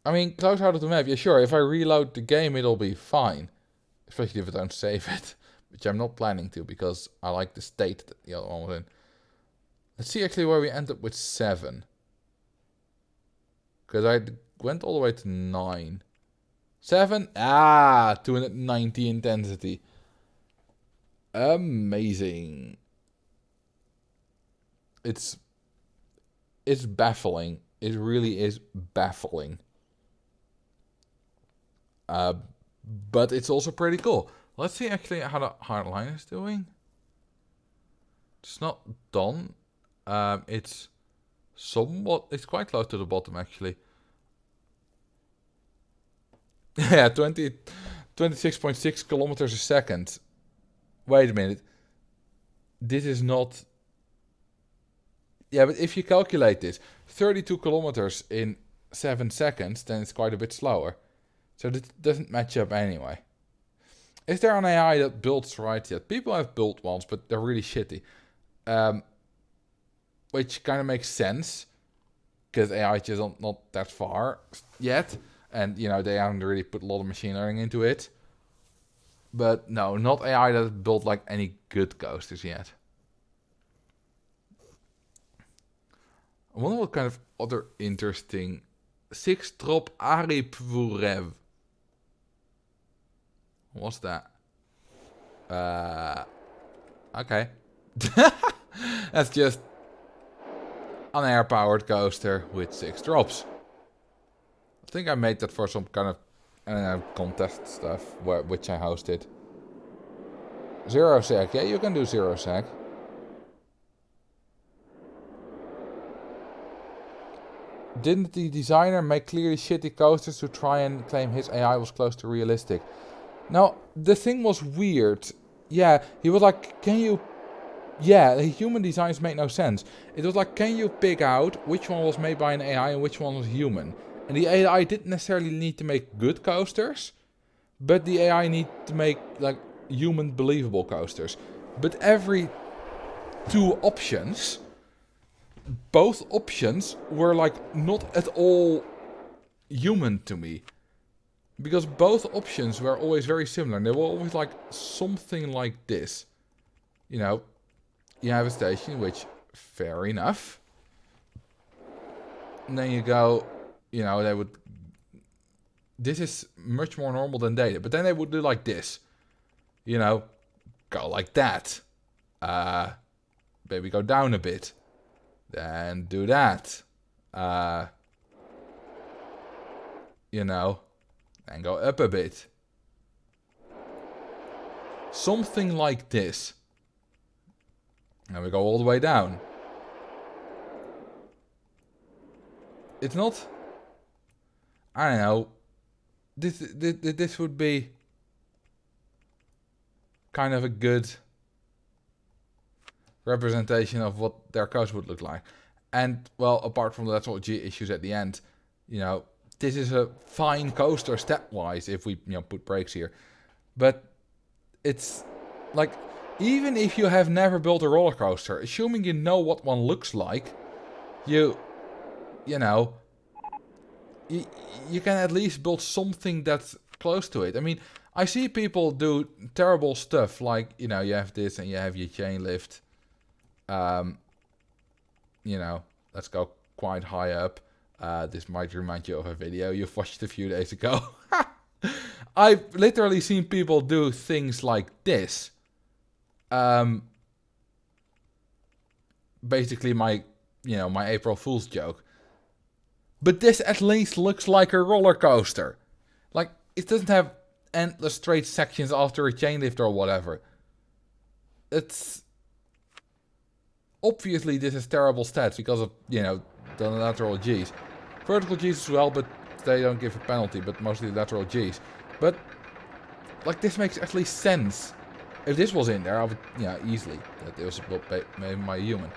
I mean, close out of the map. Yeah, sure. If I reload the game, it'll be fine. Especially if I don't save it. Which I'm not planning to, because I like the state that the other one was in. Let's see actually where we end up with 7. Because I went all the way to 9. 7? 290 intensity. Amazing. It's baffling. It really is baffling. But it's also pretty cool. Let's see actually how the hardline is doing. It's not done. It's quite close to the bottom actually. Yeah, 26.6 kilometers a second. Wait a minute. This is not... Yeah, but if you calculate this, 32 kilometers in 7 seconds, then it's quite a bit slower. So this doesn't match up anyway. Is there an AI that builds right yet? People have built ones, but they're really shitty. Which kind of makes sense. Because AI is just not that far yet. And, you know, they haven't really put a lot of machine learning into it. But no, not AI that built like any good coasters yet. I wonder what kind of other interesting... 6 drop Aripurev. What's that? Okay. That's just an air-powered coaster with 6 drops. I think I made that for some kind of, I don't know, contest stuff, which I hosted. 0 sec. Yeah, you can do 0 sec. Didn't the designer make clearly shitty coasters to try and claim his AI was close to realistic? Now, the thing was weird. yeah, he was like, can you... Yeah, the human designs make no sense. It was like, can you pick out which one was made by an AI and which one was human? And the AI didn't necessarily need to make good coasters, but the AI need to make like human believable coasters. But every two options, both options were like not at all human to me. Because both options were always very similar. And they were always like something like this. You know, you have a station, which, fair enough. And then you go, you know, they would... This is much more normal than they did. But then they would do like this. You know, go like that. Maybe go down a bit. Then do that. You know, and go up a bit. Something like this. And we go all the way down. It's not... I don't know. This would be kind of a good representation of what their coast would look like. And, well, apart from the lateral G issues at the end, you know, this is a fine coaster stepwise if we, you know, put brakes here. But it's like... Even if you have never built a roller coaster, assuming you know what one looks like, you know, you can at least build something that's close to it. I mean, I see people do terrible stuff like, you know, you have this and you have your chain lift. You know, let's go quite high up. This might remind you of a video you watched a few days ago. I've literally seen people do things like this. Basically my April Fool's joke. But this at least looks like a roller coaster. Like, it doesn't have endless straight sections after a chain lift or whatever. It's... Obviously this is terrible stats because of, you know, the lateral G's. Vertical G's as well, but they don't give a penalty, but mostly lateral G's. But, like, this makes at least sense. If this was in there, I would, yeah, easily. That it was made by a human.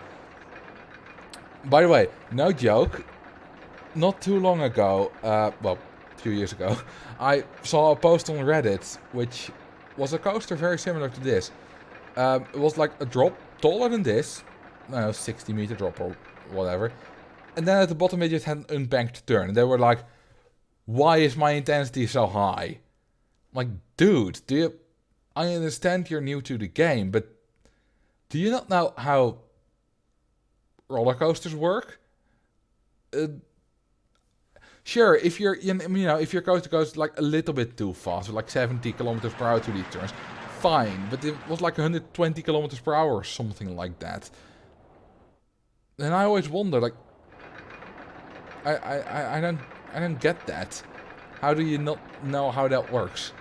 By the way, no joke. Not too long ago, well, a few years ago, I saw a post on Reddit, which was a coaster very similar to this. It was like a drop taller than this, I don't know, 60-meter drop or whatever. And then at the bottom it just had an unbanked turn. And they were like, why is my intensity so high? I'm like, dude, I understand you're new to the game, but do you not know how roller coasters work? Sure, if if your coaster goes like a little bit too fast, like 70 kilometers per hour to these turns, fine. But it was like 120 kilometers per hour or something like that. And I always wonder, like, I don't get that. How do you not know how that works?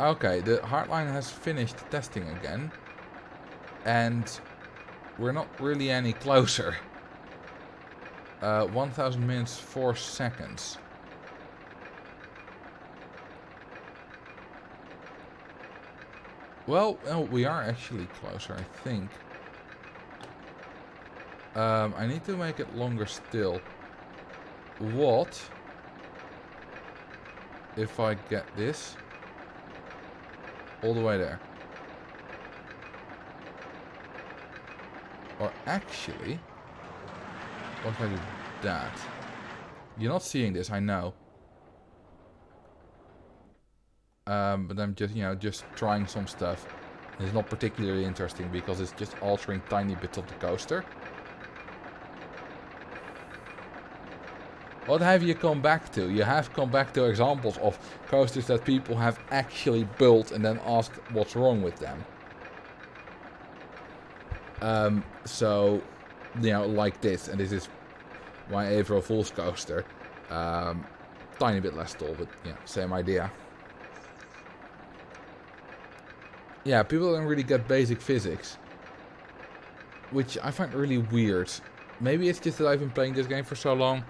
Okay, the hardline has finished testing again. And we're not really any closer. 1000 minutes, 4 seconds. Well, we are actually closer, I think. I need to make it longer still. What if I get this all the way there? Or actually, what if I do that? You're not seeing this, I know. But I'm just, just trying some stuff. It's not particularly interesting because it's just altering tiny bits of the coaster. What have you come back to? You have come back to examples of coasters that people have actually built and then asked what's wrong with them. So, like this, and this is my April Fool's coaster. Tiny bit less tall, but yeah, same idea. Yeah, people don't really get basic physics, which I find really weird. Maybe it's just that I've been playing this game for so long,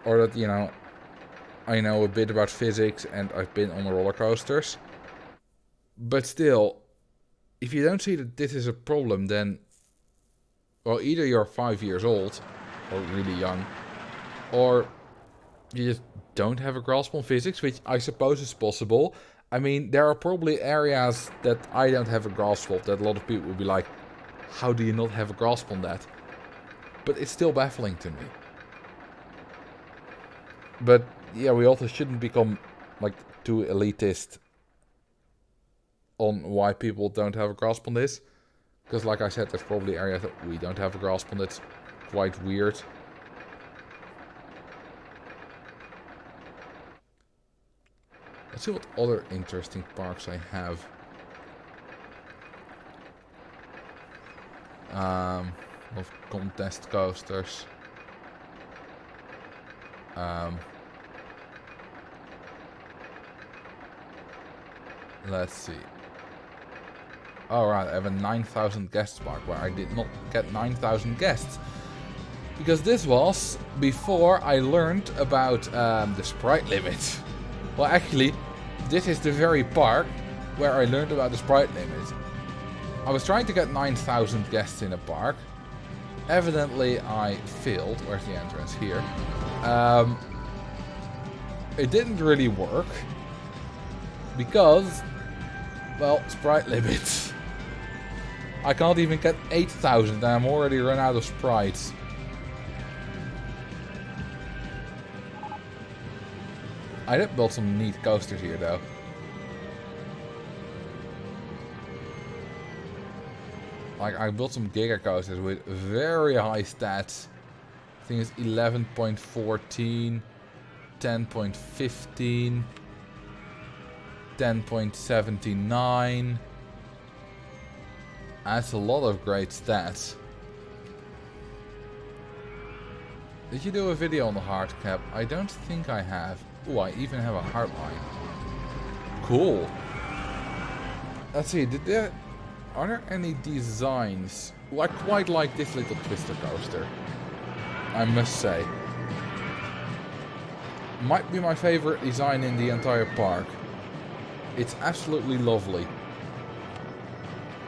or that, you know, I know a bit about physics and I've been on roller coasters. But still, if you don't see that this is a problem, then, well, either you're 5 years old, or really young, or you just don't have a grasp on physics, which I suppose is possible. I mean, there are probably areas that I don't have a grasp of, that a lot of people will be like, how do you not have a grasp on that? But it's still baffling to me. But yeah, we also shouldn't become like too elitist on why people don't have a grasp on this. Because like I said, there's probably areas that we don't have a grasp on that's quite weird. Let's see what other interesting parks I have. Of contest coasters. Let's see. Alright, I have a 9,000 guests park where I did not get 9,000 guests. Because this was before I learned about the sprite limit. Well, actually, this is the very park where I learned about the sprite limit. I was trying to get 9,000 guests in a park. Evidently, I failed. Where's the entrance? Here. It didn't really work. Because, well, sprite limits. I can't even get 8,000 and I'm already run out of sprites. I did build some neat coasters here though. Like, I built some giga coasters with very high stats. I think it's 11.14, 10.15, 10.79. That's a lot of great stats. Did you do a video on the hard cap? I don't think I have. Oh, I even have a hard line. Cool. Let's see, are there any designs? Well, I quite like this little twister coaster, I must say. Might be my favorite design in the entire park. It's absolutely lovely.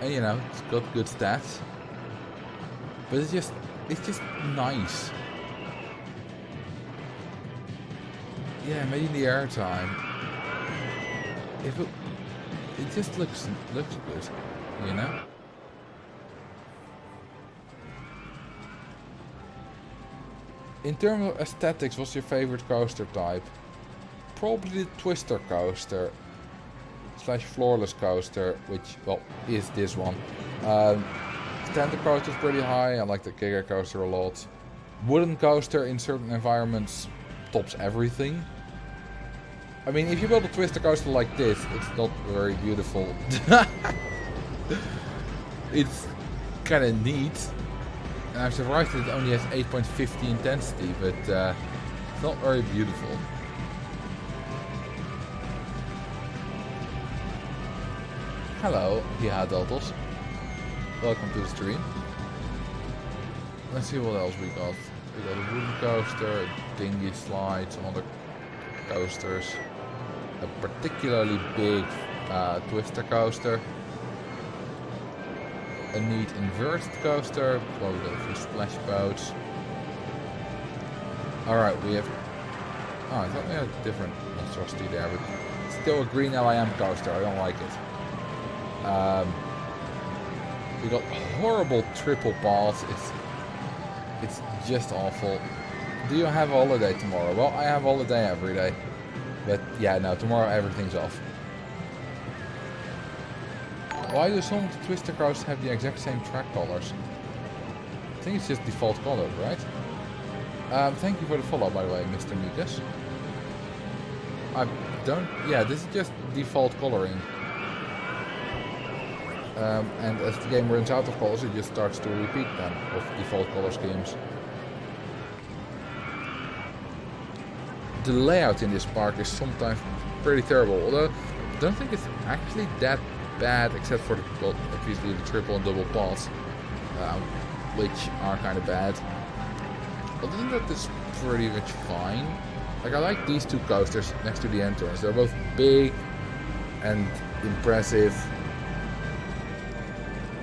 And you know, it's got good stats. But it's just nice. Yeah, maybe in the airtime. It just looks good, you know? In terms of aesthetics, what's your favorite coaster type? Probably the twister coaster / floorless coaster, which, well, is this one. Standard coaster is pretty high. I like the giga coaster a lot. Wooden coaster in certain environments tops everything. I mean, if you build a twister coaster like this, it's not very beautiful. It's kind of neat. And I'm surprised that it only has 8.50 intensity, but it's not very beautiful. Hello, yeah, Deltos. Welcome to the stream. Let's see what else we got. We got a wooden coaster, a dinghy slide, some other coasters. A particularly big twister coaster. A neat inverted coaster. Well, we got a few splash boats. Alright, we have... Oh, I thought we had a different monstrosity there, but it's still a green LIM coaster. I don't like it. We got horrible triple balls. It's just awful. Do you have a holiday tomorrow? Well, I have a holiday every day. But yeah, no, tomorrow everything's off. Why do some of the twister coasters have the exact same track colors? I think it's just default color, right? Thank you for the follow, by the way, Mr. Mikas. Yeah, this is just default coloring. And as the game runs out of colors, it just starts to repeat them of default color schemes. The layout in this park is sometimes pretty terrible, although I don't think it's actually that bad, except for obviously the triple and double paths, which are kind of bad. Other than that, this pretty much fine. Like, I like these two coasters next to the entrance. They're both big and impressive.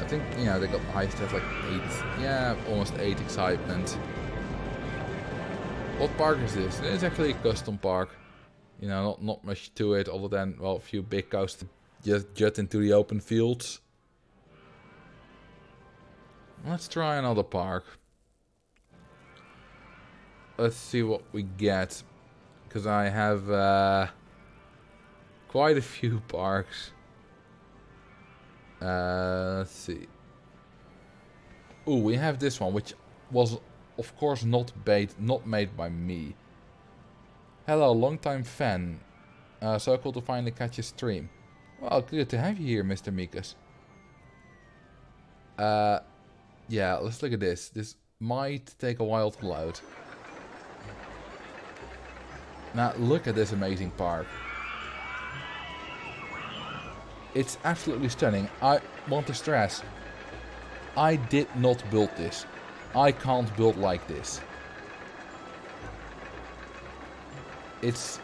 I think, you know, they got height at like 8. Yeah, almost 8 excitement. What park is this? It's actually a custom park. You know, not much to it other than, well, a few big coasters just jut into the open fields. Let's try another park. Let's see what we get. Because I have quite a few parks. Let's see. Ooh, we have this one, which was, of course, not made by me. Hello, long-time fan. So cool to finally catch a stream. Well, good to have you here, Mr. Mikas. Yeah, let's look at this. This might take a while to load. Now, look at this amazing park. It's absolutely stunning. I want to stress, I did not build this. I can't build like this. This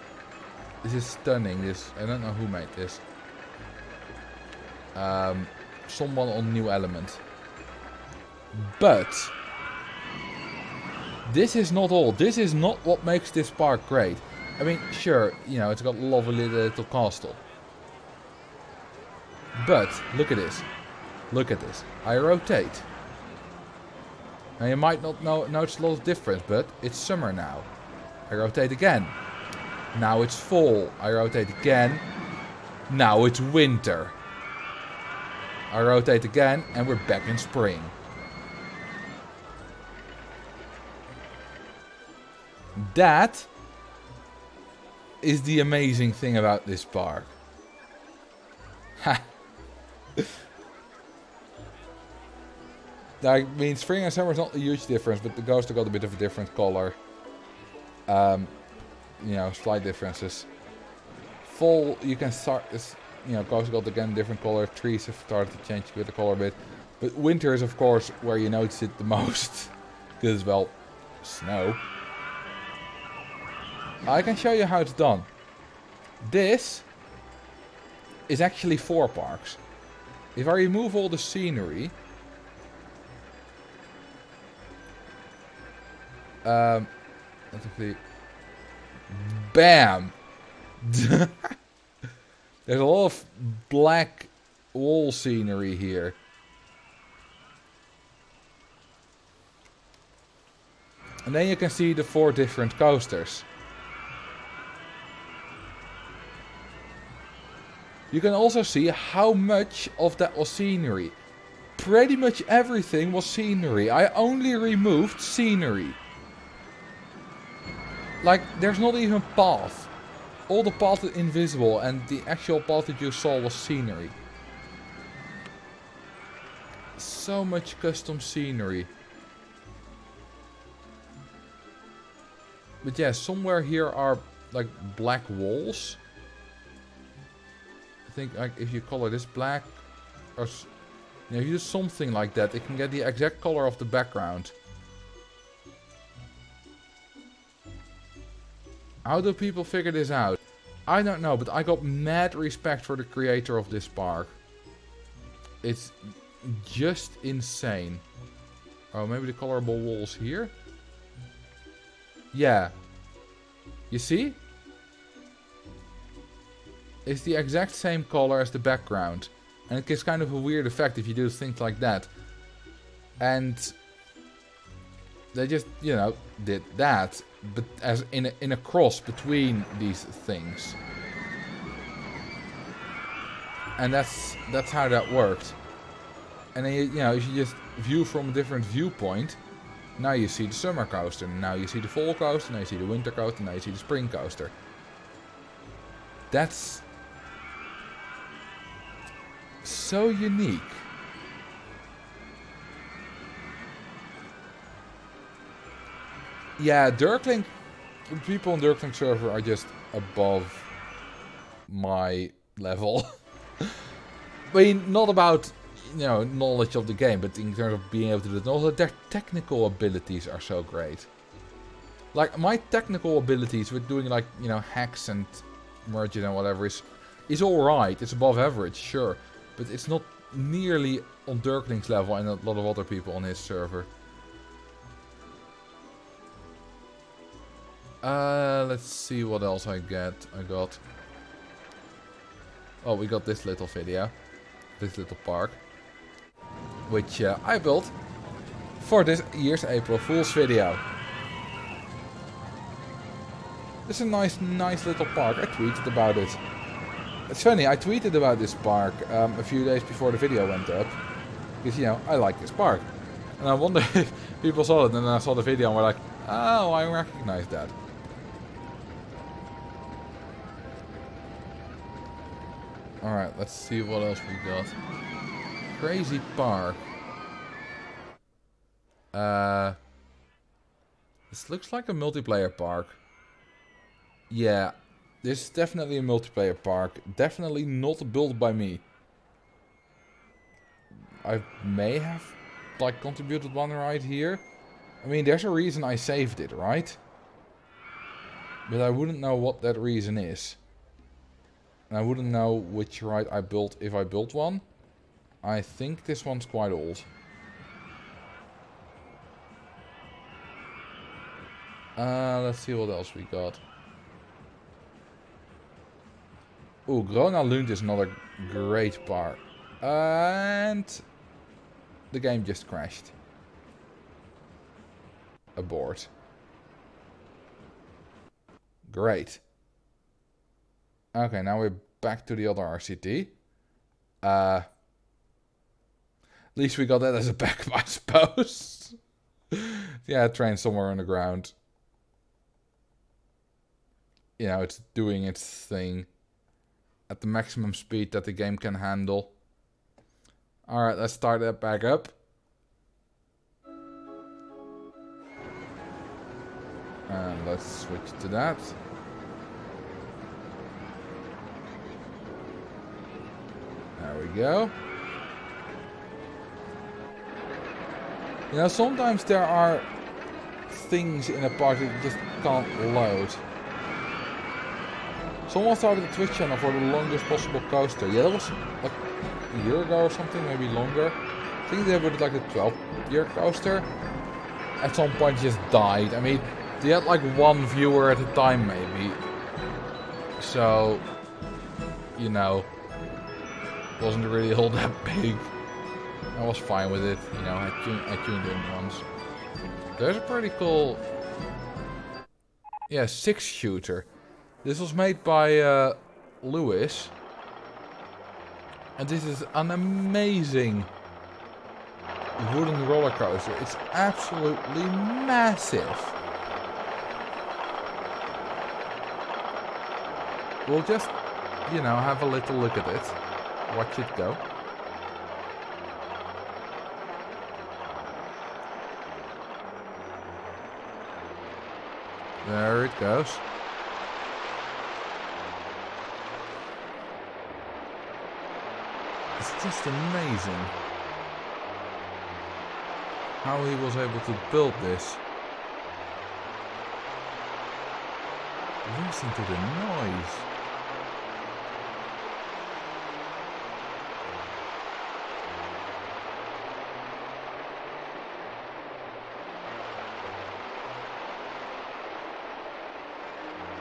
is stunning. I don't know who made this. Someone on New Element. But this is not all. This is not what makes this park great. I mean, sure, you know, it's got a lovely little castle. But look at this. Look at this. I rotate. Now you might not notice a lot of difference, but it's summer now. I rotate again. Now it's fall. I rotate again. Now it's winter. I rotate again and we're back in spring. That is the amazing thing about this park. Ha! I mean, spring and summer is not a huge difference, but the ghosts have got a bit of a different color. You know, slight differences. Fall, you can start, you know, ghosts got again different color. Trees have started to change with the color a bit. But winter is, of course, where you notice it the most. Because, well, snow. I can show you how it's done. This is actually 4 parks. If I remove all the scenery, basically, bam! There's a lot of black wall scenery here. And then you can see the 4 different coasters. You can also see how much of that was scenery. Pretty much everything was scenery. I only removed scenery. Like, there's not even path. All the path is invisible and the actual path that you saw was scenery. So much custom scenery. But yeah, somewhere here are like black walls. I think like if you color this black, or you know, if you do something like that, it can get the exact color of the background. How do people figure this out? I don't know, but I got mad respect for the creator of this park. It's just insane. Oh, maybe the colorable walls here? Yeah. You see? It's the exact same color as the background. And it gives kind of a weird effect if you do things like that. And they just, you know, did that. But as in a cross between these things. And that's how that worked. And then, you know, if you just view from a different viewpoint, now you see the summer coaster, now you see the fall coaster, now you see the winter coaster, now you see the spring coaster. That's so unique. Yeah, Dirklink, people on Dirklink server are just above my level. I mean, not about, you know, knowledge of the game, but in terms of being able to do it. Also, their technical abilities are so great. Like, my technical abilities with doing, like, you know, hacks and merging and whatever is alright. It's above average, sure. But it's not nearly on Dirkling's level and a lot of other people on his server. Let's see what else I got. Oh, we got this little video. This little park. Which I built for this year's April Fool's video. It's a nice little park. I tweeted about it. It's funny, I tweeted about this park a few days before the video went up. Because, you know, I like this park. And I wonder if people saw it and then I saw the video and were like, oh, I recognize that. Alright, let's see what else we got. Crazy park. This looks like a multiplayer park. Yeah, this is definitely a multiplayer park. Definitely not built by me. I may have, like, contributed one right here. I mean, there's a reason I saved it, right? But I wouldn't know what that reason is. And I wouldn't know which ride I built if I built one. I think this one's quite old. Let's see what else we got. Ooh, Grona Lund is another great park. And the game just crashed. Abort. Great. Okay, now we're back to the other RCT. At least we got that as a backup, I suppose. Yeah, train somewhere on the ground. You know, it's doing its thing at the maximum speed that the game can handle. Alright, let's start that back up. And let's switch to that. There we go. You know, sometimes there are things in a park that just can't load. Someone started a Twitch channel for the longest possible coaster. Yeah, that was like a year ago or something, maybe longer. I think they did like a 12-year coaster. At some point just died. I mean, they had like one viewer at a time maybe. So, you know, wasn't really all that big. I was fine with it, you know, I tuned in once. There's a pretty cool, yeah, 6-shooter. This was made by Lewis. And this is an amazing wooden roller coaster. It's absolutely massive. We'll just, you know, have a little look at it. Watch it go. There it goes. It's just amazing how he was able to build this. Listen to the noise.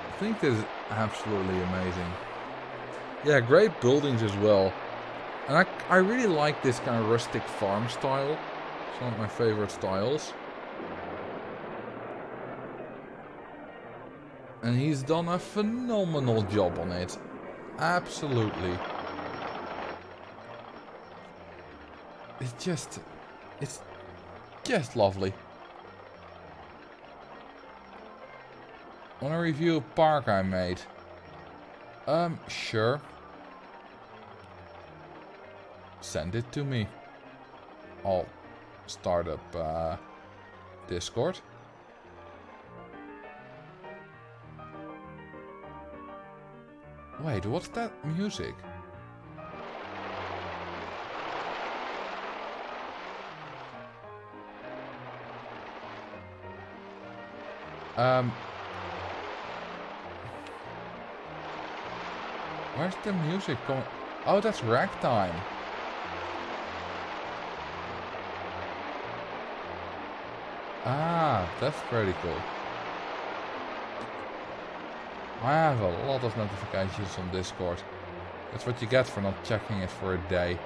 I think this is absolutely amazing. Yeah, great buildings as well. And I really like this kind of rustic farm style. It's one of my favorite styles. And he's done a phenomenal job on it. Absolutely. It's just lovely. Want to review a park I made? Sure. Send it to me. I'll start up Discord. Wait, what's that music? Where's the music going? Oh, that's ragtime. Ah, that's pretty cool. I have a lot of notifications on Discord. That's what you get for not checking it for a day.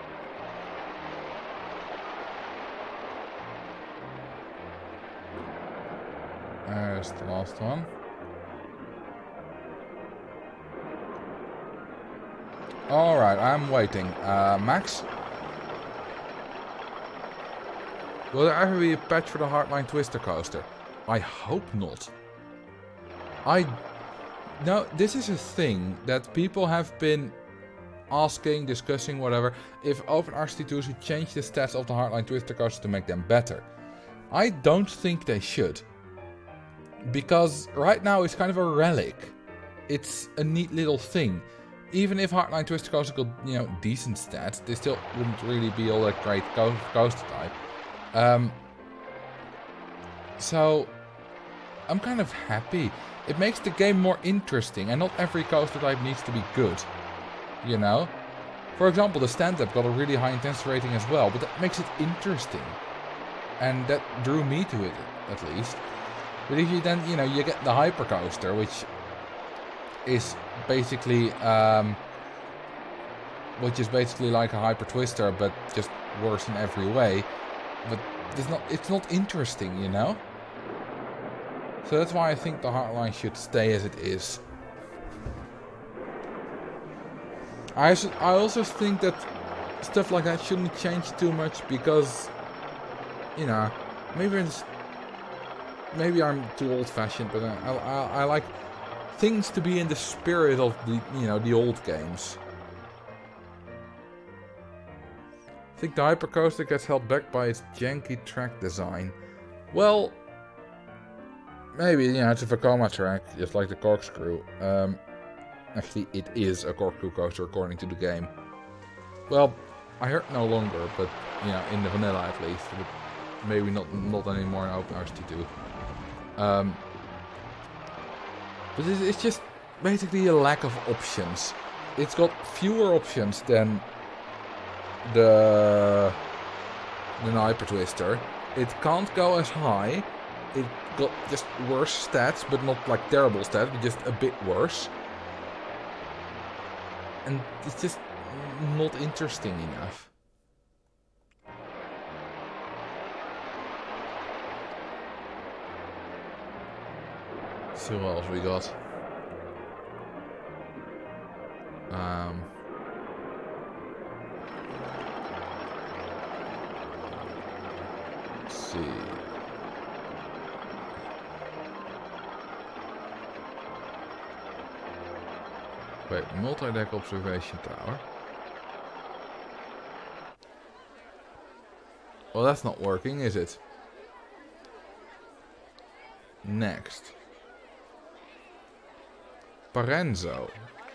There's the last one. Alright, I'm waiting. Max? Will there ever be a patch for the Hardline Twister coaster? I hope not. No, this is a thing that people have been asking, discussing, whatever, if OpenRCT2 should change the stats of the Hardline Twister coaster to make them better. I don't think they should. Because right now it's kind of a relic. It's a neat little thing. Even if Hardline Twister coaster got, you know, decent stats, they still wouldn't really be all that great coaster type. So I'm kind of happy. It makes the game more interesting, and not every coaster type needs to be good. You know? For example, the stand-up got a really high intensity rating as well, but that makes it interesting. And that drew me to it, at least. But if you then, you know, you get the hypercoaster, which is basically like a hyper twister, but just worse in every way. But it's not interesting, you know? So that's why I think the Hardline should stay as it is. I also think that stuff like that shouldn't change too much because, you know, maybe I'm too old-fashioned, but I like things to be in the spirit of the, you know, the old games. I think the hypercoaster gets held back by its janky track design. Well, maybe, you know, it's a Vekoma track, just like the corkscrew. Actually, it is a corkscrew coaster according to the game. Well, I heard no longer, but, you know, in the vanilla at least. But maybe not anymore in OpenRCT2. But it's just basically a lack of options. It's got fewer options than the Hyper Twister. It can't go as high. It got just worse stats, but not like terrible stats, but just a bit worse. And it's just not interesting enough. So what else we got? Let's see. Wait, multi-deck observation tower. Well, that's not working, is it? Next. Parenzo.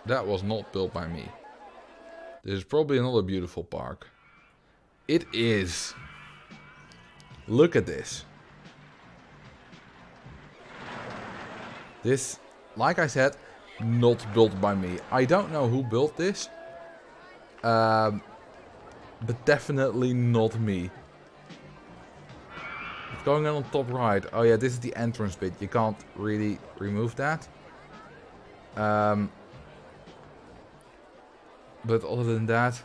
That was not built by me. This is probably another beautiful park. It is. Look at this. This, like I said, not built by me. I don't know who built this. But definitely not me. What's going on top right? Oh yeah, this is the entrance bit. You can't really remove that. But other than that,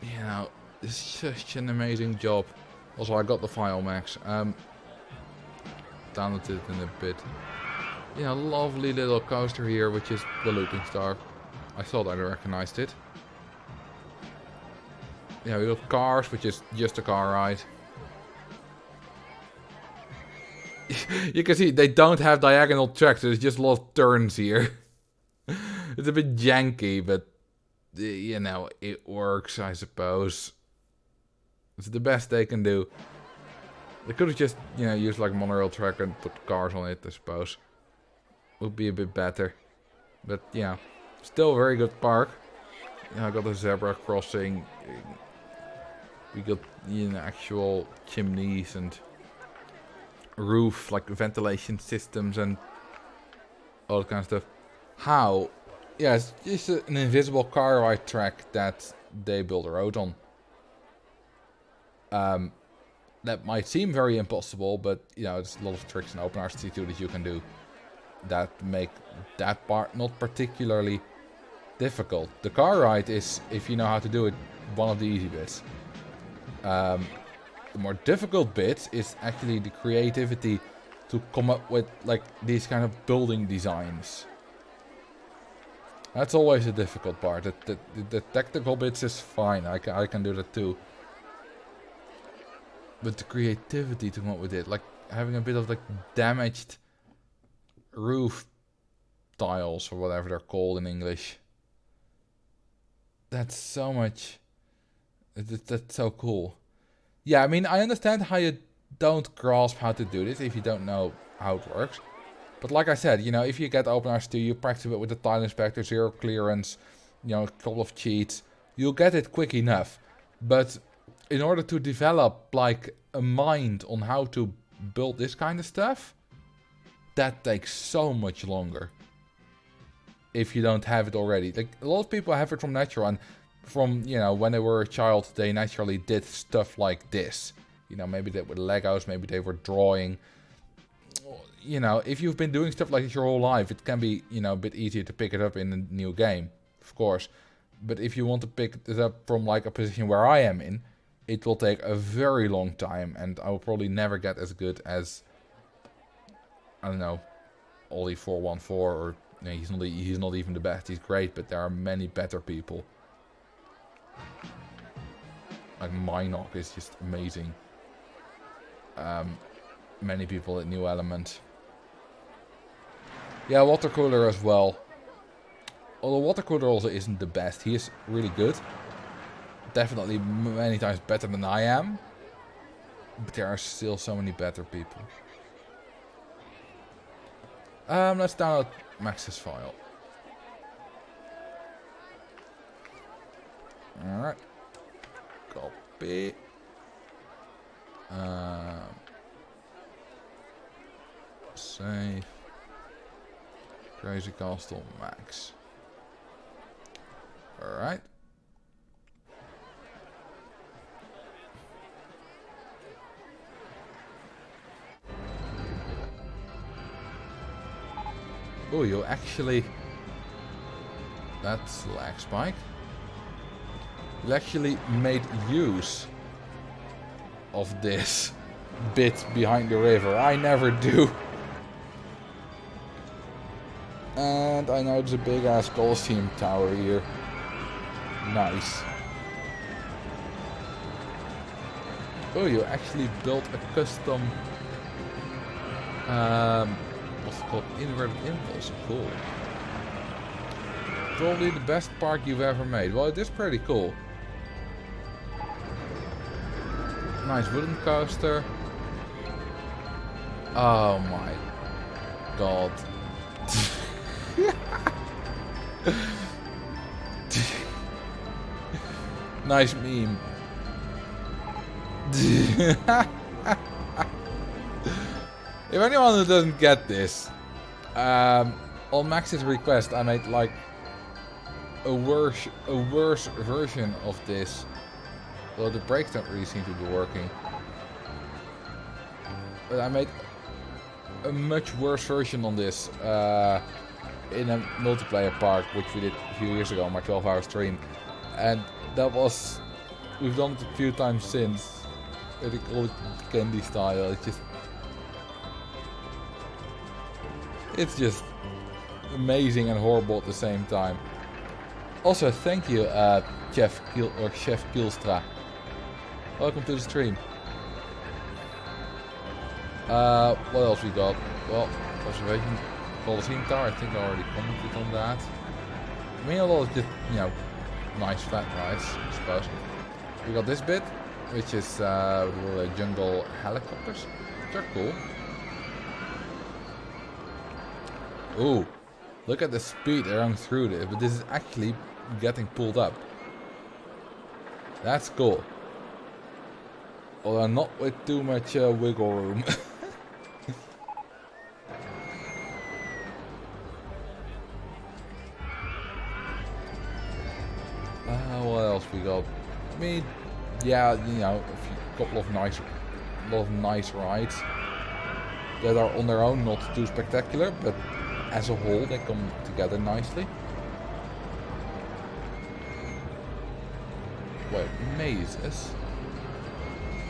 you know, it's such an amazing job. Also, I got the file, Max. Downloaded it in a bit. You know, lovely little coaster here, which is the Looping Star. I thought I recognized it. Yeah, we got Cars, which is just a car ride. You can see they don't have diagonal tracks, there's just a lot of turns here. It's a bit janky, but you know, it works, I suppose. It's the best they can do. They could have just, you know, used like a monorail track and put cars on it, I suppose. Would be a bit better. But yeah, still a very good park. You know, I got a zebra crossing. We got, you know, actual chimneys and roof, like ventilation systems and all that kind of stuff. How? Yeah, it's just an invisible car ride track that they build a road on. That might seem very impossible, but you know, there's a lot of tricks in Open RCT2 that you can do that make that part not particularly difficult. The car ride is, if you know how to do it, one of the easy bits. The more difficult bit is actually the creativity to come up with like these kind of building designs. That's always the difficult part. The technical bits is fine. I can do that too. But the creativity to come up with it, like having a bit of like damaged roof tiles or whatever they're called in English. That's so much. That's so cool. Yeah, I mean, I understand how you don't grasp how to do this if you don't know how it works. But like I said, you know, if you get OpenRCT2, you practice it with the tile inspector, zero clearance, you know, a couple of cheats, you'll get it quick enough. But in order to develop like a mind on how to build this kind of stuff, that takes so much longer. If you don't have it already. Like a lot of people have it from natural, and from, you know, when they were a child, they naturally did stuff like this. You know, maybe they were Legos, maybe they were drawing. You know, if you've been doing stuff like this your whole life, it can be, you know, a bit easier to pick it up in a new game, of course. But if you want to pick it up from like a position where I am in, it will take a very long time, and I will probably never get as good as, I don't know, Ollie 414, or no, he's not even the best. He's great, but there are many better people. Like Minok is just amazing. Many people at New Element. Yeah, Water Cooler as well. Although Water Cooler also isn't the best. He is really good. Definitely many times better than I am. But there are still so many better people. Let's download Max's file. Alright. Copy. Save. Crazy Castle Max. Alright. Oh, you actually... That's lag spike. You actually made use of this bit behind the river. I never do. And I know there's a big ass Coliseum tower here. Nice. Oh, you actually built a custom... what's it called? Inverted impulse. Cool. Probably the best park you've ever made. Well, it is pretty cool. Nice wooden coaster. Oh my god. Nice meme. If anyone who doesn't get this, on Max's request, I made like a worse version of this. Well, the brakes don't really seem to be working. But I made a much worse version on this in a multiplayer park, which we did a few years ago on my 12-hour stream. And that was... We've done it a few times since. They call it candy style. It's just amazing and horrible at the same time. Also, thank you, Chef Kielstra. Welcome to the stream. What else we got? Well, observation Coliseum Tower. I think I already commented on that. I mean, a lot of just, you know, nice flat rides, I suppose. We got this bit, which is little jungle helicopters, which are cool. Ooh, look at the speed they're going through this, but this is actually getting pulled up. That's cool. Although not with too much wiggle room. we got, I mean, yeah, you know, a couple of nice rides that are on their own not too spectacular, but as a whole they come together nicely. Wait, mazes?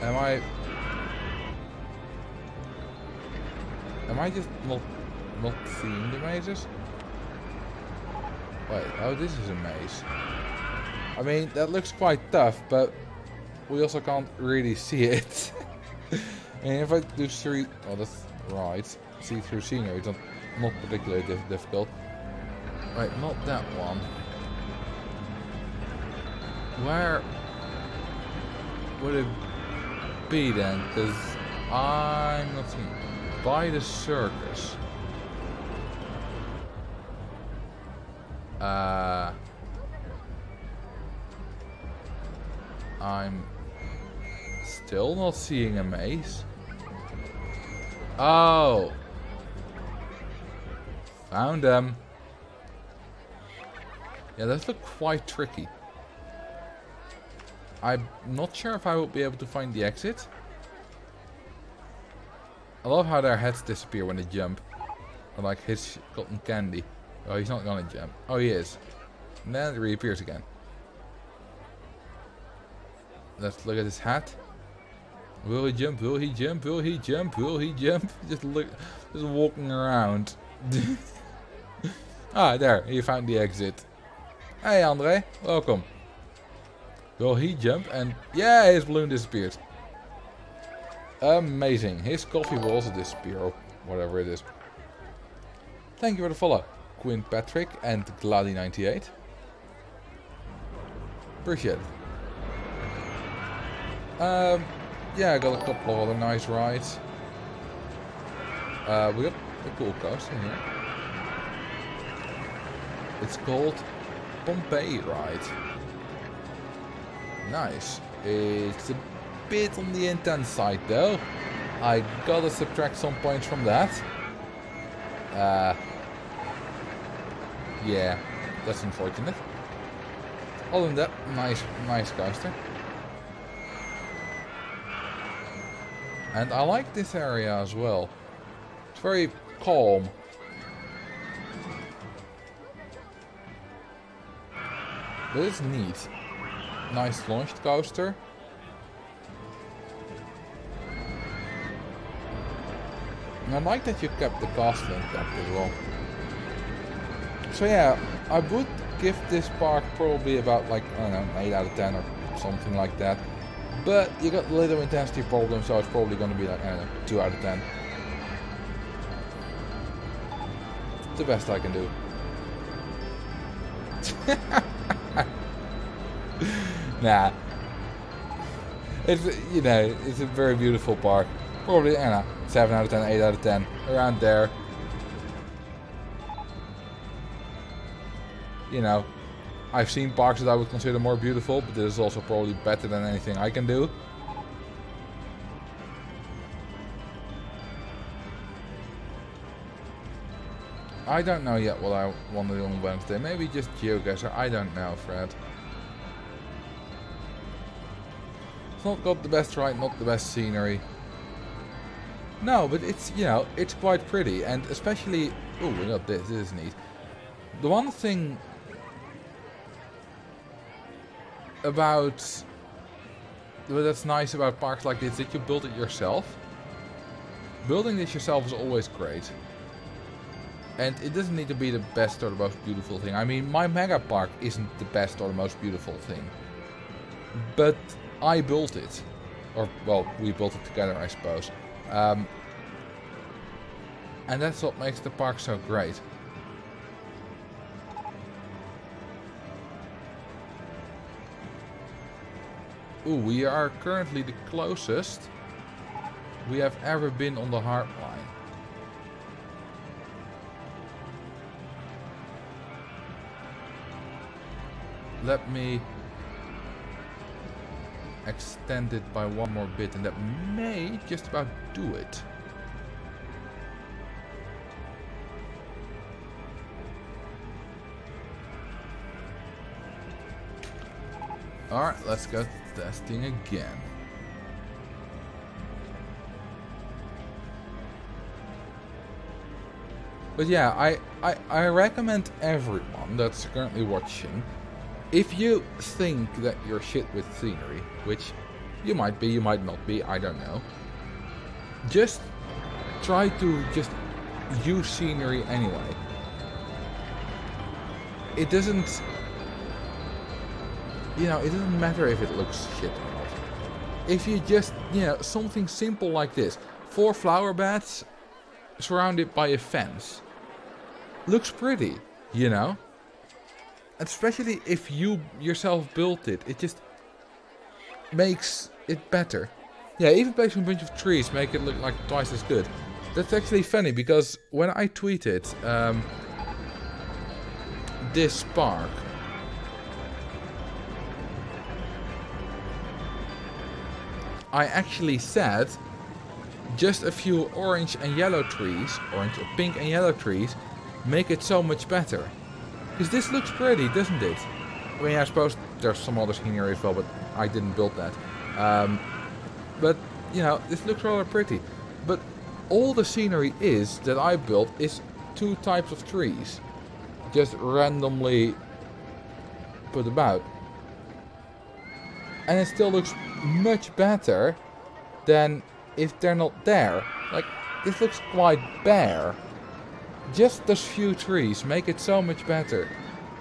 Am I just not seeing the mazes? Wait, oh, this is a maze. I mean, that looks quite tough, but we also can't really see it. And if I do oh, that's right. See through scenery, it's not particularly difficult. Right, not that one. Where would it be then? Because I'm not seeing. By the circus. I'm still not seeing a maze. Oh, found them. Yeah, those look quite tricky. I'm not sure if I will be able to find the exit. I love how their heads disappear when they jump. Or like his cotton candy. Oh, he's not gonna jump. Oh, he is. And then it reappears again. Let's look at his hat. Will he jump? Will he jump? Will he jump? Will he jump? Just walking around. Ah, there. He found the exit. Hey, Andre. Welcome. Will he jump? And yeah, his balloon disappeared. Amazing. His coffee will also disappear, or whatever it is. Thank you for the follow, Quinn Patrick and Glady98. Appreciate it. Yeah, I got a couple of other nice rides. We got a cool coaster here. It's called Pompeii Ride. Nice. It's a bit on the intense side though. I gotta subtract some points from that. Yeah, that's unfortunate. Other than that, nice coaster. And I like this area as well. It's very calm. But it's neat. Nice launched coaster. And I like that you kept the castle intact as well. So yeah, I would give this park probably about like, I don't know, an 8 out of 10 or something like that. But you got a little intensity problem, so it's probably going to be like, I don't know, 2 out of 10. The best I can do. Nah. It's, you know, it's a very beautiful park. Probably, I don't know, 7 out of 10, 8 out of 10. Around there. You know, I've seen parks that I would consider more beautiful, but this is also probably better than anything I can do. I don't know yet what I want to do on Wednesday. Maybe just GeoGuessr. I don't know, Fred. It's not got the best ride, not the best scenery. No, but it's, you know, it's quite pretty. And especially... Oh, we got this. This is neat. The one thing about... that's nice about parks like this, that you build it yourself. Building this yourself is always great. And it doesn't need to be the best or the most beautiful thing. I mean, my Megapark isn't the best or the most beautiful thing. But I built it. Or, well, we built it together, I suppose. And that's what makes the park so great. Ooh, we are currently the closest we have ever been on the hard line. Let me extend it by one more bit, and that may just about do it. Alright, let's go testing again. But yeah, I recommend everyone that's currently watching, if you think that you're shit with scenery, which you might be, you might not be, I don't know, just try to just use scenery anyway. It doesn't, you know, it doesn't matter if it looks shit or not. If you just, you know, something simple like this, 4 flower beds surrounded by a fence, looks pretty, you know? Especially if you yourself built it, it just makes it better. Yeah, even placing a bunch of trees make it look like twice as good. That's actually funny, because when I tweeted this park, I actually said just a few orange and yellow trees, pink and yellow trees, make it so much better. Because this looks pretty, doesn't it? I mean, I suppose there's some other scenery as well, but I didn't build that. But, you know, this looks rather pretty. But all the scenery that I built is 2 types of trees. Just randomly put about. And it still looks much better than if they're not there. Like, this looks quite bare. Just those few trees make it so much better.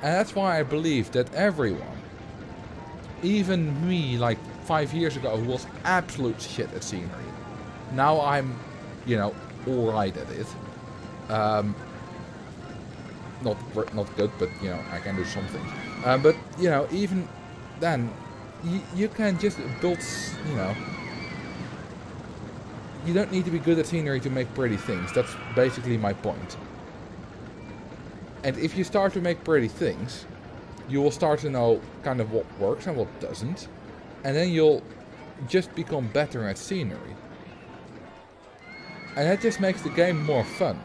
And that's why I believe that everyone, even me like 5 years ago who was absolute shit at scenery, now I'm, you know, alright at it. Not good, but you know, I can do something. But you know, even then, you can just build, you know, you don't need to be good at scenery to make pretty things. That's basically my point. And if you start to make pretty things, you will start to know kind of what works and what doesn't. And then you'll just become better at scenery. And that just makes the game more fun.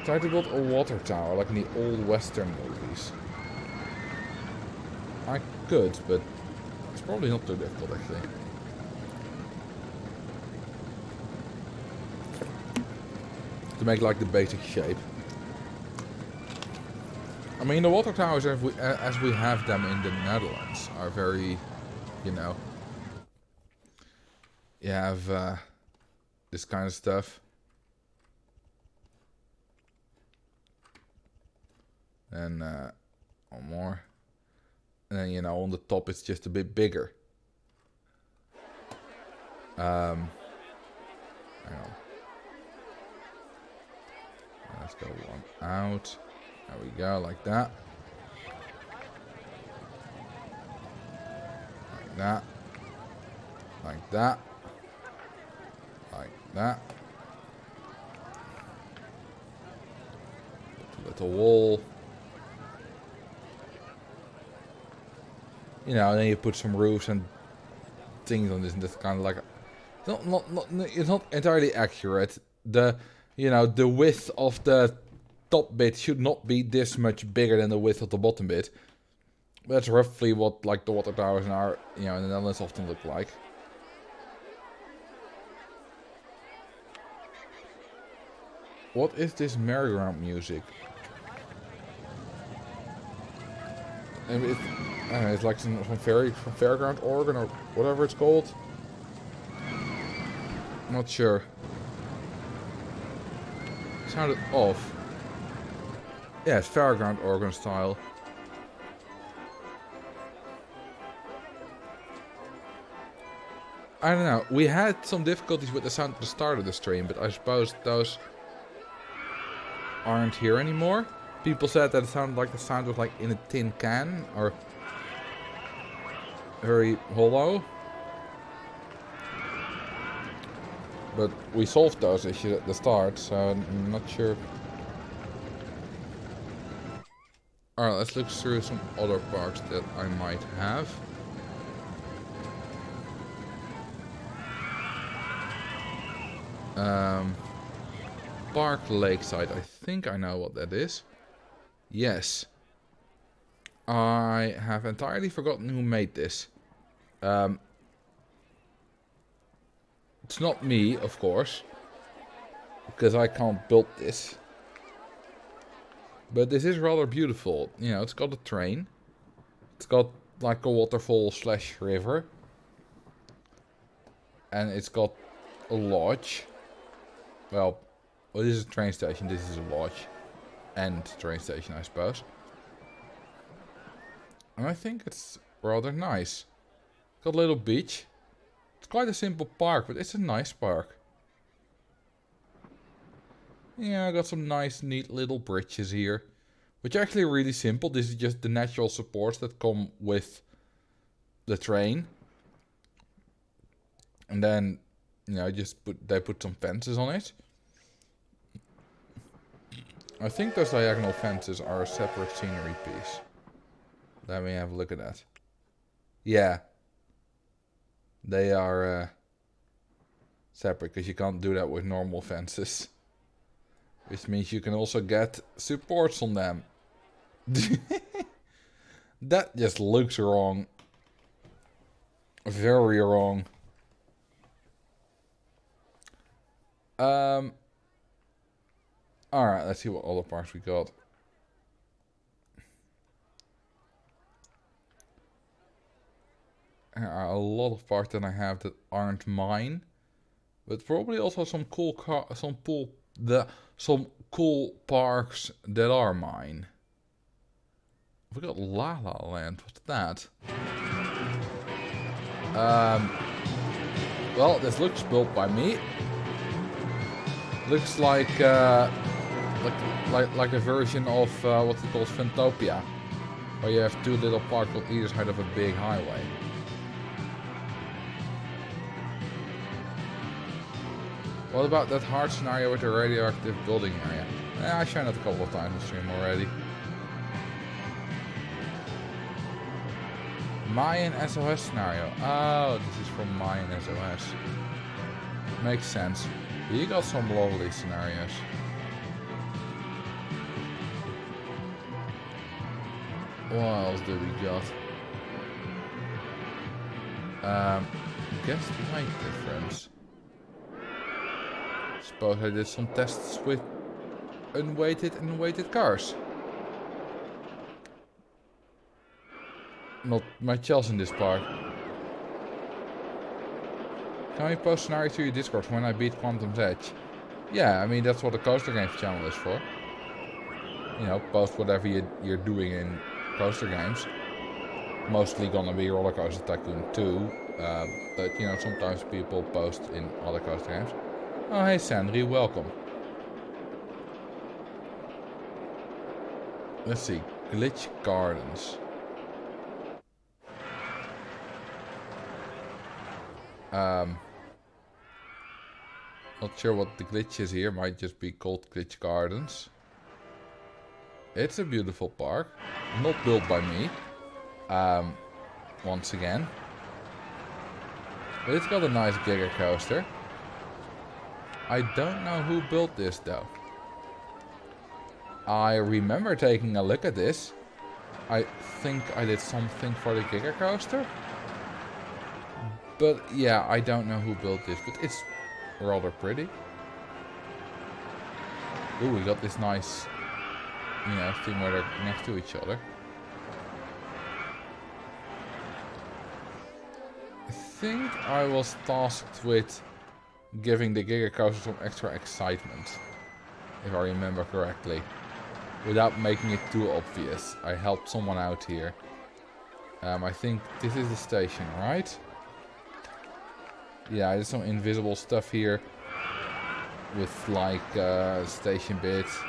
Try to build a water tower like in the old Western movies. I could, but it's probably not too difficult actually. To make like the basic shape. I mean, the water towers as we have them in the Netherlands are very, you know, you have this kind of stuff. And one more. And then, you know, on the top it's just a bit bigger. Hang on. Let's go one out. There we go, like that. Like that. Like that. Like that. Put a little wall. You know, and then you put some roofs and things on this, and that's kind of like it's not entirely accurate. You know, the width of the top bit should not be this much bigger than the width of the bottom bit. But that's roughly what like the water towers in our, you know, in the Netherlands often look like. What is this merry-go-round music? And I don't know, it's like some fairground organ or whatever it's called. I'm not sure. Sounded off. Yeah, it's fairground organ style. I don't know. We had some difficulties with the sound at the start of the stream, but I suppose those aren't here anymore. People said that it sounded like the sound was like in a tin can or very hollow. But we solved those issues at the start, so I'm not sure. Alright, let's look through some other parks that I might have. Park Lakeside, I think I know what that is. Yes, I have entirely forgotten who made this. It's not me, of course, because I can't build this. But this is rather beautiful. You know, it's got a train. It's got like a waterfall slash river. And it's got a lodge. Well, this is a train station. This is a lodge. And train station, I suppose. And I think it's rather nice. Got a little beach. It's quite a simple park, but it's a nice park. Yeah, I got some nice, neat little bridges here. Which are actually really simple. This is just the natural supports that come with the train. And then, you know, they put some fences on it. I think those diagonal fences are a separate scenery piece. Let me have a look at that. Yeah. They are separate, because you can't do that with normal fences. Which means you can also get supports on them. That just looks wrong. Very wrong. Alright, let's see what other parts we got. There are a lot of parts that I have that aren't mine. But probably also some cool some cool parks that are mine. We got La La Land. What's that? Well, this looks built by me. Looks like a version of what's it called, Fantopia, where you have two little parks on either side of a big highway. What about that hard scenario with the radioactive building area? I shown it a couple of times on stream already. Mayan SOS scenario. Oh, this is from Mayan SOS. Makes sense. You got some lovely scenarios. What else do we got? Guess the height difference. Suppose I did some tests with unweighted and weighted cars. Not my Chels in this park. Can we post scenarios to your Discord when I beat Quantum's Edge? Yeah, I mean that's what the Coaster Games channel is for. You know, post whatever you're doing in coaster games. Mostly gonna be Rollercoaster Tycoon 2. But you know, sometimes people post in other coaster games. Oh hey Sandri, welcome. Let's see, Glitch Gardens. Not sure what the glitch is here, might just be called Glitch Gardens. It's a beautiful park, not built by me, once again. But it's got a nice Giga coaster. I don't know who built this though. I remember taking a look at this. I think I did something for the Giga coaster. But yeah, I don't know who built this, but it's rather pretty. Ooh, we got this nice, you know, thing where they're next to each other. I think I was tasked with giving the Giga coaster some extra excitement, if I remember correctly, without making it too obvious. I helped someone out here. I think this is the station, right? Yeah, there's some invisible stuff here with like station bits.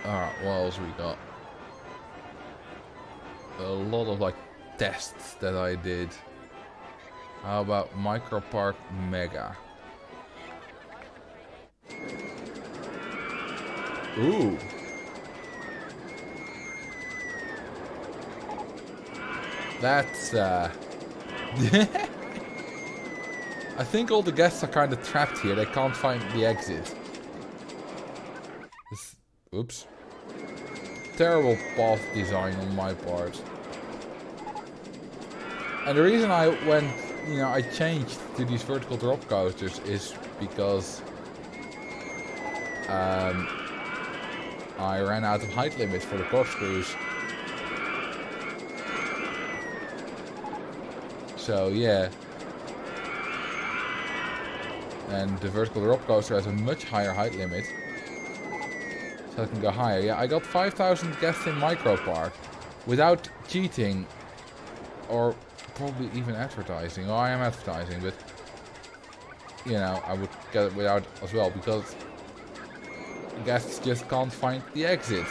Alright, what else we got? A lot of like tests that I did. How about Micropark Mega? Ooh. That's I think all the guests are kind of trapped here. They can't find the exit. Oops. Terrible path design on my part. And the reason I went, I changed to these vertical drop coasters is because I ran out of height limits for the corkscrews. So yeah. And the vertical drop coaster has a much higher height limit. So I can go higher. Yeah, I got 5,000 guests in Micropark without cheating or probably even advertising. Oh, I am advertising, but I would get it without as well because guests just can't find the exit.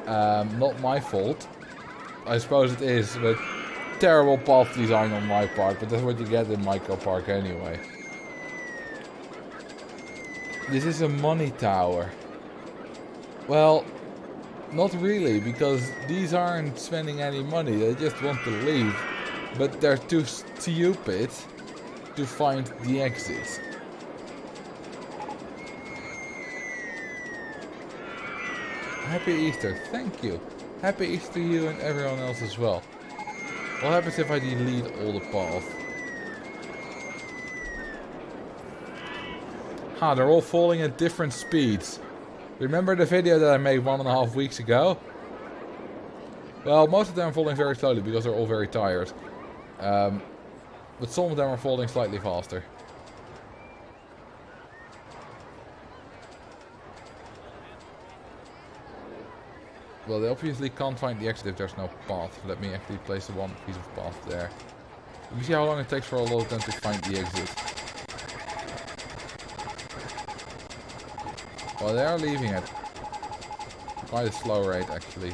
Not my fault. I suppose it is, but terrible path design on my part, but that's what you get in Micropark anyway. This is a money tower. Well, not really, because these aren't spending any money, they just want to leave. But they're too stupid to find the exit. Happy Easter, thank you. Happy Easter to you and everyone else as well. What happens if I delete all the path? They're all falling at different speeds. Remember the video that I made 1.5 weeks ago? Well, most of them are falling very slowly because they're all very tired. But some of them are falling slightly faster. Well, they obviously can't find the exit if there's no path. Let me actually place the one piece of path there. You see how long it takes for a lot of them to find the exit. Well, they are leaving at quite a slow rate, actually.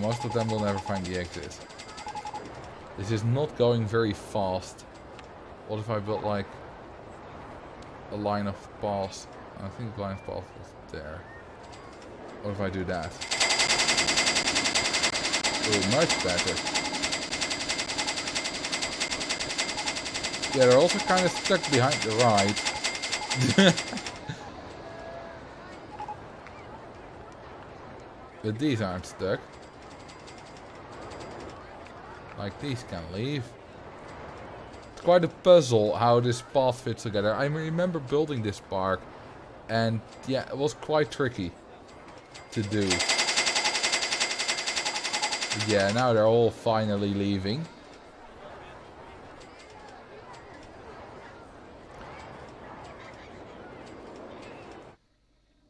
Most of them will never find the exit. This is not going very fast. What if I built, like, a line of paths? I think the line of paths was there. What if I do that? Oh, much better. Yeah, they're also kind of stuck behind the ride. But these aren't stuck. Like, these can leave. It's quite a puzzle how this path fits together. I remember building this park, and yeah, it was quite tricky to do. But yeah, now they're all finally leaving.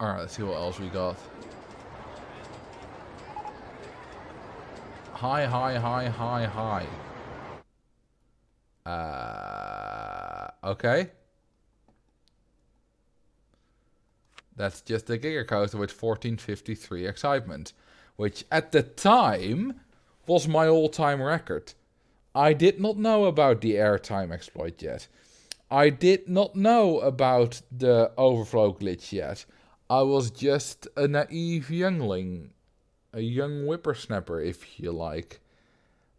Alright, let's see what else we got. Hi, hi, hi, hi, hi. Okay. That's just a Giga Coaster with 1453 excitement. Which at the time was my all-time record. I did not know about the airtime exploit yet. I did not know about the overflow glitch yet. I was just a naive youngling. A young whippersnapper, if you like.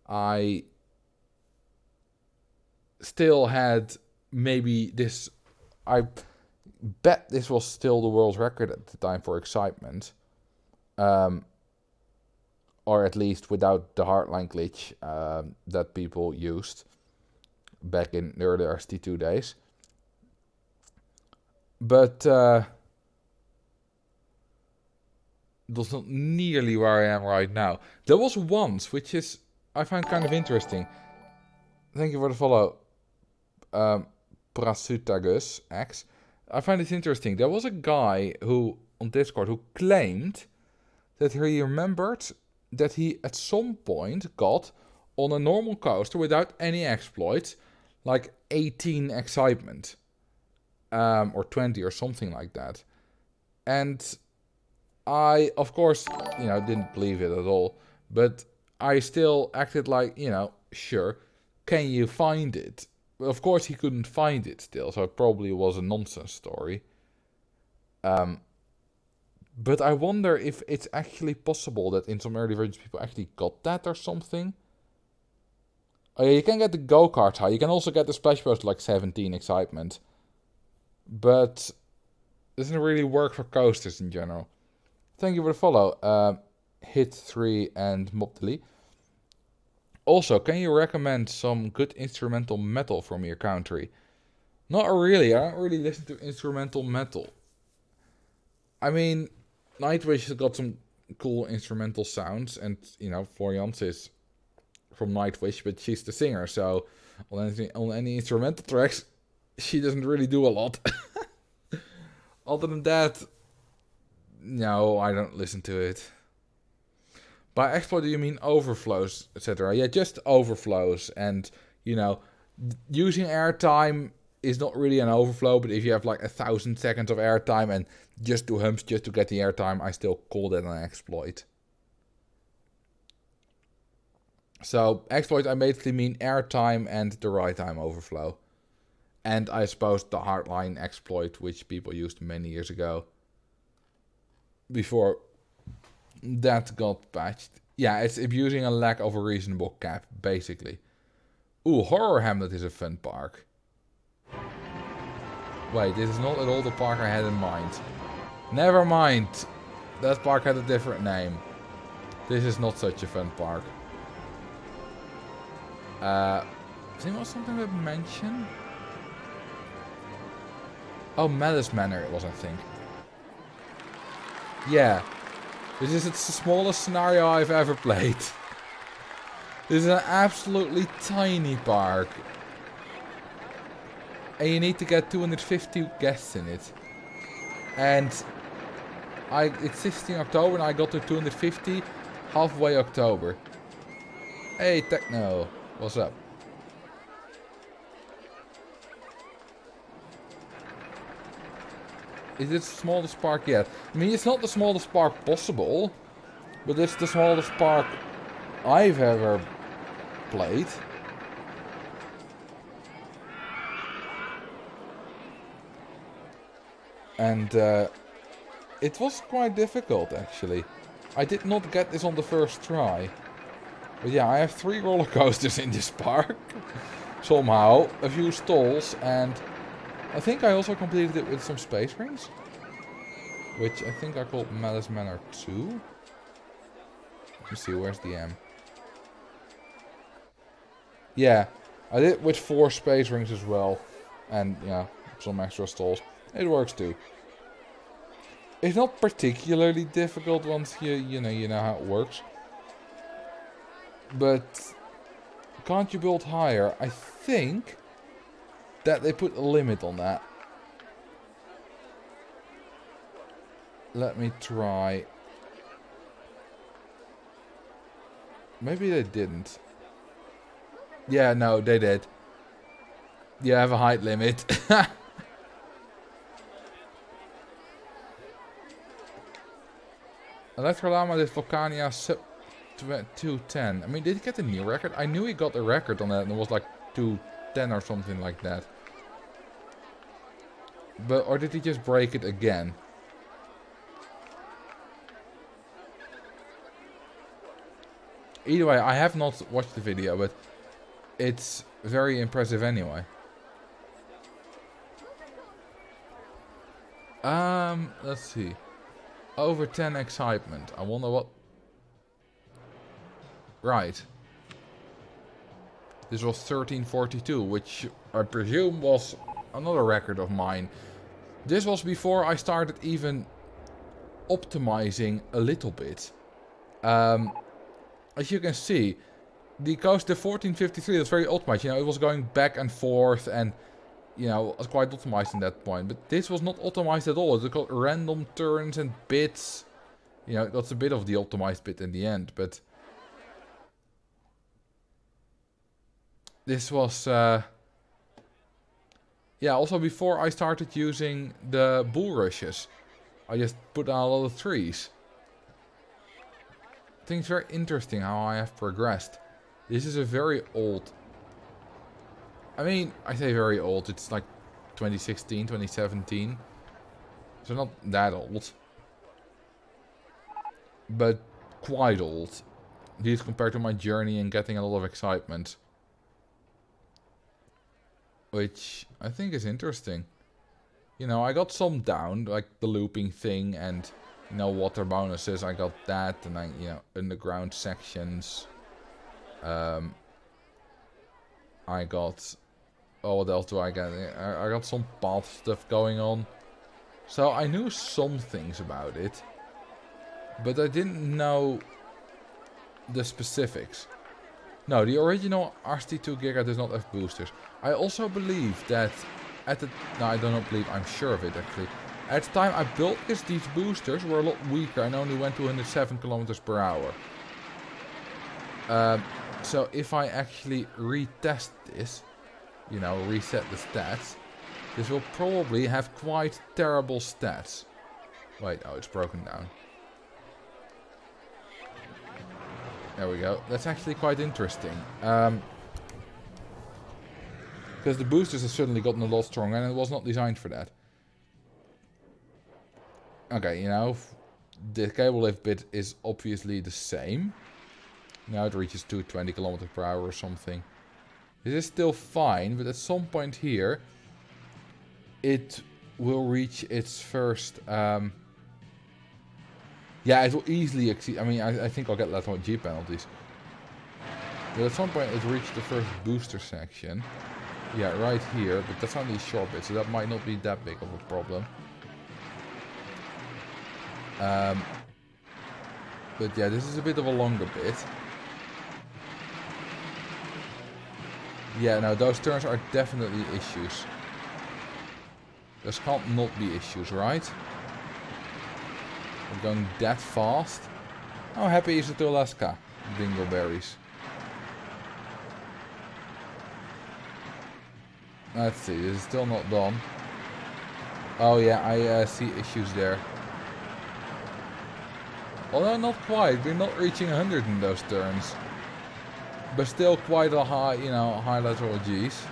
I still had maybe this... I bet this was still the world record at the time for excitement. Or at least without the hardline glitch that people used back in the early RCT2 days. But that's not nearly where I am right now. There was once, which is I find kind of interesting. Thank you for the follow, Prasutagus X. I find it interesting. There was a guy who on Discord who claimed that he remembered that he at some point got on a normal coaster without any exploits, like 18 excitement, or 20 or something like that. And I, of course, didn't believe it at all, but I still acted like, sure, can you find it? Well, of course he couldn't find it still, so it probably was a nonsense story. But I wonder if it's actually possible that in some early versions people actually got that or something. Oh yeah, you can get the go-kart high. You can also get the splash post like 17 excitement. But doesn't really work for coasters in general. Thank you for the follow. Hit3 and Moptily. Also, can you recommend some good instrumental metal from your country? Not really. I don't really listen to instrumental metal. I mean, Nightwish has got some cool instrumental sounds, and you know, Florian is from Nightwish, but she's the singer, so on any instrumental tracks, she doesn't really do a lot. Other than that, no, I don't listen to it. By exploit, do you mean overflows, etc.? Yeah, just overflows, and you know, using airtime is not really an overflow, but if you have like 1,000 seconds of airtime and just do humps just to get the airtime, I still call that an exploit. So exploit, I basically mean airtime and the right time overflow. And I suppose the hardline exploit, which people used many years ago. Before that got patched. Yeah, it's abusing a lack of a reasonable cap, basically. Ooh, Horror Hamlet is a fun park. Wait, this is not at all the park I had in mind. Never mind. That park had a different name. This is not such a fun park. I think it was something with mention. Oh, Malice Manor it was, I think. Yeah. This is the smallest scenario I've ever played. This is an absolutely tiny park. And you need to get 250 guests in it. And it's 16 October and I got to 250 halfway October. Hey Techno, what's up? Is it the smallest park yet? I mean, it's not the smallest park possible, but it's the smallest park I've ever played. And it was quite difficult, actually. I did not get this on the first try. But yeah, I have 3 roller coasters in this park. Somehow, a few stalls, and I think I also completed it with some space rings. Which I think I called Malice Manor 2. Let me see, where's the M? Yeah, I did it with 4 space rings as well. And yeah, some extra stalls. It works too. It's not particularly difficult once you know how it works. But can't you build higher? I think that they put a limit on that. Let me try. Maybe they didn't. Yeah, no, they did. You have a height limit. Electrolama did Volcania sub 210. I mean, did he get a new record? I knew he got a record on that and it was like 210 or something like that. But, or did he just break it again? Either way, I have not watched the video, but it's very impressive anyway. Let's see. Over 10 excitement. I wonder what... Right. This was 1342, which I presume was another record of mine. This was before I started even optimizing a little bit. As you can see, the coaster 1453 was very optimized. You know, it was going back and forth and, you know, it was quite optimized at that point. But this was not optimized at all. It got random turns and bits. You know, it got a bit of the optimized bit in the end, but this was, yeah, also before I started using the bull rushes, I just put down a lot of trees. I think it's very interesting how I have progressed. This is a very old... I mean, I say very old. It's like 2016, 2017. So not that old. But quite old. At least compared to my journey and getting a lot of excitement. which I think is interesting. You know, I got some down, like the looping thing and, you know, water bonuses. I got that, and then, you know, underground sections. I got... Oh, what else do I get? I got some path stuff going on. So I knew some things about it. But I didn't know the specifics. No, the original RCT2 Giga does not have boosters. I also believe that at the... No, I don't believe, I'm sure of it actually. At the time I built this, these boosters were a lot weaker and only went to 107 kilometers per hour. So if I actually retest this, you know, reset the stats, this will probably have quite terrible stats. Wait, oh, it's broken down. There we go. That's actually quite interesting. Because the boosters have suddenly gotten a lot stronger and it was not designed for that. Okay, you know, the cable lift bit is obviously the same. Now it reaches 220 kilometers per hour or something. This is still fine, but at some point here, it will reach its first... yeah, it will easily exceed... I mean, I think I'll get lateral G penalties. But at some point it reached the first booster section. Yeah, right here, but that's only a short bit, so that might not be that big of a problem. But yeah, this is a bit of a longer bit. Yeah, no, those turns are definitely issues. Those can't not be issues, right? We're going that fast. How happy is it to Alaska? Dingleberries. Let's see, this is still not done. Oh yeah, I see issues there. Although not quite, we're not reaching 100 in those turns. But still quite a high, you know, high lateral Gs.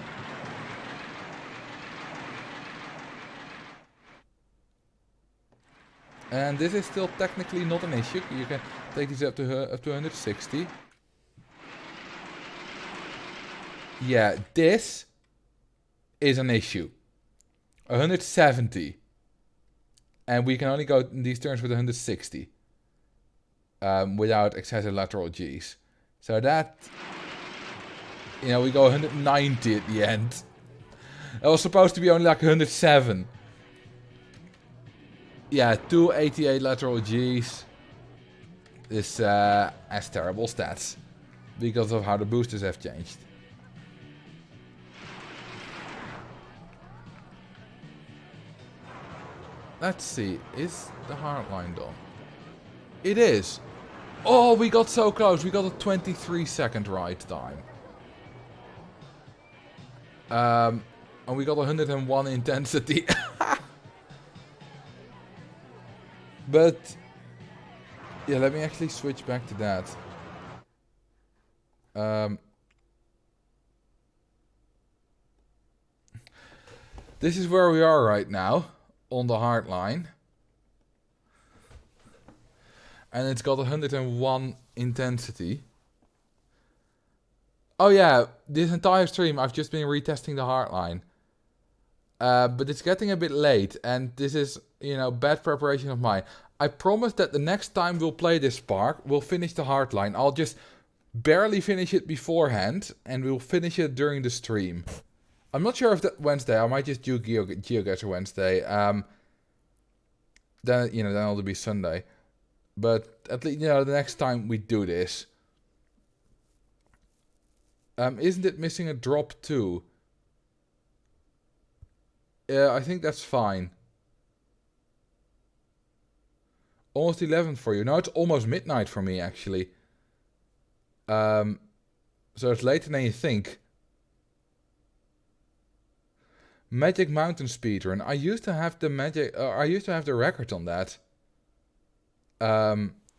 And this is still technically not an issue. You can take these up to 160. Yeah, this is an issue. 170. And we can only go in these turns with 160. Without excessive lateral Gs. So that, you know, we go 190 at the end. That was supposed to be only like 107. Yeah, 288 lateral Gs. This has terrible stats. Because of how the boosters have changed. Let's see, is the hardline done? It is. Oh, we got so close. We got a 23-second ride time. And we got 101 intensity. But yeah, let me actually switch back to that. This is where we are right now on the hard line. And it's got 101 intensity. Oh yeah, this entire stream I've just been retesting the hardline. But it's getting a bit late, and this is, you know, bad preparation of mine. I promise that the next time we'll play this park, we'll finish the hardline. I'll just barely finish it beforehand, and we'll finish it during the stream. I'm not sure if that Wednesday, I might just do GeoGuessr Wednesday. Then, you know, then it'll be Sunday. But at least, you know, the next time we do this. Isn't it missing a drop too? Yeah, I think that's fine. Almost 11 for you. No, it's almost midnight for me, actually. So it's later than you think. Magic Mountain speedrun. I used to have the I used to have the record on that.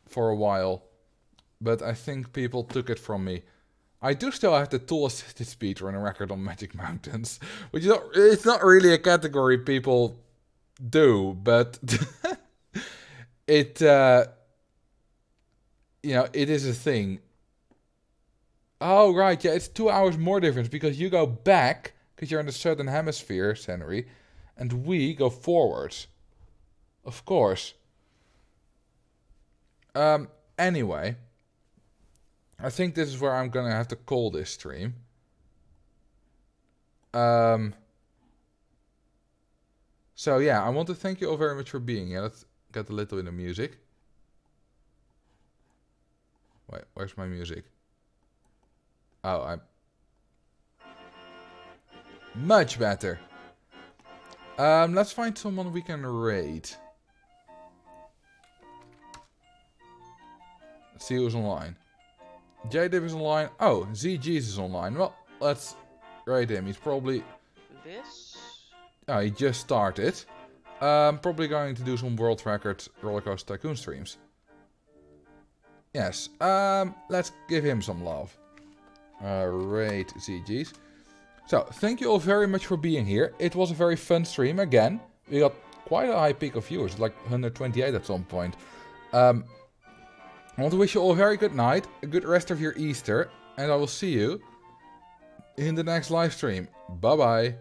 For a while, but I think people took it from me. I do still have the tool-assisted speedrun record on Magic Mountains, which is it's not really a category people do, but it you know, it is a thing. Oh right, yeah, it's 2 hours more difference because you go back because you're in the southern hemisphere, Henry, and we go forwards. Of course. Anyway, I think this is where I'm gonna have to call this stream. So yeah, I want to thank you all very much for being here. Let's get a little bit of music. Wait, where's my music? Oh, I'm... Much better. Let's find someone we can raid. Let's see who's online. JDiv is online. Oh, ZG's is online. Well, let's raid him. He's probably... This? Oh, he just started. Probably going to do some world record Rollercoaster Tycoon streams. Yes, let's give him some love. Raid ZG's. So, thank you all very much for being here. It was a very fun stream again. We got quite a high peak of viewers, like 128 at some point. I want to wish you all a very good night, a good rest of your Easter, and I will see you in the next live stream. Bye bye.